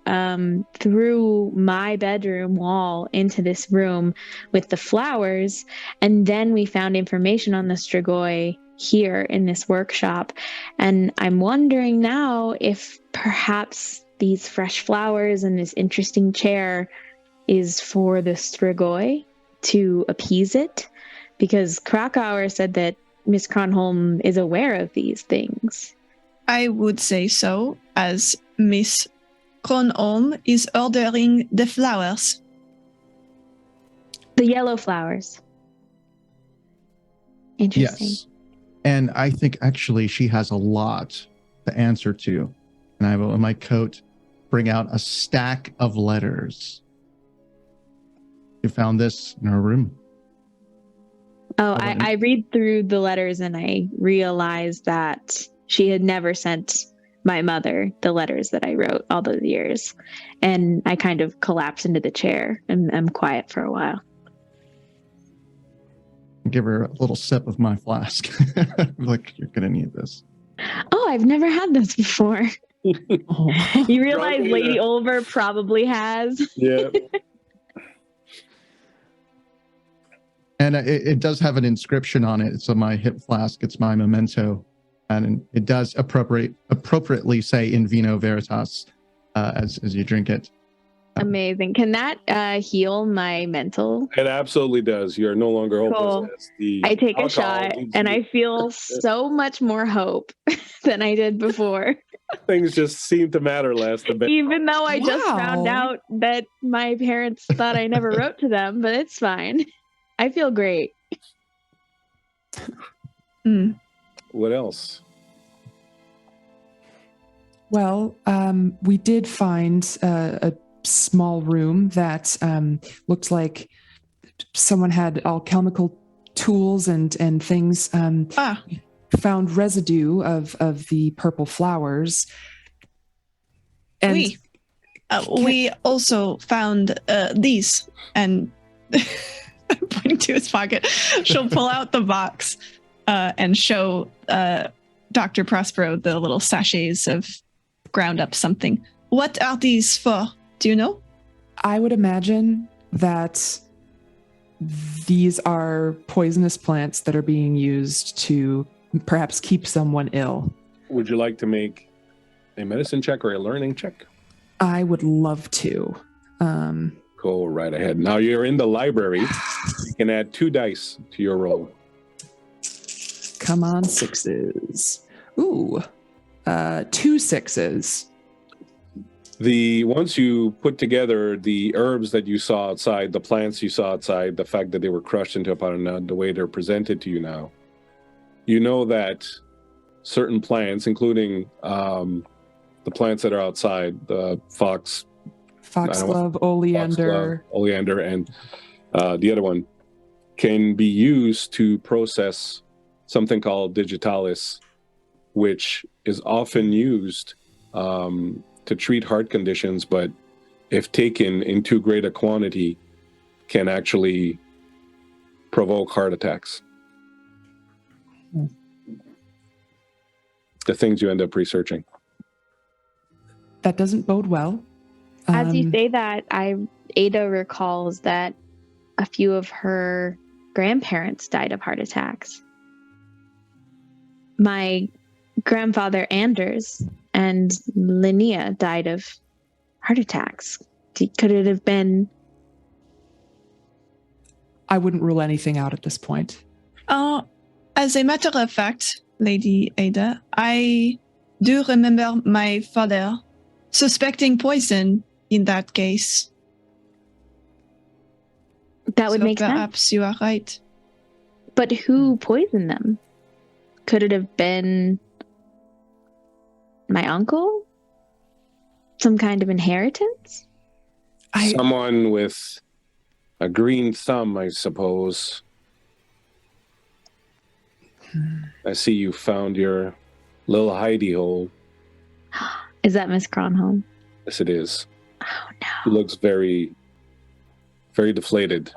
through my bedroom wall into this room with the flowers, and then we found information on the Strigoi here in this workshop. And I'm wondering now if perhaps these fresh flowers and this interesting chair is for the Strigoi to appease it, because Krakauer said that Miss Kronholm is aware of these things. I would say so, as Miss Kronholm is ordering the flowers. The yellow flowers. Interesting. Yes. And I think actually she has a lot to answer to. And I will, in my coat, bring out a stack of letters. You found this in her room. Oh, I read through the letters and I realized that she had never sent my mother the letters that I wrote all those years. And I kind of collapse into the chair and I'm quiet for a while. Give her a little sip of my flask. Like, you're going to need this. Oh, I've never had this before. Oh. You realize Probably, Lady Ulver probably has. Yeah. And it does have an inscription on it. It's on my hip flask. It's my memento. And it does appropriately say in vino veritas as you drink it. Amazing. Can that heal my mental? It absolutely does. You are no longer hopeless. Cool. As the I take a alcohol shot leaves and you. I feel so much more hope than I did before. Things just seem to matter less a bit. Even though I just found Wow. out that my parents thought I never wrote to them, but it's fine. I feel great. Mm. What else? Well, we did find a small room that looked like someone had alchemical tools and things. Found residue of the purple flowers. And we also found these, and pointing to his pocket, she'll pull out the box and show Dr. Prospero the little sachets of ground up something. What are these for? Do you know? I would imagine that these are poisonous plants that are being used to perhaps keep someone ill. Would you like to make a medicine check or a learning check? I would love to. Go right ahead. Now you're in the library. You can add 2 dice to your roll. Come on, 6s. Ooh, 2 6s. Once you put together the herbs that you saw outside, the plants you saw outside, the fact that they were crushed into a powder, the way they're presented to you now, you know that certain plants, including the plants that are outside, the Foxglove, oleander. oleander, and the other one, can be used to process something called digitalis, which is often used to treat heart conditions, but if taken in too great a quantity, can actually provoke heart attacks. The things you end up researching. That doesn't bode well. As you say that, Ada recalls that a few of her grandparents died of heart attacks. My grandfather Anders and Linnea died of heart attacks. Could it have been? I wouldn't rule anything out at this point. As a matter of fact, Lady Ada, I do remember my father suspecting poison in that case. That would make sense. Perhaps you are right. But who poisoned them? Could it have been my uncle? Some kind of inheritance? Someone with a green thumb, I suppose. I see you found your little hidey hole. Is that Miss Cronholm? Yes, it is. Oh, no. She looks very, very deflated.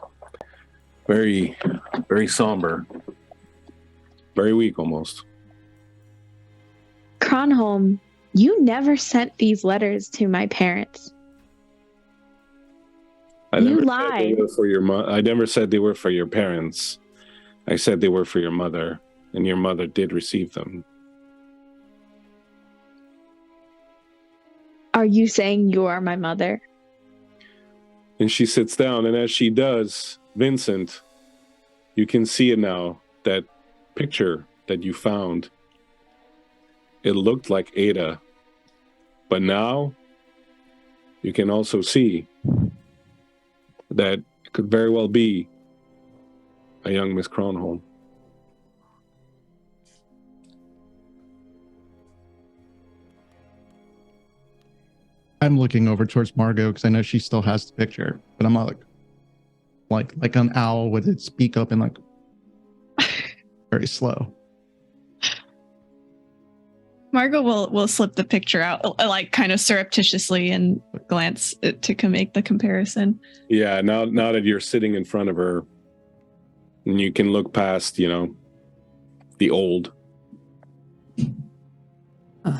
Very, very somber. Very weak, almost. Cronholm, you never sent these letters to my parents. I You never said lied. they were for your I never said they were for your parents. I said they were for your mother, and your mother did receive them. Are you saying you are my mother? And she sits down, and as she does, Vincent, you can see it now, that picture that you found. It looked like Ada, but now you can also see that it could very well be a young Miss Cronholm. I'm looking over towards Margot because I know she still has the picture, but I'm not like an owl with its beak open, like very slow. Margot will slip the picture out, like kind of surreptitiously, and glance to make the comparison. Yeah, now that you're sitting in front of her, and you can look past, the old.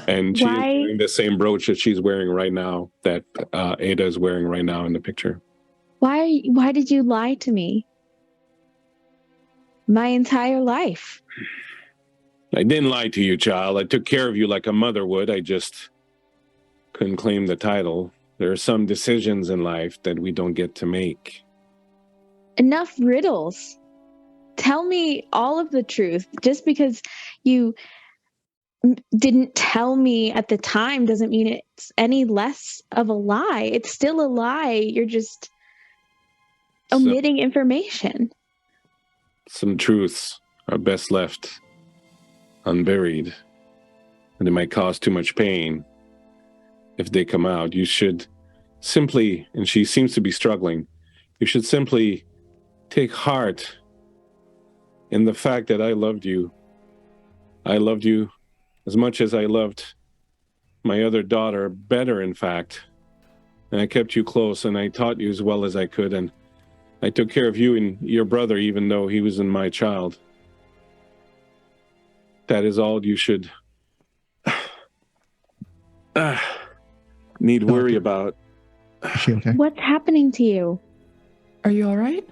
And she is wearing the same brooch that she's wearing right now, that Ada is wearing right now in the picture. Why did you lie to me? My entire life. I didn't lie to you, child. I took care of you like a mother would. I just couldn't claim the title. There are some decisions in life that we don't get to make. Enough riddles. Tell me all of the truth. Just because you didn't tell me at the time doesn't mean it's any less of a lie. It's still a lie. You're just omitting information. Some truths are best left unburied, and it might cause too much pain if they come out. You should simply, and she seems to be struggling, you should simply take heart in the fact that I loved you. I loved you as much as I loved my other daughter, better in fact. And I kept you close, and I taught you as well as I could, and I took care of you and your brother even though he wasn't my child. That is all you should need worry about. Is she okay? What's happening to you? Are you all right?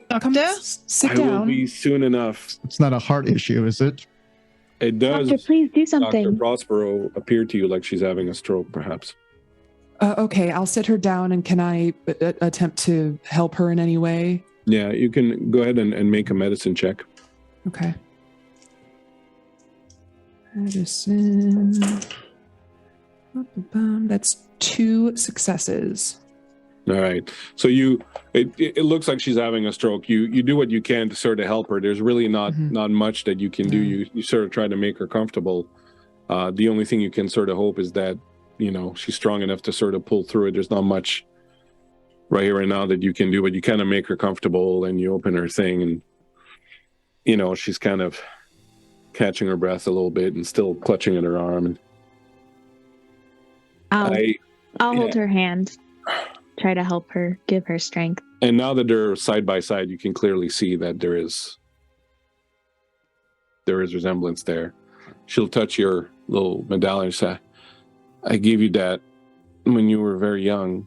Come, sit I down. will be soon enough. It's not a heart issue, is it? It does. Doctor, please do something. Dr. Prospero appear to you like she's having a stroke, perhaps? Okay, I'll sit her down, and can I attempt to help her in any way? Yeah, you can go ahead and make a medicine check. Okay. Medicine. That's 2 successes. All right. So it looks like she's having a stroke. You do what you can to sort of help her. There's really not much that you can do. You sort of try to make her comfortable. The only thing you can sort of hope is that, she's strong enough to sort of pull through it. There's not much right here and now that you can do, but you kind of make her comfortable, and you open her thing, and, she's kind of catching her breath a little bit and still clutching at her arm. And I'll hold her hand. Try to help her, give her strength. And now that they're side by side, you can clearly see that there is resemblance there. She'll touch your little medallion and say, I gave you that when you were very young.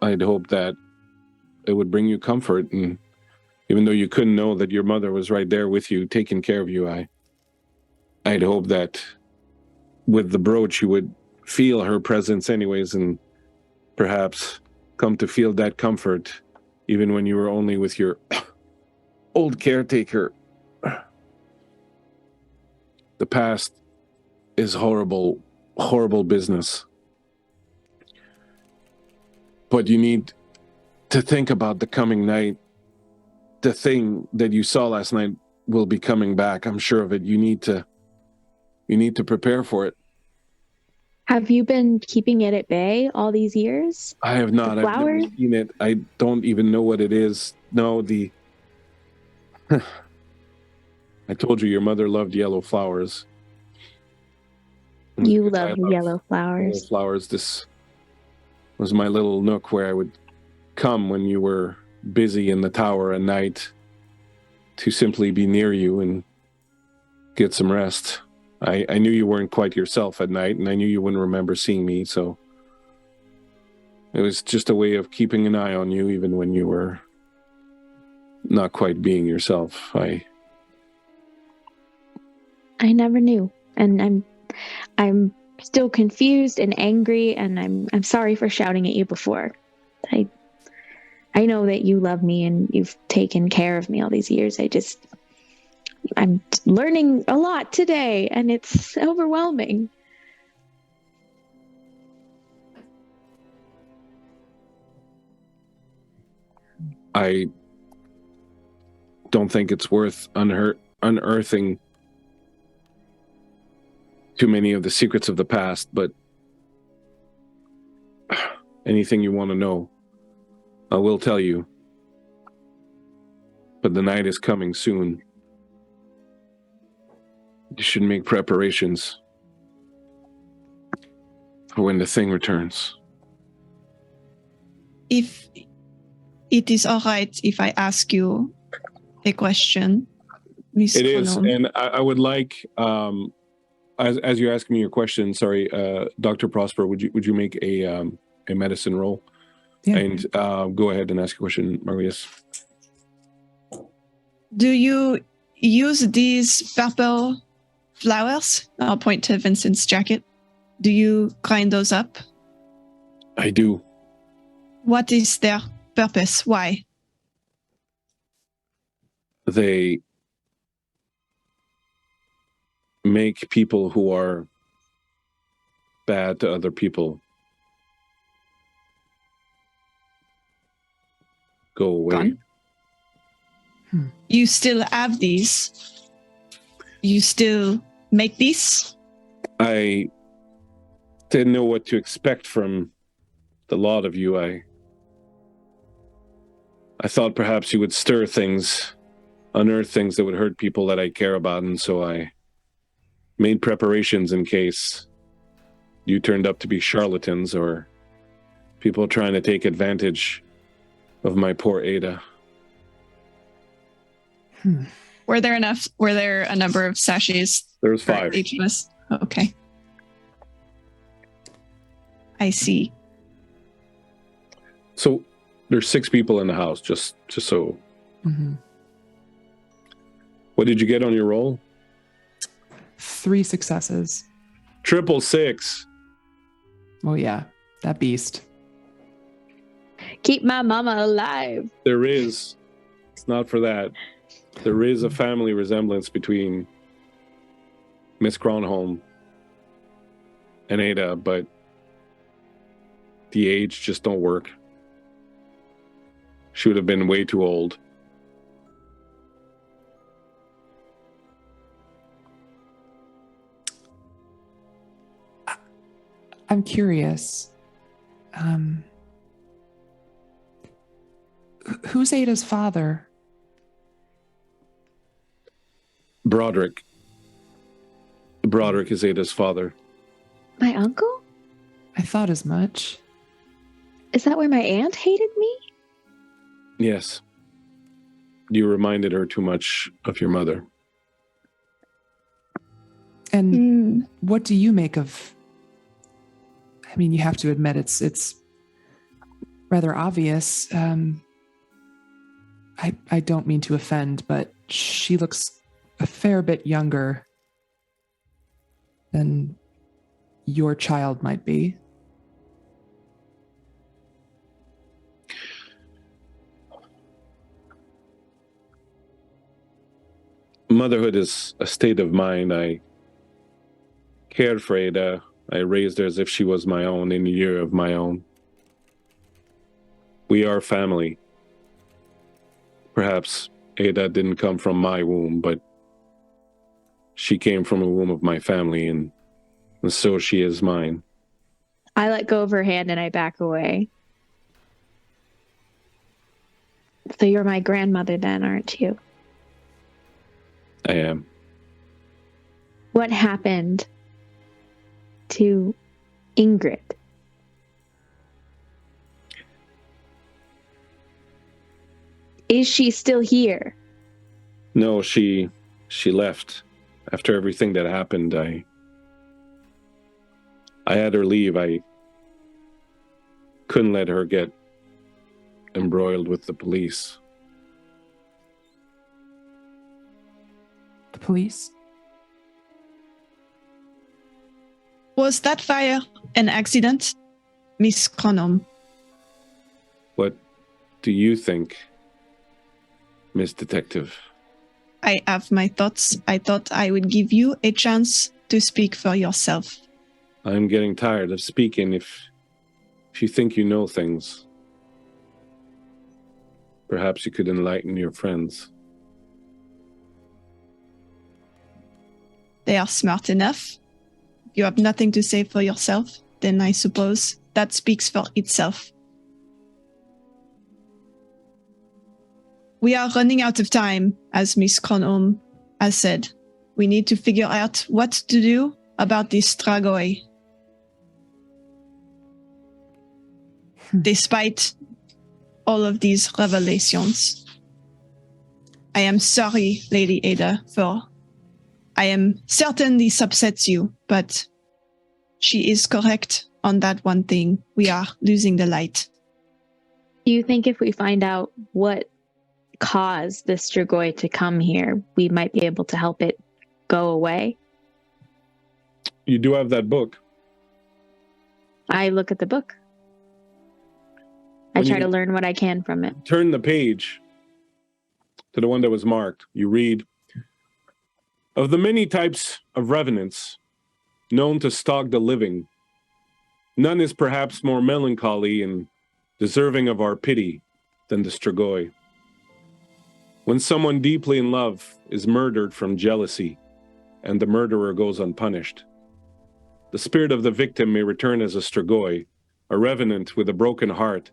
I'd hope that it would bring you comfort, and even though you couldn't know that your mother was right there with you, taking care of you, I'd hope that with the brooch you would feel her presence anyways, and perhaps come to feel that comfort even when you were only with your old caretaker. The past is horrible, horrible business. But you need to think about the coming night. The thing that you saw last night will be coming back. I'm sure of it. You need to prepare for it. Have you been keeping it at bay all these years? I have not. I've never seen it. I don't even know what it is. No, I told you your mother loved yellow flowers. You love yellow flowers. Yellow flowers. This was my little nook where I would come when you were busy in the tower at night to simply be near you and get some rest. I knew you weren't quite yourself at night, and I knew you wouldn't remember seeing me, so it was just a way of keeping an eye on you even when you were not quite being yourself. I never knew, and I'm still confused and angry, and I'm sorry for shouting at you before. I know that you love me and you've taken care of me all these years. I'm learning a lot today, and it's overwhelming. I don't think it's worth unearthing too many of the secrets of the past, but anything you want to know, I will tell you. But the night is coming soon. You should make preparations for when the thing returns. If it is all right if I ask you a question, Miss It is, Conon. and I would like, as you ask me your question, sorry, Dr. Prosper, would you make a medicine roll? Yeah. And go ahead and ask a question, Marius. Do you use these purple flowers? I'll point to Vincent's jacket. Do you grind those up? I do. What is their purpose? Why? They make people who are bad to other people go away. Gone? You still have these? You still make these? I didn't know what to expect from the lot of you. I thought perhaps you would stir things, unearth things that would hurt people that I care about, and so I made preparations in case you turned up to be charlatans or people trying to take advantage of my poor Ada. Were there a number of sachets? There's for 5. each of us? Okay. I see. So there's 6 people in the house, just so. Mm-hmm. What did you get on your roll? 3 successes. 666. Oh yeah, that beast. Keep my mama alive. There is. It's not for that. There is a family resemblance between Miss Cronholm and Ada, but the age just don't work. She would have been way too old. I'm curious. Who's Ada's father? Broderick. Broderick is Ada's father. My uncle? I thought as much. Is that where my aunt hated me? Yes. You reminded her too much of your mother. And what do you make of? I mean, you have to admit it's rather obvious. I don't mean to offend, but she looks a fair bit younger than your child might be. Motherhood is a state of mind. I cared for Ada. I raised her as if she was my own in a year of my own. We are family. Perhaps Ada didn't come from my womb, but she came from a womb of my family, and so she is mine. I let go of her hand and I back away. So you're my grandmother then, aren't you? I am. What happened to Ingrid? Is she still here? No, she left. After everything that happened, I had her leave. I couldn't let her get embroiled with the police. The police? Was that fire an accident, Miss Cronum? What do you think, Miss Detective? I have my thoughts. I thought I would give you a chance to speak for yourself. I'm getting tired of speaking. If you think you know things, perhaps you could enlighten your friends. They are smart enough. You have nothing to say for yourself, then I suppose that speaks for itself. We are running out of time, as Miss Cronholm has said. We need to figure out what to do about this Stragoi. Despite all of these revelations. I am sorry, Lady Ada, for I am certain this upsets you, but she is correct on that one thing. We are losing the light. Do you think if we find out what caused the Strigoi to come here, we might be able to help it go away? You do have that book. I look at the book. I try to learn what I can from it. Turn the page to the one that was marked. You read, of the many types of revenants known to stalk the living, none is perhaps more melancholy and deserving of our pity than the Strigoi. When someone deeply in love is murdered from jealousy and the murderer goes unpunished, the spirit of the victim may return as a Strigoi, a revenant with a broken heart,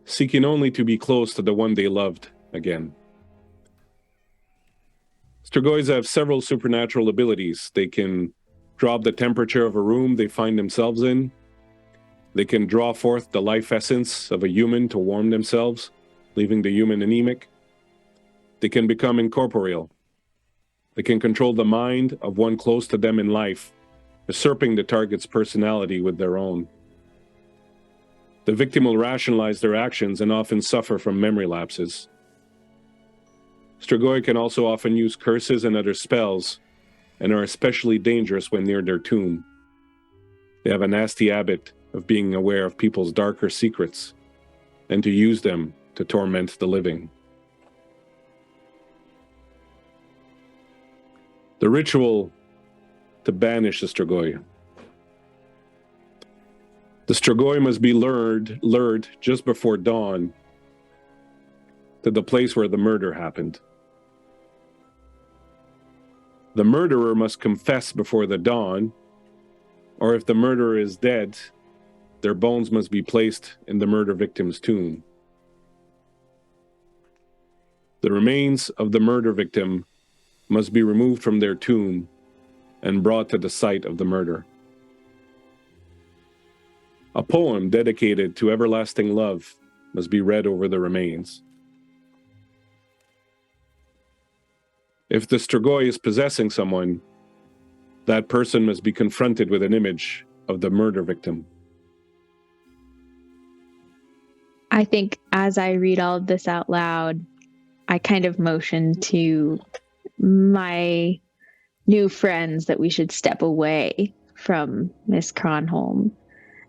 seeking only to be close to the one they loved again. Strigoi have several supernatural abilities. They can drop the temperature of a room they find themselves in. They can draw forth the life essence of a human to warm themselves, leaving the human anemic. They can become incorporeal. They can control the mind of one close to them in life, usurping the target's personality with their own. The victim will rationalize their actions and often suffer from memory lapses. Strigoi can also often use curses and other spells, and are especially dangerous when near their tomb. They have a nasty habit of being aware of people's darker secrets, and to use them to torment the living. The ritual to banish the Strigoi. The Strigoi must be lured just before dawn to the place where the murder happened. The murderer must confess before the dawn, or if the murderer is dead, their bones must be placed in the murder victim's tomb. The remains of the murder victim must be removed from their tomb and brought to the site of the murder. A poem dedicated to everlasting love must be read over the remains. If the Strigoi is possessing someone, that person must be confronted with an image of the murder victim. I think as I read all of this out loud, I kind of motion to my new friends that we should step away from Miss Cronholm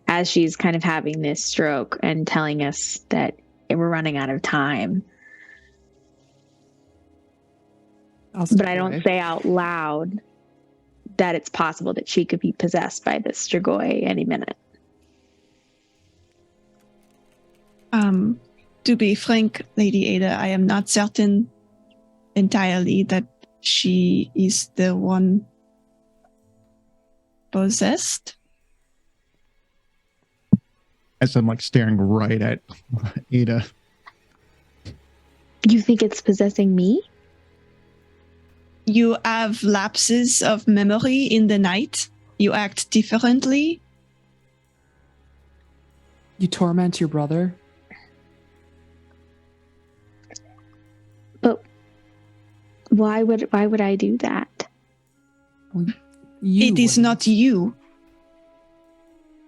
as she's kind of having this stroke and telling us that we're running out of time. But I don't say out loud that it's possible that she could be possessed by this Strigoi any minute. To be frank, Lady Ada, I am not certain entirely that she is the one possessed. As I'm like staring right at Ada. You think it's possessing me? You have lapses of memory in the night. You act differently. You torment your brother. But why would I do that? It is not you.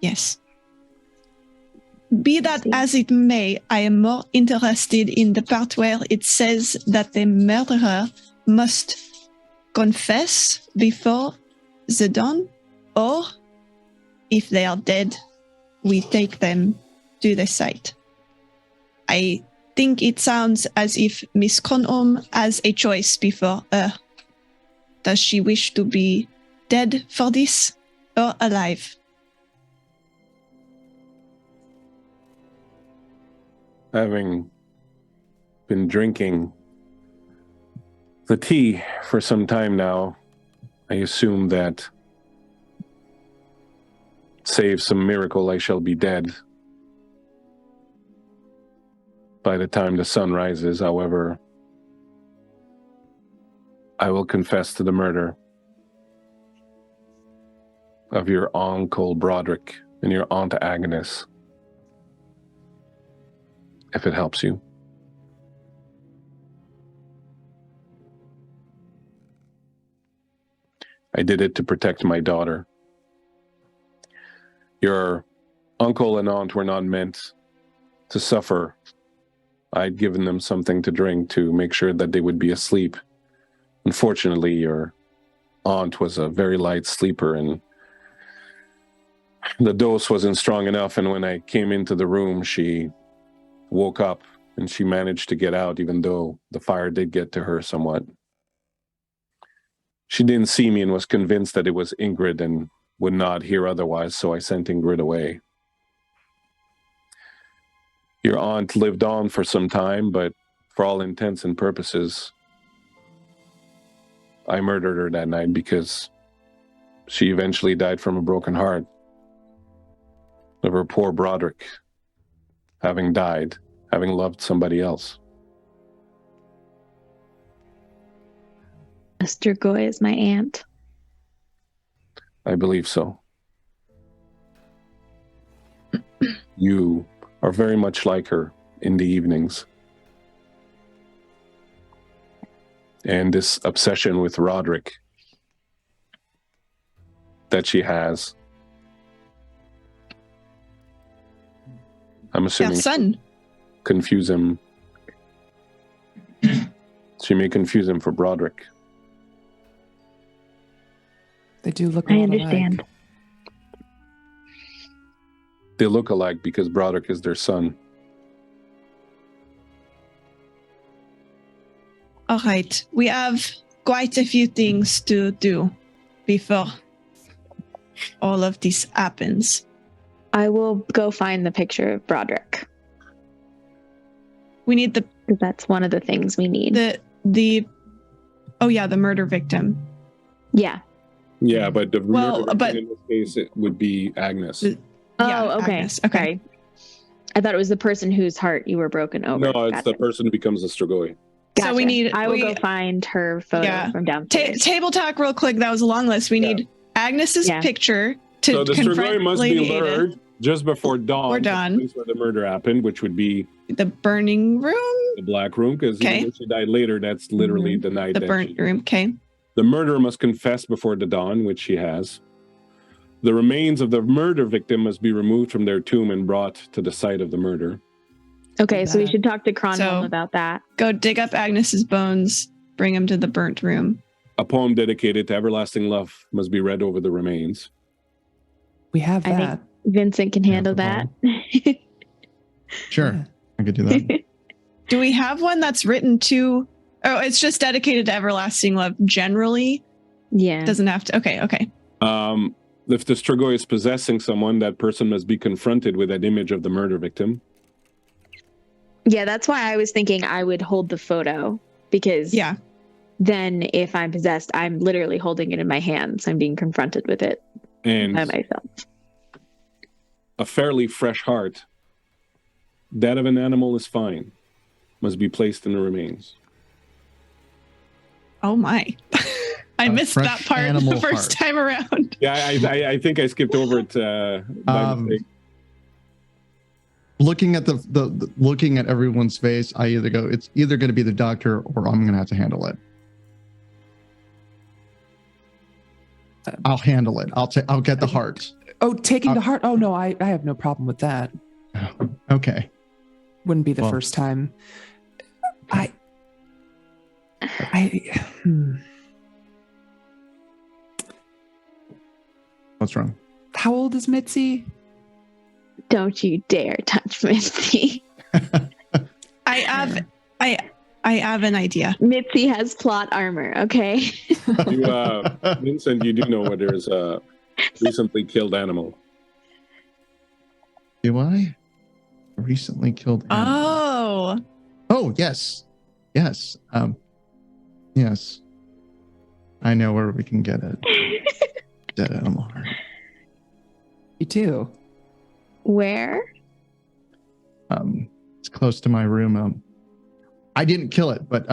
Yes. Be that as it may, I am more interested in the part where it says that the murderer must confess before the dawn, or if they are dead, we take them to the site. I think it sounds as if Miss Cronholm has a choice before her. Does she wish to be dead for this or alive? Having been drinking the tea for some time now, I assume that, save some miracle, I shall be dead by the time the sun rises. However, I will confess to the murder of your uncle Broderick and your aunt Agnes, if it helps you. I did it to protect my daughter. Your uncle and aunt were not meant to suffer. I'd given them something to drink to make sure that they would be asleep. Unfortunately, your aunt was a very light sleeper, and the dose wasn't strong enough, and when I came into the room, she woke up, and she managed to get out, even though the fire did get to her somewhat. She didn't see me and was convinced that it was Ingrid and would not hear otherwise, so I sent Ingrid away. Your aunt lived on for some time, but for all intents and purposes, I murdered her that night because she eventually died from a broken heart of her poor Broderick having died, having loved somebody else. Strigoi is my aunt. I believe so. You are very much like her in the evenings. And this obsession with Roderick that she has, I'm assuming, son. confuse him. She may confuse him for Broderick. They do look I a lot understand. alike. They look alike because Broderick is their son. All right. We have quite a few things to do before all of this happens. I will go find the picture of Broderick. We need the Because that's one of the things we need. the murder victim. Yeah. Yeah, but the Well, murder but- in this case, it would be Agnes. Yeah, Oh, okay. Agnes. Okay. Sorry. I thought it was the person whose heart you were broken over. No, it's Gotcha. the person who becomes a Strigoi. So we need- I will we- go find her photo Yeah. from downstairs. Table talk real quick. That was a long list. We need Agnes's Yeah. picture to So the confront Strigoi must Lady be Ada. lured just before dawn. Before to the dawn. place where the murder happened, which would be The burning room, the Black Room, because Okay. she died later. That's literally the night the that burnt room. Okay. The murderer must confess before the dawn, which she has. The remains of the murder victim must be removed from their tomb and brought to the site of the murder. Okay, so we that. should talk to Kronholm So- about that. Go dig up Agnes's bones, bring him to the burnt room. A poem dedicated to everlasting love must be read over the remains. We have I think- that. Vincent can Yeah, handle no that. Sure, Yeah. I could do that. Do we have one that's written to? Oh, it's just dedicated to everlasting love generally. Yeah. Doesn't have to. Okay. If the Strigoi is possessing someone, that person must be confronted with that image of the murder victim. Yeah, that's why I was thinking I would hold the photo, because Yeah. then if I'm possessed, I'm literally holding it in my hands. I'm being confronted with it And by myself. a fairly fresh heart, that of an animal is fine, must be placed in the remains. Oh my. I A missed that fresh part the animal first heart. time around. Yeah, I think I skipped over it by mistake. Looking at the looking at everyone's face, I either go, it's either going to be the doctor or I'm going to have to handle it. I'll handle it. I'll get the heart. Oh, taking the heart. Oh no, I have no problem with that. Okay. Wouldn't be the Well- first time. I What's wrong? How old is Mitzi? Don't you dare touch Mitzi. I have an idea. Mitzi has plot armor, okay? You, Vincent, you do know where there's a recently killed animal. Do I? Recently killed animal. Oh, Oh, yes. Yes. Yes. I know where we can get it. Dead animal heart. You do. Where? It's close to my room. I didn't kill it, but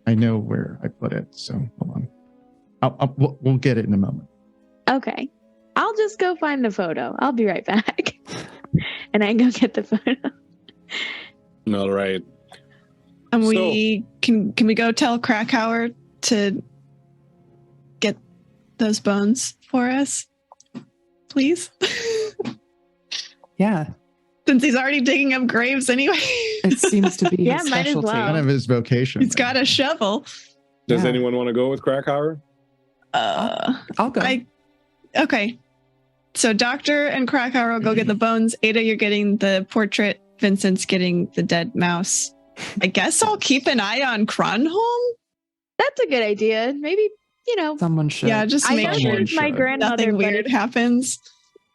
I know where I put it. So hold on. We'll get it in a moment. Okay. I'll just go find the photo. I'll be right back. And I go get the photo. All right. and we can we go tell Krakauer to get those bones for us, please? Yeah. Since he's already digging up graves anyway. It seems to be Yeah, his might as specialty. well. Kind of his vocation. He's got a shovel. Does Yeah. anyone want to go with Krakauer? I'll go. Okay. So Doctor and Krakauer will go get the bones. Ada, you're getting the portrait. Vincent's getting the dead mouse. I guess I'll keep an eye on Kronholm. That's a good idea. Maybe, Someone should. Yeah, just I make know sure she's my should. grandmother. nothing but weird happens.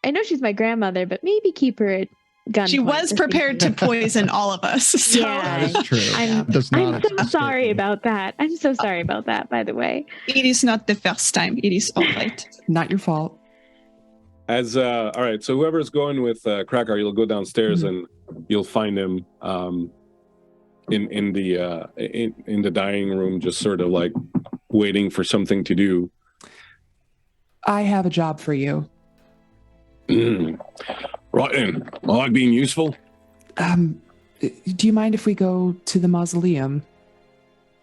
I know she's my grandmother, but maybe keep her at gunpoint. She was just in prepared to case. poison all of us. So Yeah. That is true. I'm- Does I'm not so escape sorry me. about that. I'm so sorry about that, by the way. it is not the first time. It is all right. Not your fault. As all right, so whoever's going with Krakauer, you'll go downstairs Mhm. and you'll find him in the dining room, just sort of like waiting for something to do. I have a job for you. Right then, I like being useful. Do you mind if we go to the mausoleum?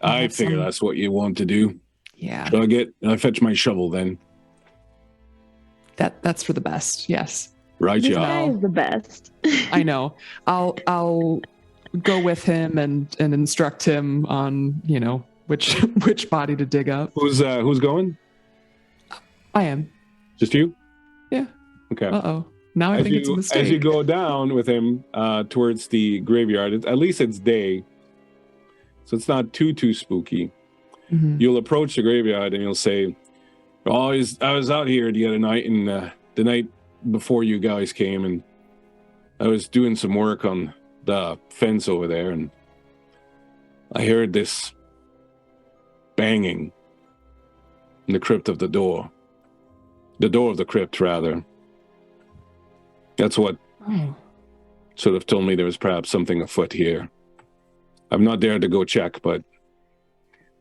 I have figure some- that's what you want to do. Yeah. So I fetch my shovel then. That's for the best. Yes. Right, This yeah. guy is the best. I know. I'll go with him and instruct him on, which body to dig up. Who's going? I am. Just you? Yeah. Okay. Uh-oh. Now I think it's a mistake. As you go down with him towards the graveyard, at least it's day, so it's not too spooky. Mhm. You'll approach the graveyard and you'll say, "Oh, I was out here the other night, and the night before you guys came, and I was doing some work on the fence over there, and I heard this banging in the crypt of the door of the crypt, rather. That's what Oh. sort of told me there was perhaps something afoot here. I've not dared to go check, but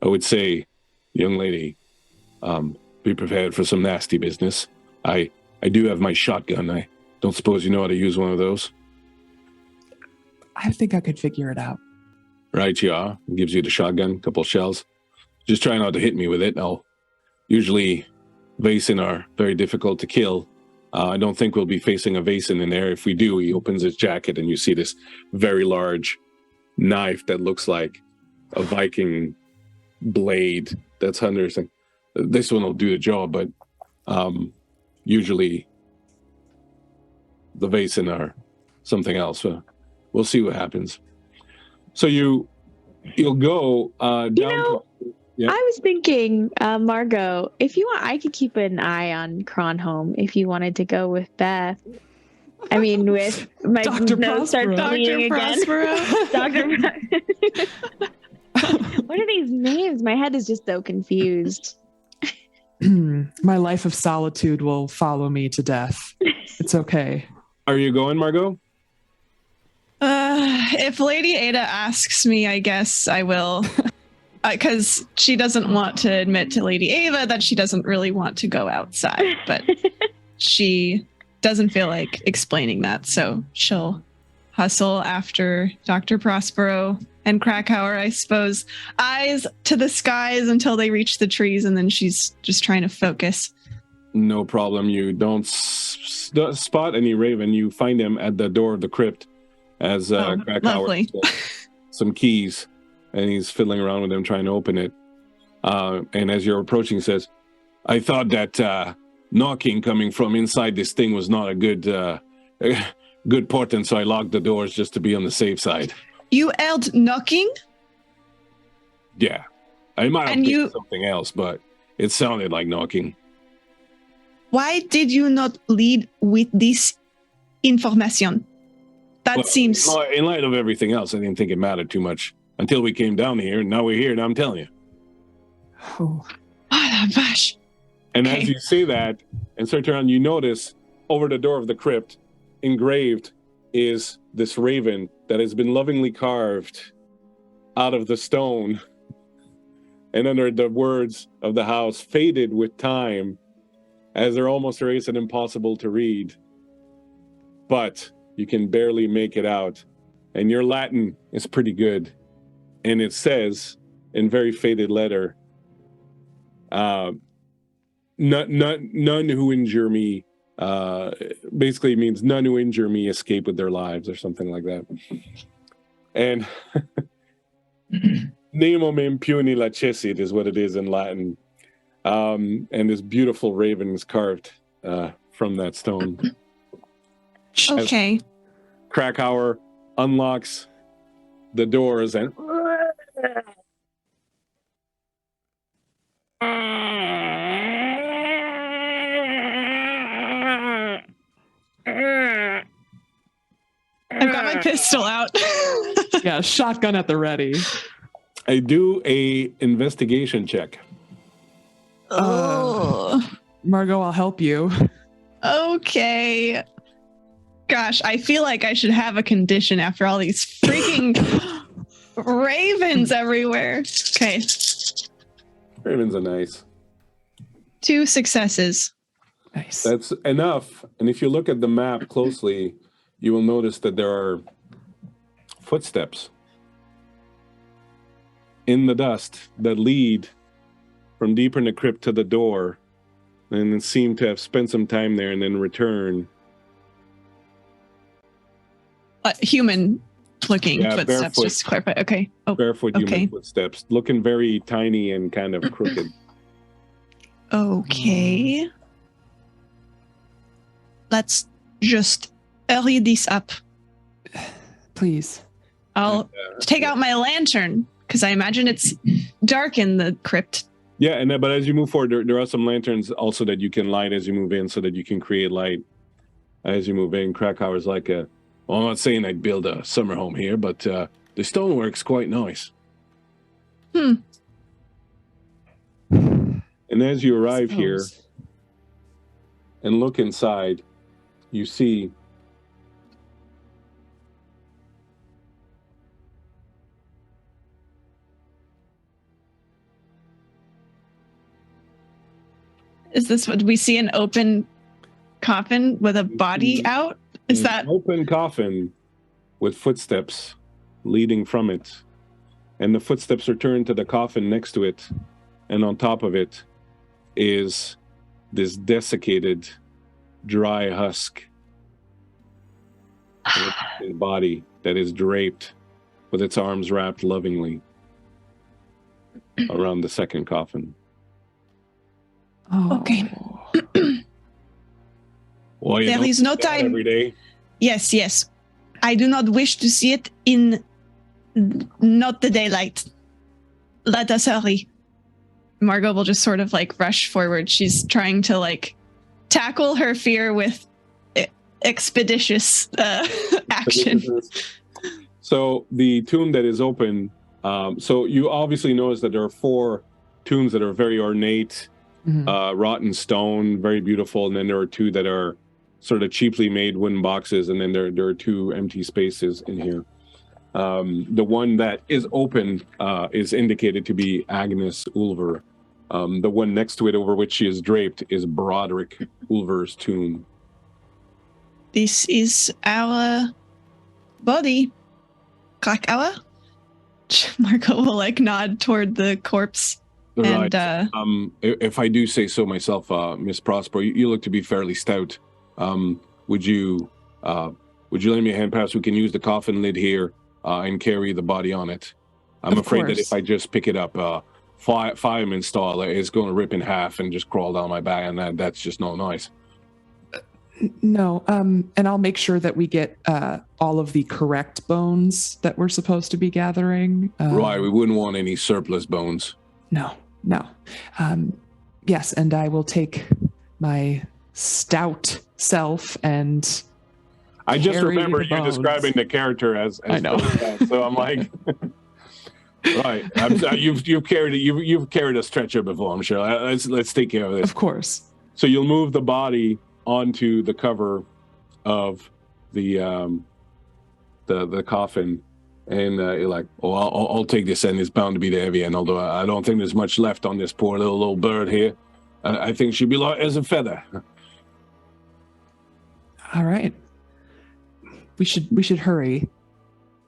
I would say, young lady, be prepared for some nasty business. I do have my shotgun. I don't suppose you know how to use one of those. I think I could figure it out. Right, yeah. Gives you the shotgun, a couple shells. Just try not to hit me with it. Usually Vaesen are very difficult to kill, I don't think we'll be facing a Vaesen in there. If we do, he opens his jacket and you see this very large knife that looks like a Viking blade that's Hunter's thing. This one will do the job, but usually the Vaesen are something else. So we'll see what happens. So you'll go down. Yeah. I was thinking, Margot, if you want, I could keep an eye on Cronholm if you wanted to go with Beth. I mean, with my Dr. nose starts Prospero. bleeding again. Prospero. What are these names? My head is just so confused. My life of solitude will follow me to death. It's okay. Are you going, Margot? If Lady Ada asks me, I guess I will. Because she doesn't want to admit to Lady Ava that she doesn't really want to go outside, but she doesn't feel like explaining that, so she'll hustle after Dr. Prospero and Krakauer, I suppose. Eyes to the skies until they reach the trees, and then she's just trying to focus. No problem. You don't spot any raven. You find him at the door of the crypt as Krakauer lovely. Some keys. And he's fiddling around with them, trying to open it. And as you're approaching, he says, I thought that knocking coming from inside this thing was not a good portent, so I locked the doors just to be on the safe side. You held knocking? Yeah. I might have And picked something else, but it sounded like knocking. Why did you not lead with this information? That seems... In light of everything else, I didn't think it mattered too much. Until we came down here, and now we're here, and I'm telling you. Oh, gosh. And Okay. as you say that, and start around, you notice over the door of the crypt, engraved is this raven that has been lovingly carved out of the stone. And under the words of the house, faded with time, as they're almost erased and impossible to read. But you can barely make it out. And your Latin is pretty good. And it says, in very faded letter, none who injure me, basically means none who injure me escape with their lives, or something like that. And Nemo me impuni lacessit is what it is in Latin. And this beautiful raven is carved from that stone. Okay. Krakauer unlocks the doors and I've got my pistol out. yeah, shotgun at the ready. I do a investigation check. Margot, I'll help you. Okay. Gosh, I feel like I should have a condition after all these freaking ravens everywhere. Okay. Ravens are nice. 2 successes. Nice. That's enough. And if you look at the map closely, you will notice that there are footsteps in the dust that lead from deeper in the crypt to the door, and seem to have spent some time there and then return. Human looking Yeah, footsteps, barefoot. just to clarify. Okay. Oh, Barefoot okay. human footsteps, looking very tiny and kind of crooked. okay. Let's just hurry this up. Please. I'll take out my lantern because I imagine it's dark in the crypt. Yeah, and but as you move forward, there are some lanterns also that you can light as you move in, so that you can create light as you move in. Krakauer's like well, I'm not saying I'd build a summer home here, but the stonework's quite nice. And as you arrive here and look inside, you see Is this what we see? An open coffin with a body out? Is an that open coffin with footsteps leading from it, and the footsteps return to the coffin next to it, and on top of it is this desiccated dry husk. His body that is draped with its arms wrapped lovingly around the second coffin. Oh. Okay. Well, you There don't is no see that time. every day. Yes. I do not wish to see it in not the daylight. Let us hurry. Margot will just sort of like rush forward. She's trying to like tackle her fear with expeditious action. So the tomb that is open, so you obviously notice that there are 4 tombs that are very ornate, rotten stone, very beautiful, and then there are 2 that are sort of cheaply made wooden boxes, and then there are 2 empty spaces in here. The one that is open is indicated to be Agnes Ulver. The one next to it, over which she is draped, is Broderick Ulver's tomb. This is our body. Krakauer? Marco will like nod toward the corpse. Right. And If I do say so myself, Miss Prospero, you look to be fairly stout. Would you lend me a hand? Perhaps we can use the coffin lid here and carry the body on it. I'm afraid that if I just pick it up, fireman style, it's going to rip in half and just crawl down my back, and that's just not nice. No, and I'll make sure that we get all of the correct bones that we're supposed to be gathering. Right, we wouldn't want any surplus bones. No. Yes, and I will take my stout self and I just carry remember the you bones. describing the character as I know. so I'm like, right. You've carried a stretcher before, I'm sure. Let's take care of this. Of course. So you'll move the body onto the cover of the coffin, and you're like, oh, I'll take this, and it's bound to be the heavy end. Although I don't think there's much left on this poor little bird here. I think she'd be light as a feather. All right. We should hurry.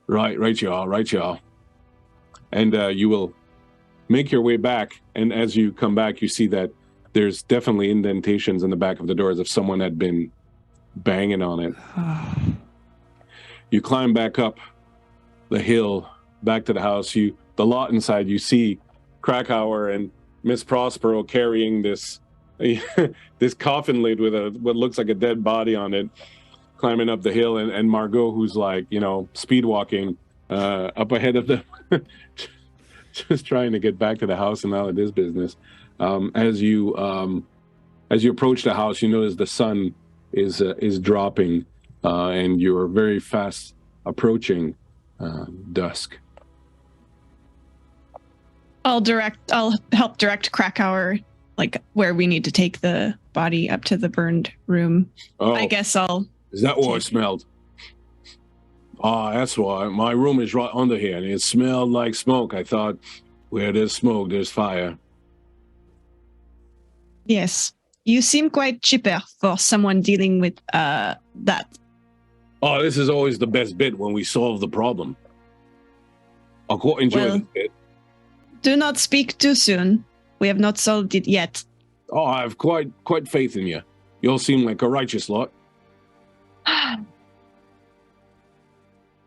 Right, y'all. And you will make your way back, and as you come back, you see that there's definitely indentations in the back of the door as if someone had been banging on it. You climb back up the hill, back to the house. The lot inside, you see Krakauer and Miss Prospero carrying this this coffin lid with what looks like a dead body on it, climbing up the hill, and Margot, who's like, speed walking up ahead of them, just trying to get back to the house and out of this business. As you approach the house, you notice the sun is dropping, and you're very fast approaching dusk. I'll help direct Krakauer, like where we need to take the body up to the burned room. Oh, I guess is that what it smelled? That's why. My room is right under here, and it smelled like smoke. I thought, where there's smoke, there's fire. Yes. You seem quite chipper for someone dealing with that. Oh, this is always the best bit when we solve the problem. I'll quite enjoy this bit. Do not speak too soon. We have not solved it yet. Oh, I have quite faith in you. You all seem like a righteous lot.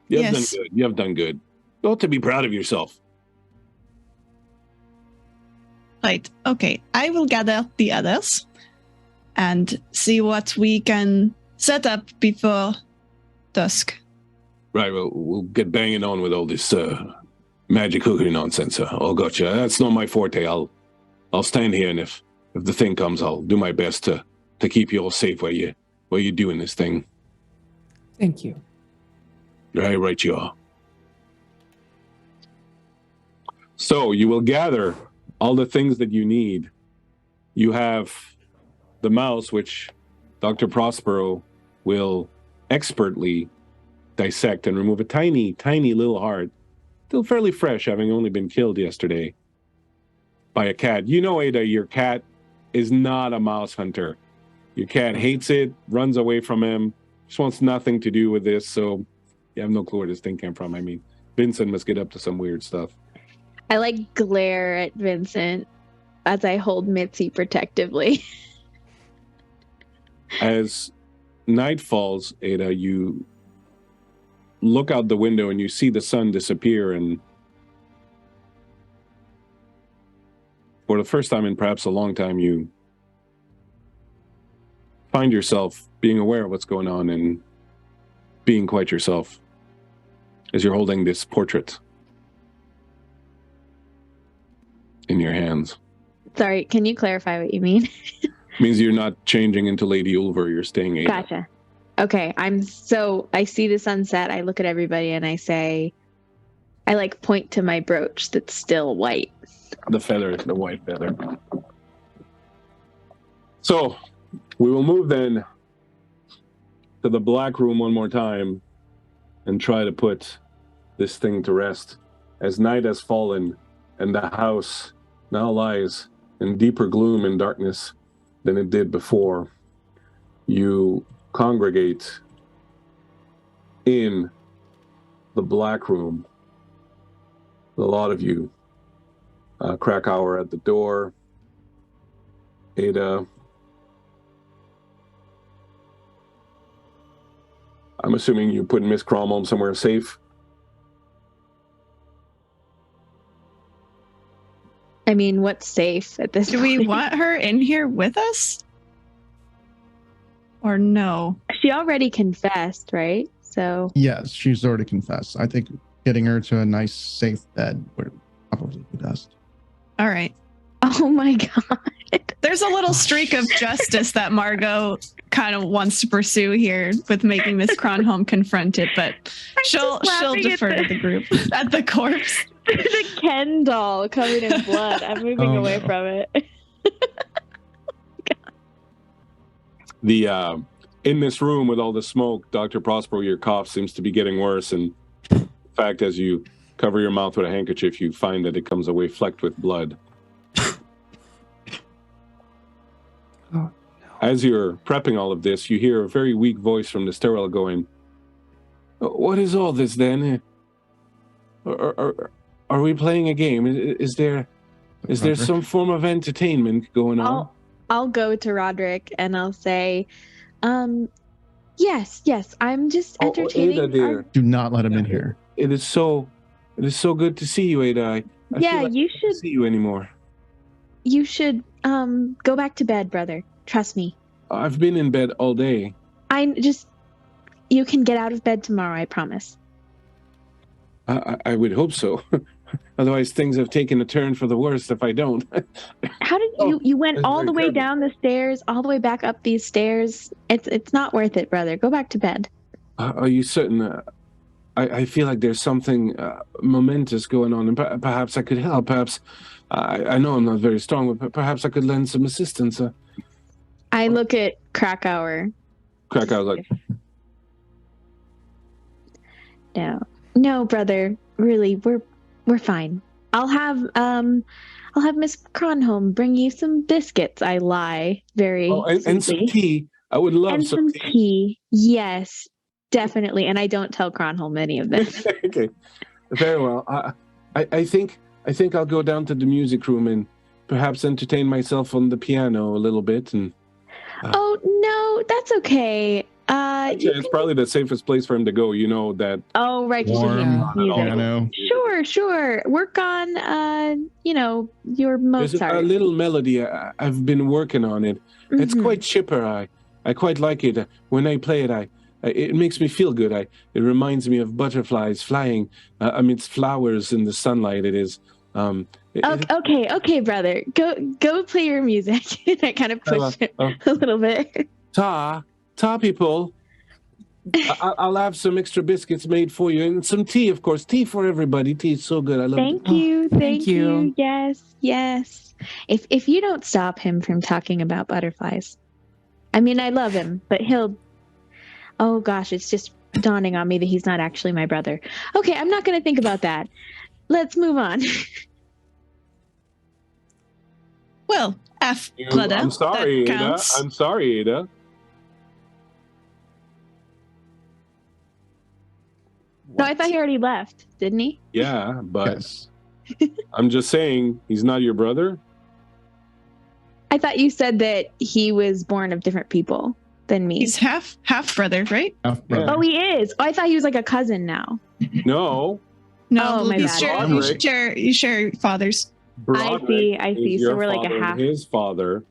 You have done good. You have done good. You ought to be proud of yourself. Right. Okay. I will gather the others and see what we can set up before dusk. Right. Well, we'll get banging on with all this magic hookery nonsense. Oh, gotcha. That's not my forte. I'll stand here, and if the thing comes, I'll do my best to keep you all safe while you're doing this thing. Thank you. Right, you are. So you will gather all the things that you need. You have the mouse, which Dr. Prospero will expertly dissect and remove a tiny, tiny little heart, still fairly fresh, having only been killed yesterday by a cat. You know, Ada, your cat is not a mouse hunter. Your cat hates it, runs away from him, just wants nothing to do with this, so you have no clue where this thing came from. I mean, Vincent must get up to some weird stuff. I like glare at Vincent as I hold Mitzi protectively. As night falls, Ada, you look out the window and you see the sun disappear, and for the first time in perhaps a long time, you find yourself being aware of what's going on and being quite yourself as you're holding this portrait in your hands. Sorry, can you clarify what you mean? Means you're not changing into Lady Ulver, you're staying Ada. Gotcha. Okay, I see the sunset, I look at everybody and I say, I like point to my brooch that's still white. The feather, the white feather. So, we will move then to the black room one more time and try to put this thing to rest. As night has fallen and the house now lies in deeper gloom and darkness than it did before, you congregate in the black room. A lot of you. Krakauer at the door. Ada. I'm assuming you put Miss Cromwell somewhere safe. I mean, what's safe at this Do point? we want her in here with us? Or no? She already confessed, right? So Yes, she's already confessed. I think getting her to a nice, safe bed would probably be best. All right. oh my god. There's a little streak of justice that Margot kind of wants to pursue here with making Miss Cronholm confront it, but she'll laughing at defer to the group at the corpse. The Ken doll covered in blood. I'm moving away from it. The in this room with all the smoke, Dr. Prospero, your cough seems to be getting worse, and in fact, as you cover your mouth with a handkerchief, you find that it comes away flecked with blood. Oh, As you're prepping all of this, you hear a very weak voice from the stairwell going, "What is all this then? Are we playing a game? Is there some form of entertainment going on?" I'll go to Roderick and I'll say, yes, I'm just entertaining. Ada, dear. Do not let him in here. It is so good to see you, Ada. I Yeah, feel like you I don't should- see you anymore. You should go back to bed, brother. Trust me. I've been in bed all day. You can get out of bed tomorrow, I promise. I would hope so. Otherwise, things have taken a turn for the worst if I don't. How did you went that's all very the way terrible. down the stairs, all the way back up these stairs? It's not worth it, brother. Go back to bed. Are you certain? I feel like there's something momentous going on, and perhaps I could help. Perhaps I know I'm not very strong, but perhaps I could lend some assistance. I look at Krakauer. Krakow was like, No, brother. Really, we're fine. I'll have Miss Cronholm bring you some biscuits. I lie very and some sweetly. tea. I would love And some tea. Yes, definitely. And I don't tell Cronholm any of this. Okay, very well. I think I'll go down to the music room and perhaps entertain myself on the piano a little bit. And Oh no, that's okay. actually, it's probably the safest place for him to go. You know that. Oh, right, you can hear Warm music. piano. Sure. Work on, your There's Mozart. a little melody. I've been working on it. It's Mhm. quite chipper. I quite like it. When I play it, it makes me feel good. It reminds me of butterflies flying amidst flowers in the sunlight. It is. Okay, brother. Go play your music. I kind of push it a little bit. Ta people. I'll have some extra biscuits made for you and some tea, of course. Tea for everybody. Tea is so good. I love Thank you. thank you. Yes. If you don't stop him from talking about butterflies, I mean, I love him, but he'll. Oh gosh, it's just dawning on me that he's not actually my brother. Okay, I'm not going to think about that. Let's move on. Well, Gleda, I'm sorry, that Ada. counts. I'm sorry, Ada. No, I thought he already left, didn't he? Yeah, but Yes. I'm just saying he's not your brother. I thought you said that he was born of different people. than me. He's half brother, right? Brother. Oh, he is. Oh, I thought he was like a cousin now. No, No, Oh, my he's bad. you share fathers. Broderick I see. is So your we're like a father and half his father.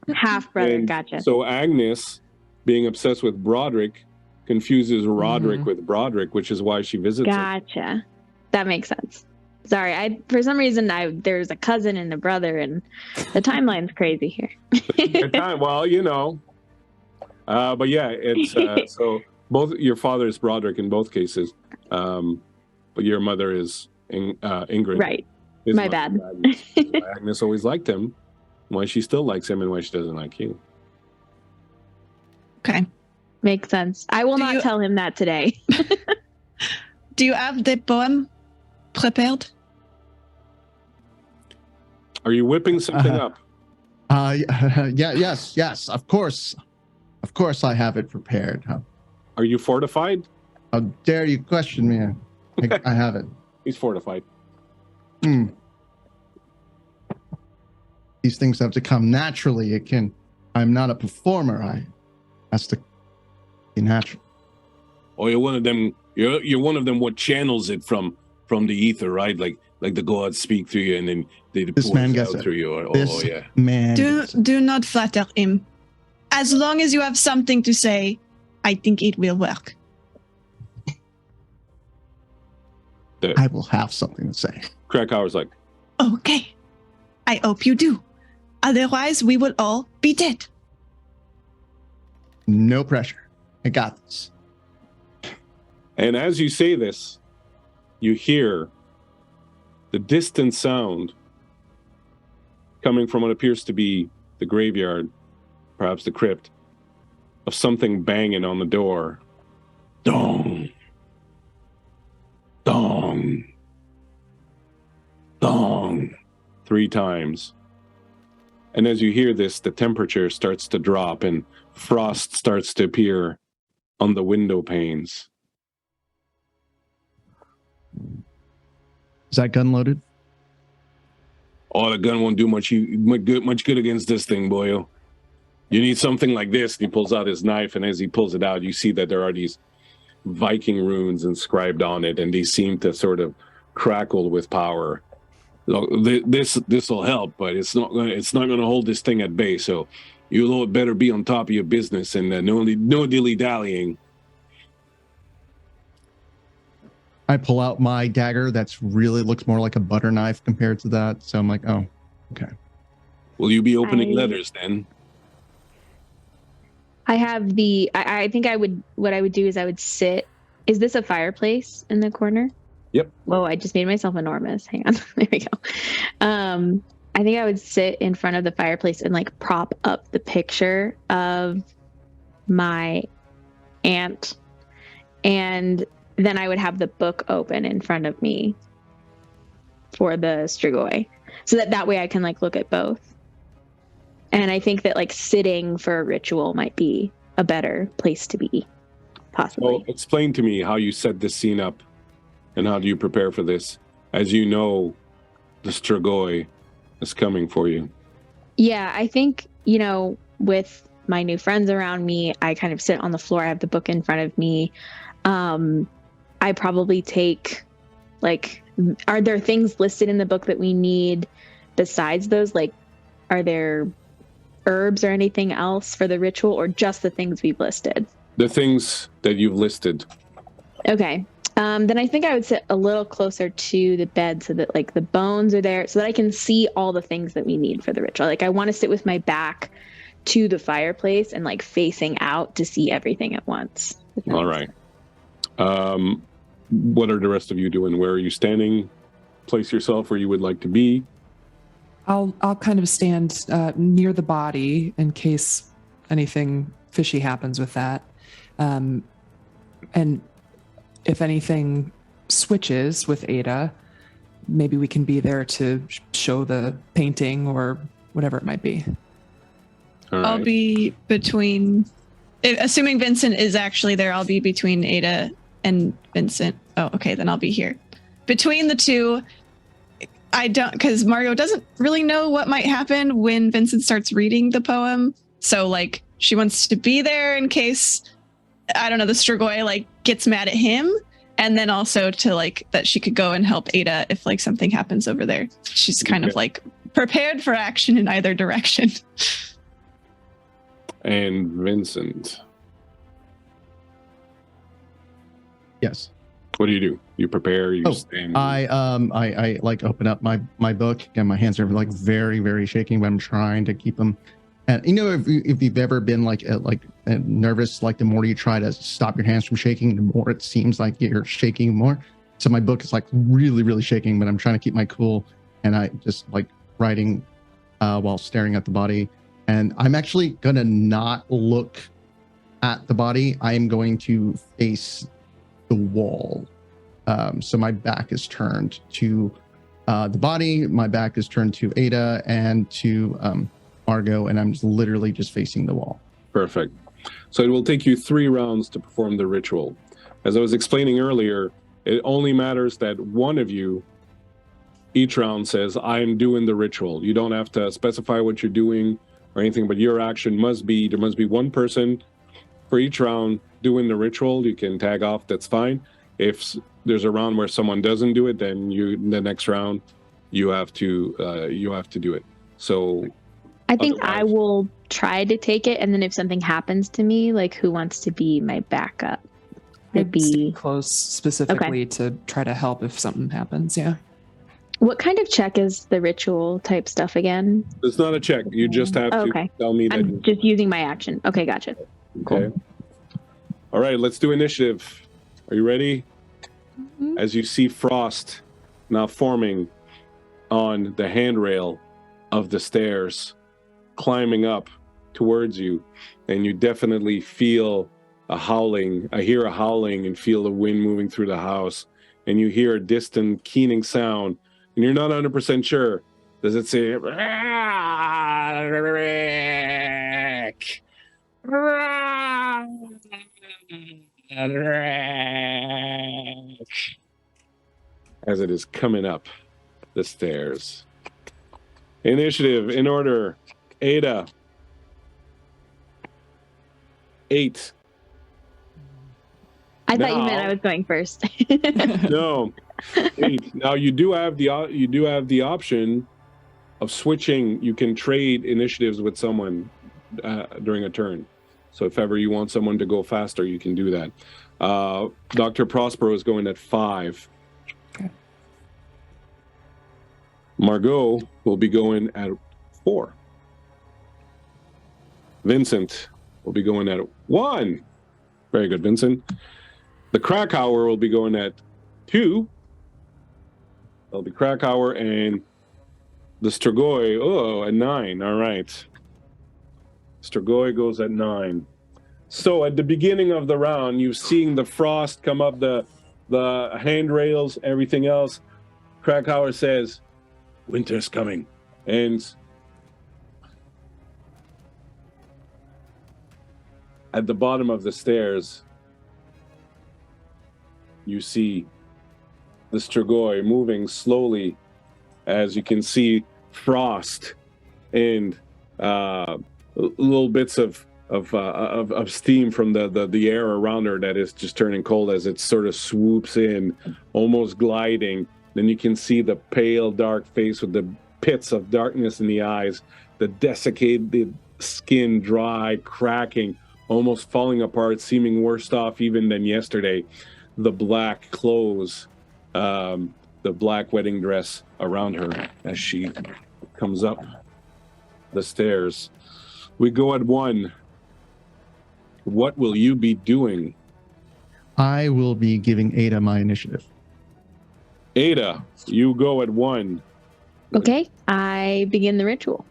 brother. And Gotcha. So Agnes, being obsessed with Broderick, confuses Roderick with Broderick, which is why she visits him. Gotcha. That makes sense. Sorry, for some reason there's a cousin and a brother, and the timeline's crazy here. Well, you know. But yeah, it's so both your father is Broderick in both cases, but your mother is Ingrid. Right. His My mother bad. is Agnes. Why Agnes always liked him, why she still likes him, and why she doesn't like you. Okay. Makes sense. I will not tell him that today. Do you have the poem prepared? Are you whipping something up? Yes, of course. Of course I have it prepared. Are you fortified? How dare you question me? I have it. He's fortified. These things have to come naturally. I'm not a performer. Has to be natural. Oh, you're one of them. You're one of them. What channels it from the ether, right? Like the gods speak through you, and then they This man gets it. through you. This yeah. man. gets it. Do not flatter him. As long as you have something to say, I think it will work. I will have something to say. Krakauer's like, Okay. I hope you do. Otherwise, we will all be dead. No pressure. I got this. and as you say this, you hear the distant sound coming from what appears to be the graveyard, perhaps the crypt, of something banging on the door. Dong. Dong. Dong. 3 times. And as you hear this, the temperature starts to drop and frost starts to appear on the window panes. Is that gun loaded? Oh, the gun won't do much good against this thing, boyo. You need something like this. He pulls out his knife, and as he pulls it out, you see that there are these Viking runes inscribed on it, and they seem to sort of crackle with power. Look, this will help, but it's not going to hold this thing at bay. So you better be on top of your business and no dilly dallying. I pull out my dagger. That's really looks more like a butter knife compared to that. So I'm like, oh, okay. Will you be opening letters then? I have I think what I would do is I would sit. Is this a fireplace in the corner? Yep. Whoa, I just made myself enormous. Hang on. There we go. I think I would sit in front of the fireplace and like prop up the picture of my aunt. And then I would have the book open in front of me for the Strigoi. So that way I can like look at both. And I think that like sitting for a ritual might be a better place to be, possibly. Well, explain to me how you set this scene up and how do you prepare for this? As you know, the Strigoi is coming for you. Yeah, I think, with my new friends around me, I kind of sit on the floor. I have the book in front of me. I probably take, are there things listed in the book that we need besides those? Like, are there herbs or anything else for the ritual, or just the things we've listed? The things that you've listed. Okay. Then I think I would sit a little closer to the bed so that like the bones are there so that I can see all the things that we need for the ritual. Like I want to sit with my back to the fireplace and like facing out to see everything at once. All right. What are the rest of you doing? Where are you standing? Place yourself where you would like to be. I'll kind of stand near the body in case anything fishy happens with that. And if anything switches with Ada, maybe we can be there to show the painting or whatever it might be. All right. I'll be between, assuming Vincent is actually there, I'll be between Ada and Vincent. Oh, okay, then I'll be here. Between the two, I don't, because Mario doesn't really know what might happen when Vincent starts reading the poem. So, like, she wants to be there in case, I don't know, the Strigoi like gets mad at him. And then also to like that she could go and help Ada if like something happens over there. She's kind of like prepared for action in either direction. And Vincent. Yes. What do? You prepare, you stand. I like open up my book and my hands are like very, very shaking, but I'm trying to keep them. And you know, if you've ever been like nervous, like the more you try to stop your hands from shaking, the more it seems like you're shaking more. So my book is like really, really shaking, but I'm trying to keep my cool. And I just like writing while staring at the body. And I'm actually gonna not look at the body. I am going to face the wall. So my back is turned to the body. My back is turned to Ada and to Margot, and I'm just literally just facing the wall. Perfect. So it will take you 3 rounds to perform the ritual. As I was explaining earlier, it only matters that one of you each round says, I am doing the ritual. You don't have to specify what you're doing or anything, but your action must be, there must be one person for each round doing the ritual. You can tag off, that's fine. If there's a round where someone doesn't do it, then the next round you have to do it. So I think I will try to take it, and then if something happens to me, like who wants to be my backup? I'd be close specifically to try to help if something happens. Yeah. What kind of check is the ritual type stuff again? It's not a check. You just have to tell me that. I'm just using my action. Okay, gotcha. Okay. Cool. All right, let's do initiative. Are you ready? Mm-hmm. As you see frost now forming on the handrail of the stairs, climbing up towards you, and you definitely feel a howling. I hear a howling and feel the wind moving through the house, and you hear a distant keening sound, and you're not 100% sure. Does it say as it is coming up the stairs? Initiative in order. Ada. 8. I thought you meant I was going first. No. 8. Now you do have the option of switching. You can trade initiatives with someone during a turn. So if ever you want someone to go faster, you can do that. Dr. Prospero is going at 5. Okay. Margot will be going at 4. Vincent will be going at 1. Very good, Vincent. The Krakauer will be going at 2. That'll be Krakauer, and the Strigoi, at 9. All right. Strigoi goes at 9. So at the beginning of the round, you've seen the frost come up the handrails, everything else. Krakauer says, winter's coming. And at the bottom of the stairs, you see the Strigoi moving slowly, as you can see frost and little bits of steam from the air around her that is just turning cold as it sort of swoops in, almost gliding. Then you can see the pale, dark face with the pits of darkness in the eyes, the desiccated skin, dry, cracking, almost falling apart, seeming worse off even than yesterday. The black clothes, the black wedding dress around her as she comes up the stairs. We go at 1. What will you be doing? I will be giving Ada my initiative. Ada, you go at 1. Okay, I begin the ritual.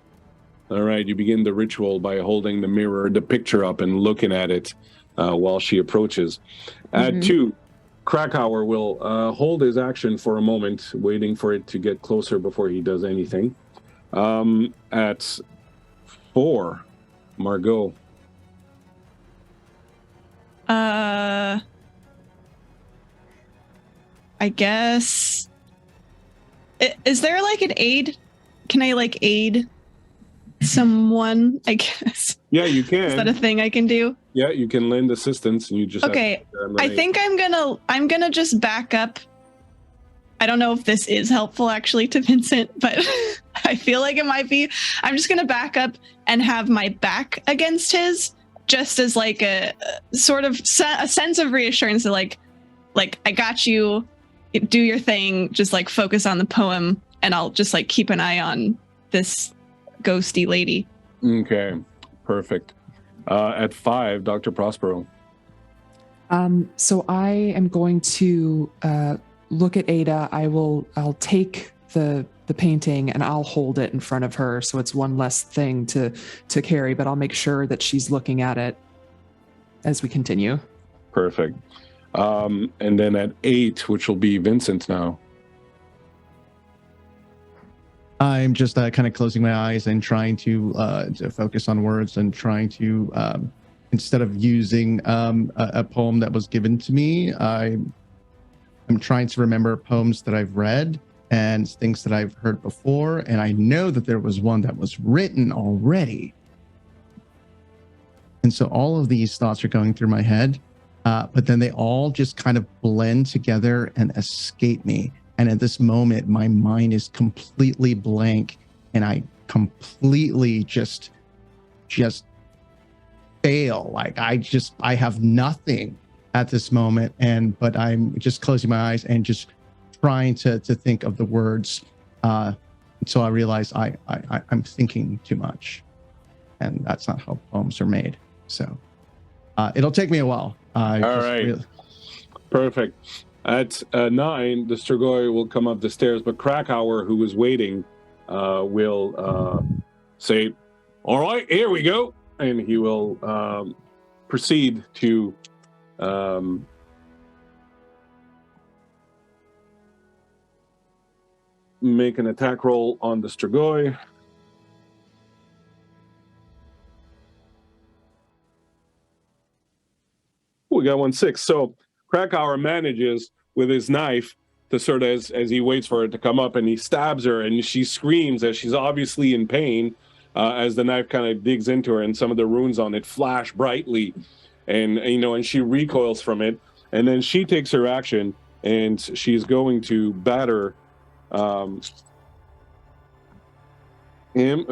All right, you begin the ritual by holding the picture up and looking at it while she approaches. At 2, Krakauer will hold his action for a moment, waiting for it to get closer before he does anything. At 4, Margot. I guess. Is there like an aid? Can I like aid someone, I guess. Yeah, you Is that a can. thing I can do? Yeah, you can lend assistance, and you just Okay, have to I think I'm gonna just back up. I don't know if this is helpful actually to Vincent, but I feel like it might be. I'm just gonna back up and have my back against his, just as like a sort of a sense of reassurance that like I got you, do your thing, just like focus on the poem, and I'll just like keep an eye on this ghosty lady. Okay, perfect. At 5, Dr. Prospero. So I am going to look at Ada. I'll take the painting and I'll hold it in front of her, so it's one less thing to carry, but I'll make sure that she's looking at it as we continue. Perfect. And then at 8, which will be Vincent now. I'm just kind of closing my eyes and trying to focus on words and trying to, instead of using a poem that was given to me, I'm trying to remember poems that I've read and things that I've heard before. And I know that there was one that was written already. And so all of these thoughts are going through my head, but then they all just kind of blend together and escape me. And at this moment, my mind is completely blank and I completely just fail. Like I have nothing at this moment. But I'm just closing my eyes and just trying to think of the words. So I realize I'm thinking too much, and that's not how poems are made. So it'll take me a while. All right. Perfect. At 9, the Strigoi will come up the stairs, but Krakauer, who is waiting, will say, "All right, here we go," and he will proceed to make an attack roll on the Strigoi. We got 1-6. So Krakauer manages with his knife to sort of, as he waits for it to come up, and he stabs her, and she screams as she's obviously in pain as the knife kind of digs into her, and some of the runes on it flash brightly, and she recoils from it, and then she takes her action, and she's going to batter him.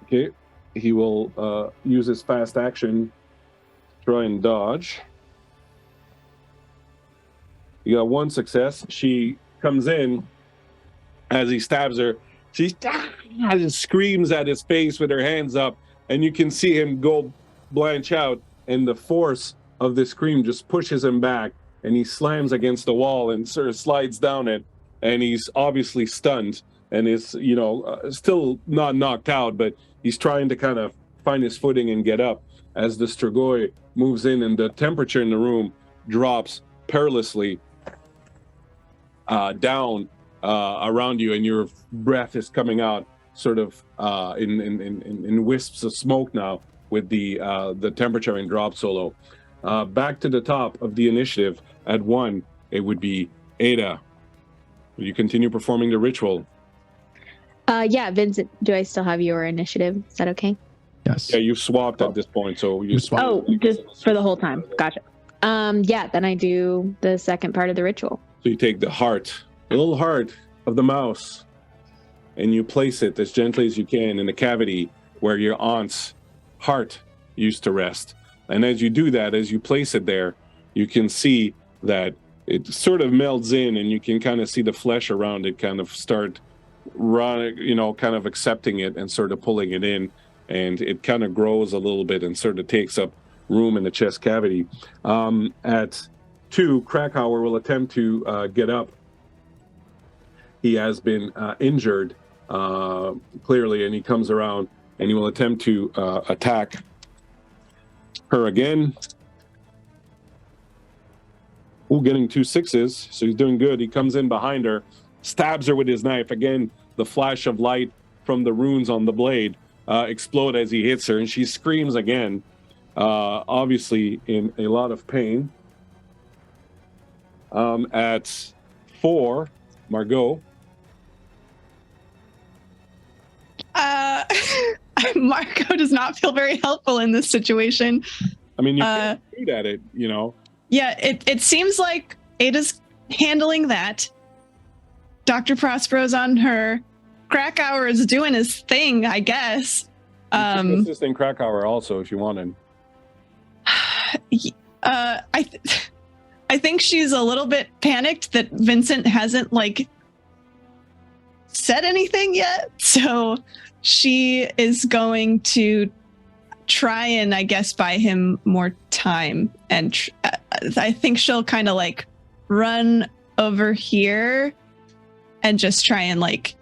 Okay, he will use his fast action, try and dodge. You got 1 success. She comes in as he stabs her. She screams at his face with her hands up, and you can see him go blanch out, and the force of the scream just pushes him back, and he slams against the wall and sort of slides down it, and he's obviously stunned and is, still not knocked out, but he's trying to kind of find his footing and get up as the Strigoi moves in, and the temperature in the room drops perilously down around you, and your breath is coming out sort of in wisps of smoke now with the temperature and drop solo. Back to the top of the initiative at 1, it would be Ada. Will you continue performing the ritual? Yeah, Vincent, do I still have your initiative? Is that okay? Yes. Yeah, you've swapped at this point, so you swap. Oh, just for the whole time. Gotcha. Yeah, then I do the second part of the ritual. So you take the little heart of the mouse, and you place it as gently as you can in the cavity where your aunt's heart used to rest. And as you do that, as you place it there, you can see that it sort of melds in, and you can kind of see the flesh around it kind of start running, kind of accepting it and sort of pulling it in. And it kind of grows a little bit and sort of takes up room in the chest cavity. At 2, Krakauer will attempt to get up. He has been injured, clearly, and he comes around, and he will attempt to attack her again. Getting 2 6s, so he's doing good. He comes in behind her, stabs her with his knife. Again, the flash of light from the runes on the blade explode as he hits her, and she screams again, obviously in a lot of pain. At 4, Margot. I Marco does not feel very helpful in this situation. I mean, you can't shoot at it, you know. Yeah, it seems like Ada's handling that. Dr. Prospero's on her. Krakauer is doing his thing, I guess. Assistant Krakauer also, if you wanted. I think she's a little bit panicked that Vincent hasn't like said anything yet, so she is going to try and I guess buy him more time, and I think she'll kind of like run over here and just try and like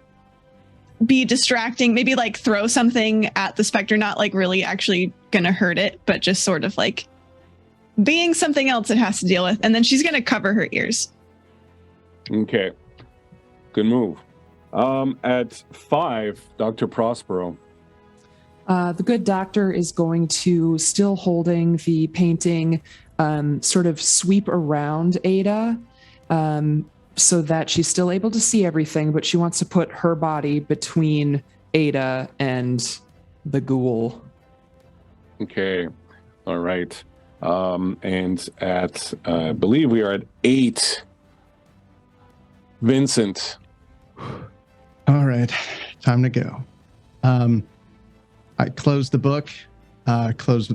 be distracting, maybe like throw something at the specter, not like really actually gonna hurt it, but just sort of like being something else it has to deal with. And then she's gonna cover her ears. Okay, good move. At 5, Dr. Prospero. The good doctor is going to, still holding the painting, sort of sweep around Ada, so that she's still able to see everything, but she wants to put her body between Ada and the ghoul. Okay, all right. And at, I believe we are at 8, Vincent. All right, time to go. I close the book, close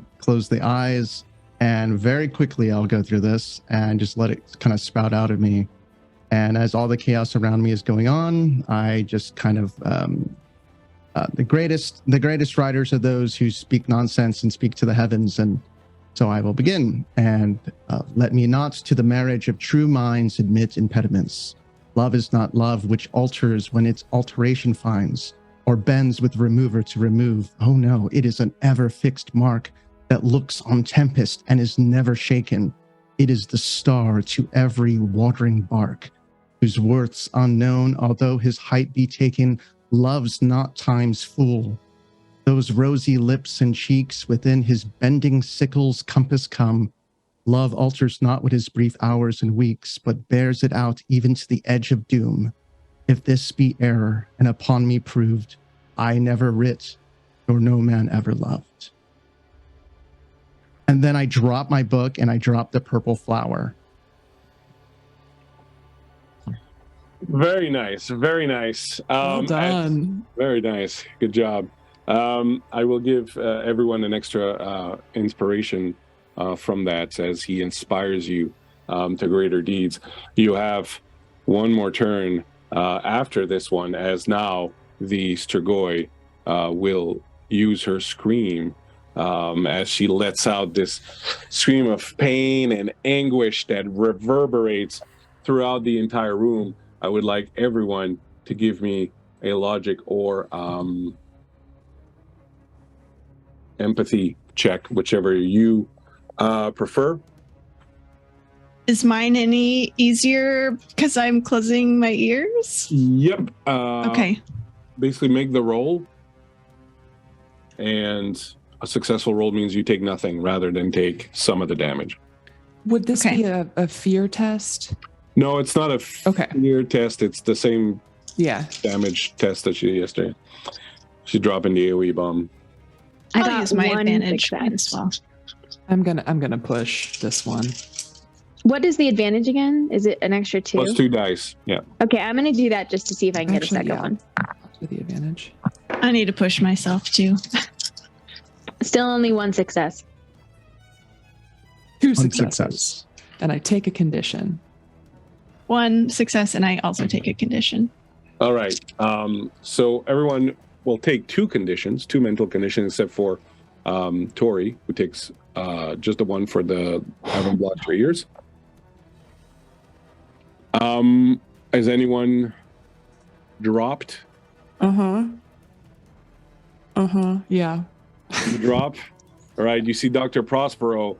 the eyes, and very quickly I'll go through this and just let it kind of spout out of me. And as all the chaos around me is going on, I just kind of the greatest writers are those who speak nonsense and speak to the heavens. And so I will begin. And let me not to the marriage of true minds admit impediments. Love is not love which alters when its alteration finds, or bends with remover to remove. Oh no, it is an ever fixed mark that looks on tempest and is never shaken. It is the star to every watering bark, whose worth's unknown, although his height be taken, loves not time's fool. Those rosy lips and cheeks within his bending sickle's compass come. Love alters not with his brief hours and weeks, but bears it out even to the edge of doom. If this be error, and upon me proved, I never writ, nor no man ever loved. And then I drop my book and I drop the purple flower. Very nice, very nice. Well done. Very nice, good job. I will give everyone an extra inspiration from that as he inspires you to greater deeds. You have one more turn after this one, as now the Strigoi will use her scream as she lets out this scream of pain and anguish that reverberates throughout the entire room. I would like everyone to give me a logic or empathy check, whichever you prefer. Is mine any easier because I'm closing my ears? Yep. Okay. Basically make the roll, and a successful roll means you take nothing rather than take some of the damage. Would this be a fear test? No, it's not a fear test. It's the same damage test that she did yesterday. She's dropping the AoE bomb. I'll use my advantage as well. I'm gonna push this one. What is the advantage again? Is it an extra 2? Plus 2 dice. Yeah. Okay, I'm gonna do that just to see if I can get a second one. To the advantage. I need to push myself too. Still only 1 success. 2 successes. And I take a condition. 1 success, and I also take a condition. All right. So everyone will take 2 conditions, 2 mental conditions, except for Tori, who takes just the one for the having blocked her ears. Has anyone dropped? Yeah. You drop. All right. You see Dr. Prospero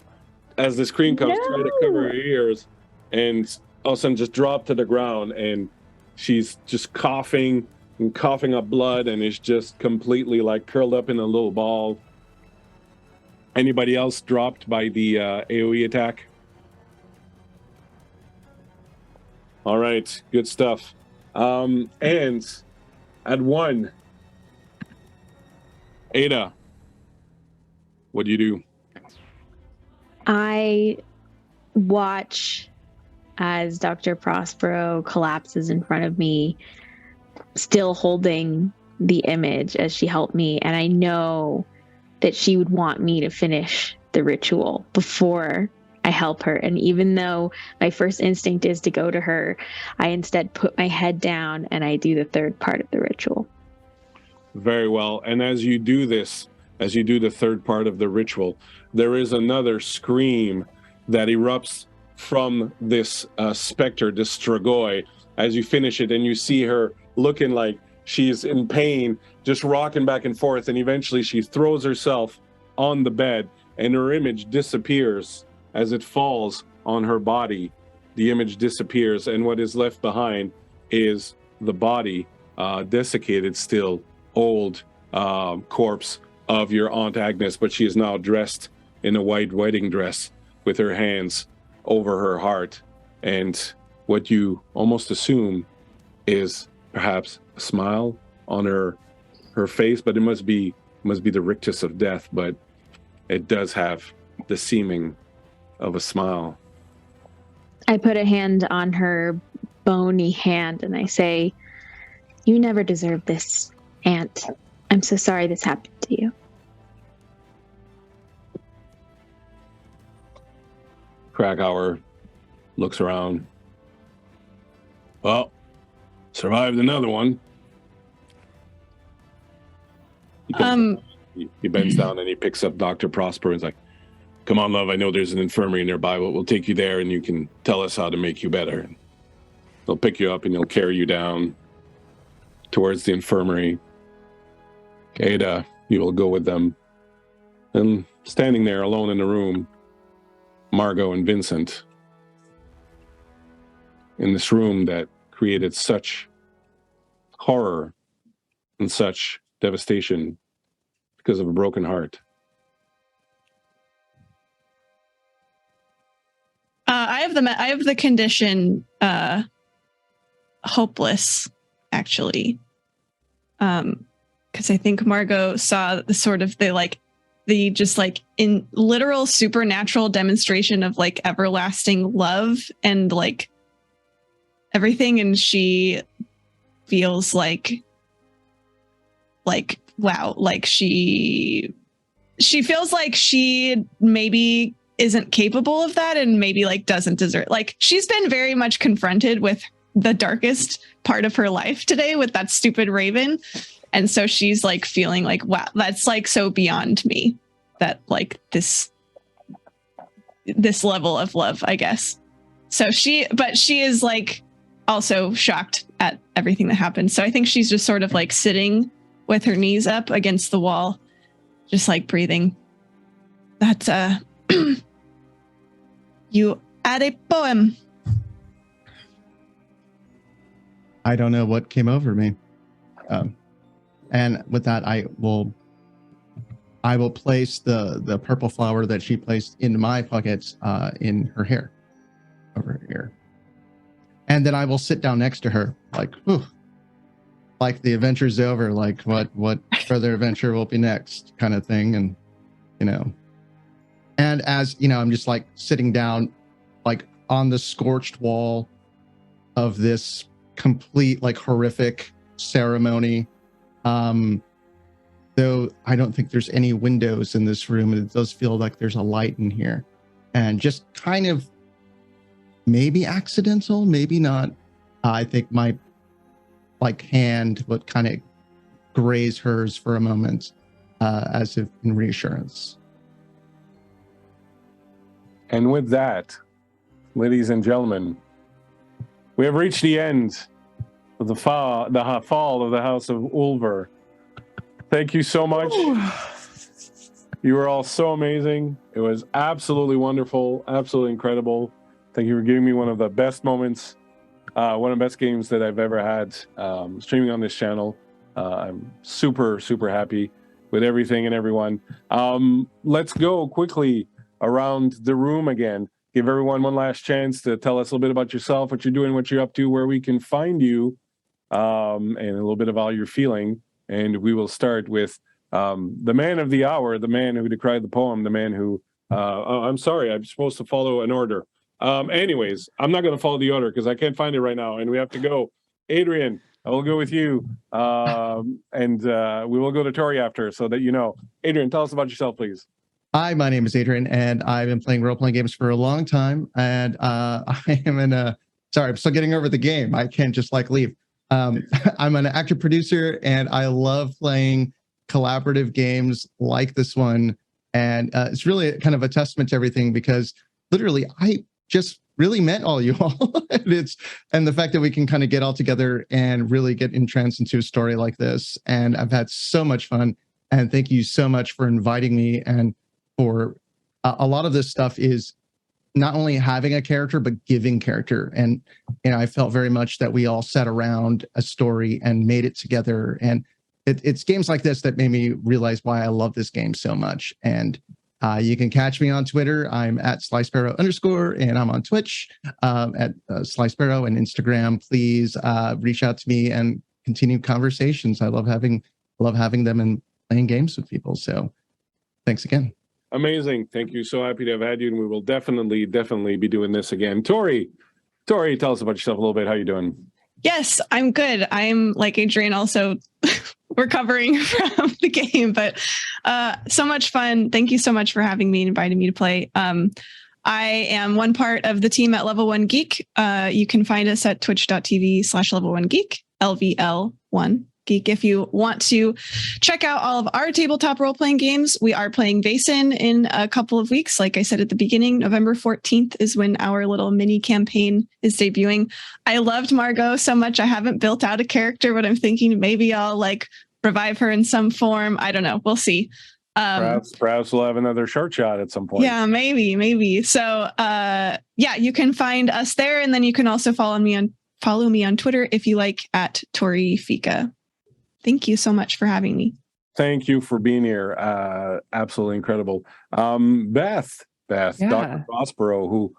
as the screen comes trying to cover her ears, and all of a sudden just drop to the ground, and she's just coughing and coughing up blood, and is just completely like curled up in a little ball. Anybody else dropped by the AoE attack? All right, good stuff. And at 1, Ada, what do you do? I watch as Dr. Prospero collapses in front of me, still holding the image as she helped me. And I know that she would want me to finish the ritual before I help her. And even though my first instinct is to go to her, I instead put my head down and I do the third part of the ritual. Very well. And as you do this, as you do the third part of the ritual, there is another scream that erupts from this specter, this Strigoi, as you finish it, and you see her looking like she's in pain, just rocking back and forth, and eventually she throws herself on the bed, and her image disappears as it falls on her body. The image disappears, and what is left behind is the body, desiccated still, old corpse of your Aunt Agnes, but she is now dressed in a white wedding dress with her hands over her heart, and what you almost assume is perhaps a smile on her face, but it must be the rictus of death, but it does have the seeming of a smile. I put a hand on her bony hand and I say, "You never deserved this, Aunt. I'm so sorry this happened to you." Krakauer looks around. Well, survived another one. He bends down and he picks up Dr. Prosper and is like, "Come on, love, I know there's an infirmary nearby. We'll take you there and you can tell us how to make you better." They'll pick you up and they'll carry you down towards the infirmary. Ada, you will go with them. And standing there alone in the room, Margot and Vincent, in this room that created such horror and such devastation because of a broken heart. I have the condition hopeless, actually, because I think Margot saw the sort of the just like in literal supernatural demonstration of like everlasting love and like everything, and she feels like wow, like she feels like she maybe isn't capable of that and maybe like doesn't deserve, like she's been very much confronted with the darkest part of her life today with that stupid raven, and so she's like feeling like, wow, that's like so beyond me, that like this level of love, I guess. So she is like also shocked at everything that happened. So I think she's just sort of like sitting with her knees up against the wall, just like breathing. That's you add a poem. I don't know what came over me. And with that, I will place the purple flower that she placed in my pockets in her hair, over here. And then I will sit down next to her, like, whew, like the adventure's over, like what further adventure will be next, kind of thing. And, you know, and as, you know, I'm just like sitting down, like on the scorched wall of this complete, like horrific ceremony. Though I don't think there's any windows in this room, it does feel like there's a light in here. And just kind of maybe accidental, maybe not. I think my like hand would kind of graze hers for a moment, as if in reassurance. And with that, ladies and gentlemen, we have reached the end of the fall of the House of Ulver. Thank you so much. You were all so amazing. It was absolutely wonderful, absolutely incredible. Thank you for giving me one of the best moments, one of the best games that I've ever had streaming on this channel. I'm super, super happy with everything and everyone. Let's go quickly around the room again. Give everyone one last chance to tell us a little bit about yourself, what you're doing, what you're up to, where we can find you, and a little bit of how you're feeling. And we will start with the man of the hour, the man who decried the poem, the man who, I'm sorry, I'm supposed to follow an order. Anyways, I'm not going to follow the order because I can't find it right now, and we have to go. Adrian, I will go with you, and we will go to Tori after, so that you know. Adrian, tell us about yourself, please. Hi, my name is Adrian, and I've been playing role-playing games for a long time, and I am in a... Sorry, I'm still getting over the game. I can't just leave. I'm an actor-producer, and I love playing collaborative games like this one, and it's really kind of a testament to everything because literally I just really met all you all. and the fact that we can kind of get all together and really get entranced into a story like this, and I've had so much fun, and thank you so much for inviting me. And for a lot of this stuff is not only having a character but giving character, and I felt very much that we all sat around a story and made it together, and it's games like this that made me realize why I love this game so much. And you can catch me on Twitter. I'm at @SlySparrow_, and I'm on Twitch at SlySparrow, and Instagram. Please reach out to me and continue conversations. I love having them and playing games with people. So thanks again. Amazing. Thank you. So happy to have had you, and we will definitely be doing this again. Tori, tell us about yourself a little bit. How you doing? Yes, I'm good. I'm like Adrian, also recovering from the game, but so much fun. Thank you so much for having me and inviting me to play. I am one part of the team at Level 1 Geek. You can find us at twitch.tv/level1geek, LVL1 Geek. If you want to check out all of our tabletop role-playing games, we are playing Vaesen in a couple of weeks. Like I said at the beginning, November 14th is when our little mini campaign is debuting. I loved Margot so much. I haven't built out a character, but I'm thinking maybe I'll revive her in some form. I don't know. We'll see. Perhaps we'll have another short shot at some point. Yeah, maybe. So you can find us there, and then you can also follow me on Twitter if you like, at Tori Fika. Thank you so much for having me. Thank you for being here. Absolutely incredible. Beth, yeah. Dr. Prospero, who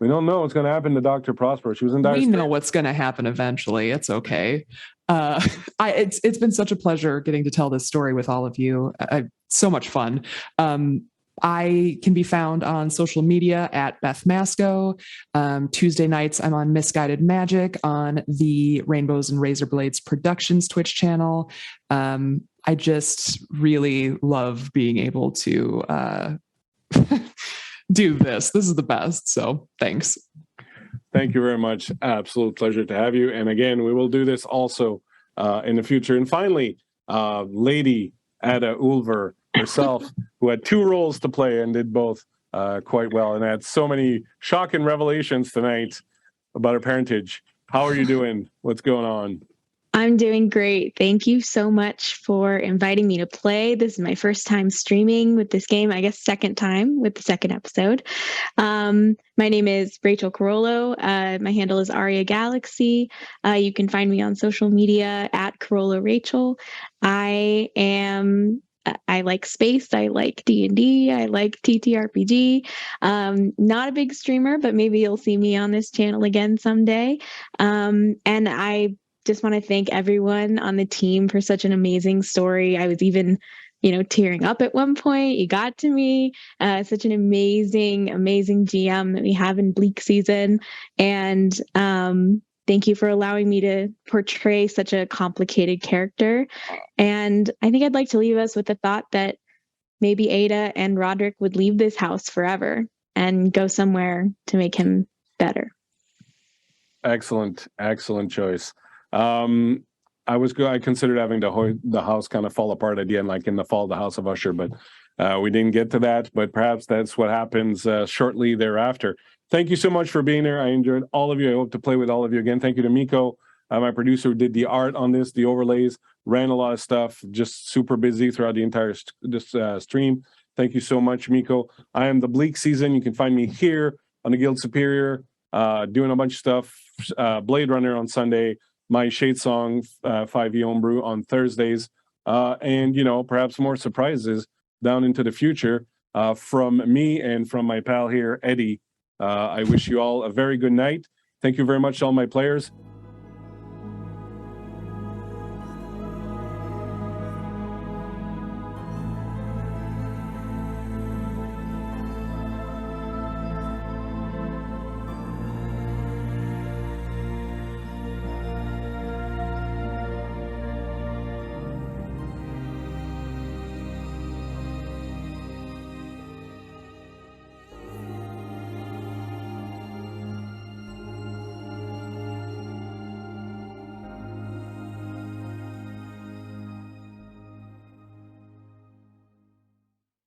we don't know what's going to happen to Dr. Prospero. She was in dire We know what's going to happen eventually. It's okay. It's been such a pleasure getting to tell this story with all of you. So much fun. I can be found on social media at Beth Masco. Tuesday nights, I'm on Misguided Magic on the Rainbows and Razor Blades Productions Twitch channel. I just really love being able to do this. This is the best. So thanks. Thank you very much. Absolute pleasure to have you. And again, we will do this also in the future. And finally, Lady Ada Ulver herself, who had 2 roles to play and did both quite well, and had so many shocking revelations tonight about her parentage. How are you doing? What's going on? I'm doing great. Thank you so much for inviting me to play. This is my first time streaming with this game, I guess second time with the second episode. My name is Rachel Carollo. My handle is Aria Galaxy. You can find me on social media at Carollo Rachel. I like space. I like D&D. I like TTRPG. Not a big streamer, but maybe you'll see me on this channel again someday. And I just want to thank everyone on the team for such an amazing story. I was even, tearing up at one point. You got to me. Such an amazing GM that we have in Bleakseason. And thank you for allowing me to portray such a complicated character. And I think I'd like to leave us with the thought that maybe Ada and Roderick would leave this house forever and go somewhere to make him better. Excellent choice. I considered having the house kind of fall apart at the end, like in the Fall of the House of Usher, but we didn't get to that. But perhaps that's what happens shortly thereafter. Thank you so much for being here. I enjoyed all of you. I hope to play with all of you again. Thank you to Miko, my producer, who did the art on this, the overlays, ran a lot of stuff, just super busy throughout the entire stream. Thank you so much, Miko. I am the Bleakseason. You can find me here on the Guild Superior, doing a bunch of stuff. Blade Runner on Sunday, my Shade Song 5e Homebrew on Thursdays, and perhaps more surprises down into the future from me and from my pal here, Eddie. I wish you all a very good night. Thank you very much to all my players.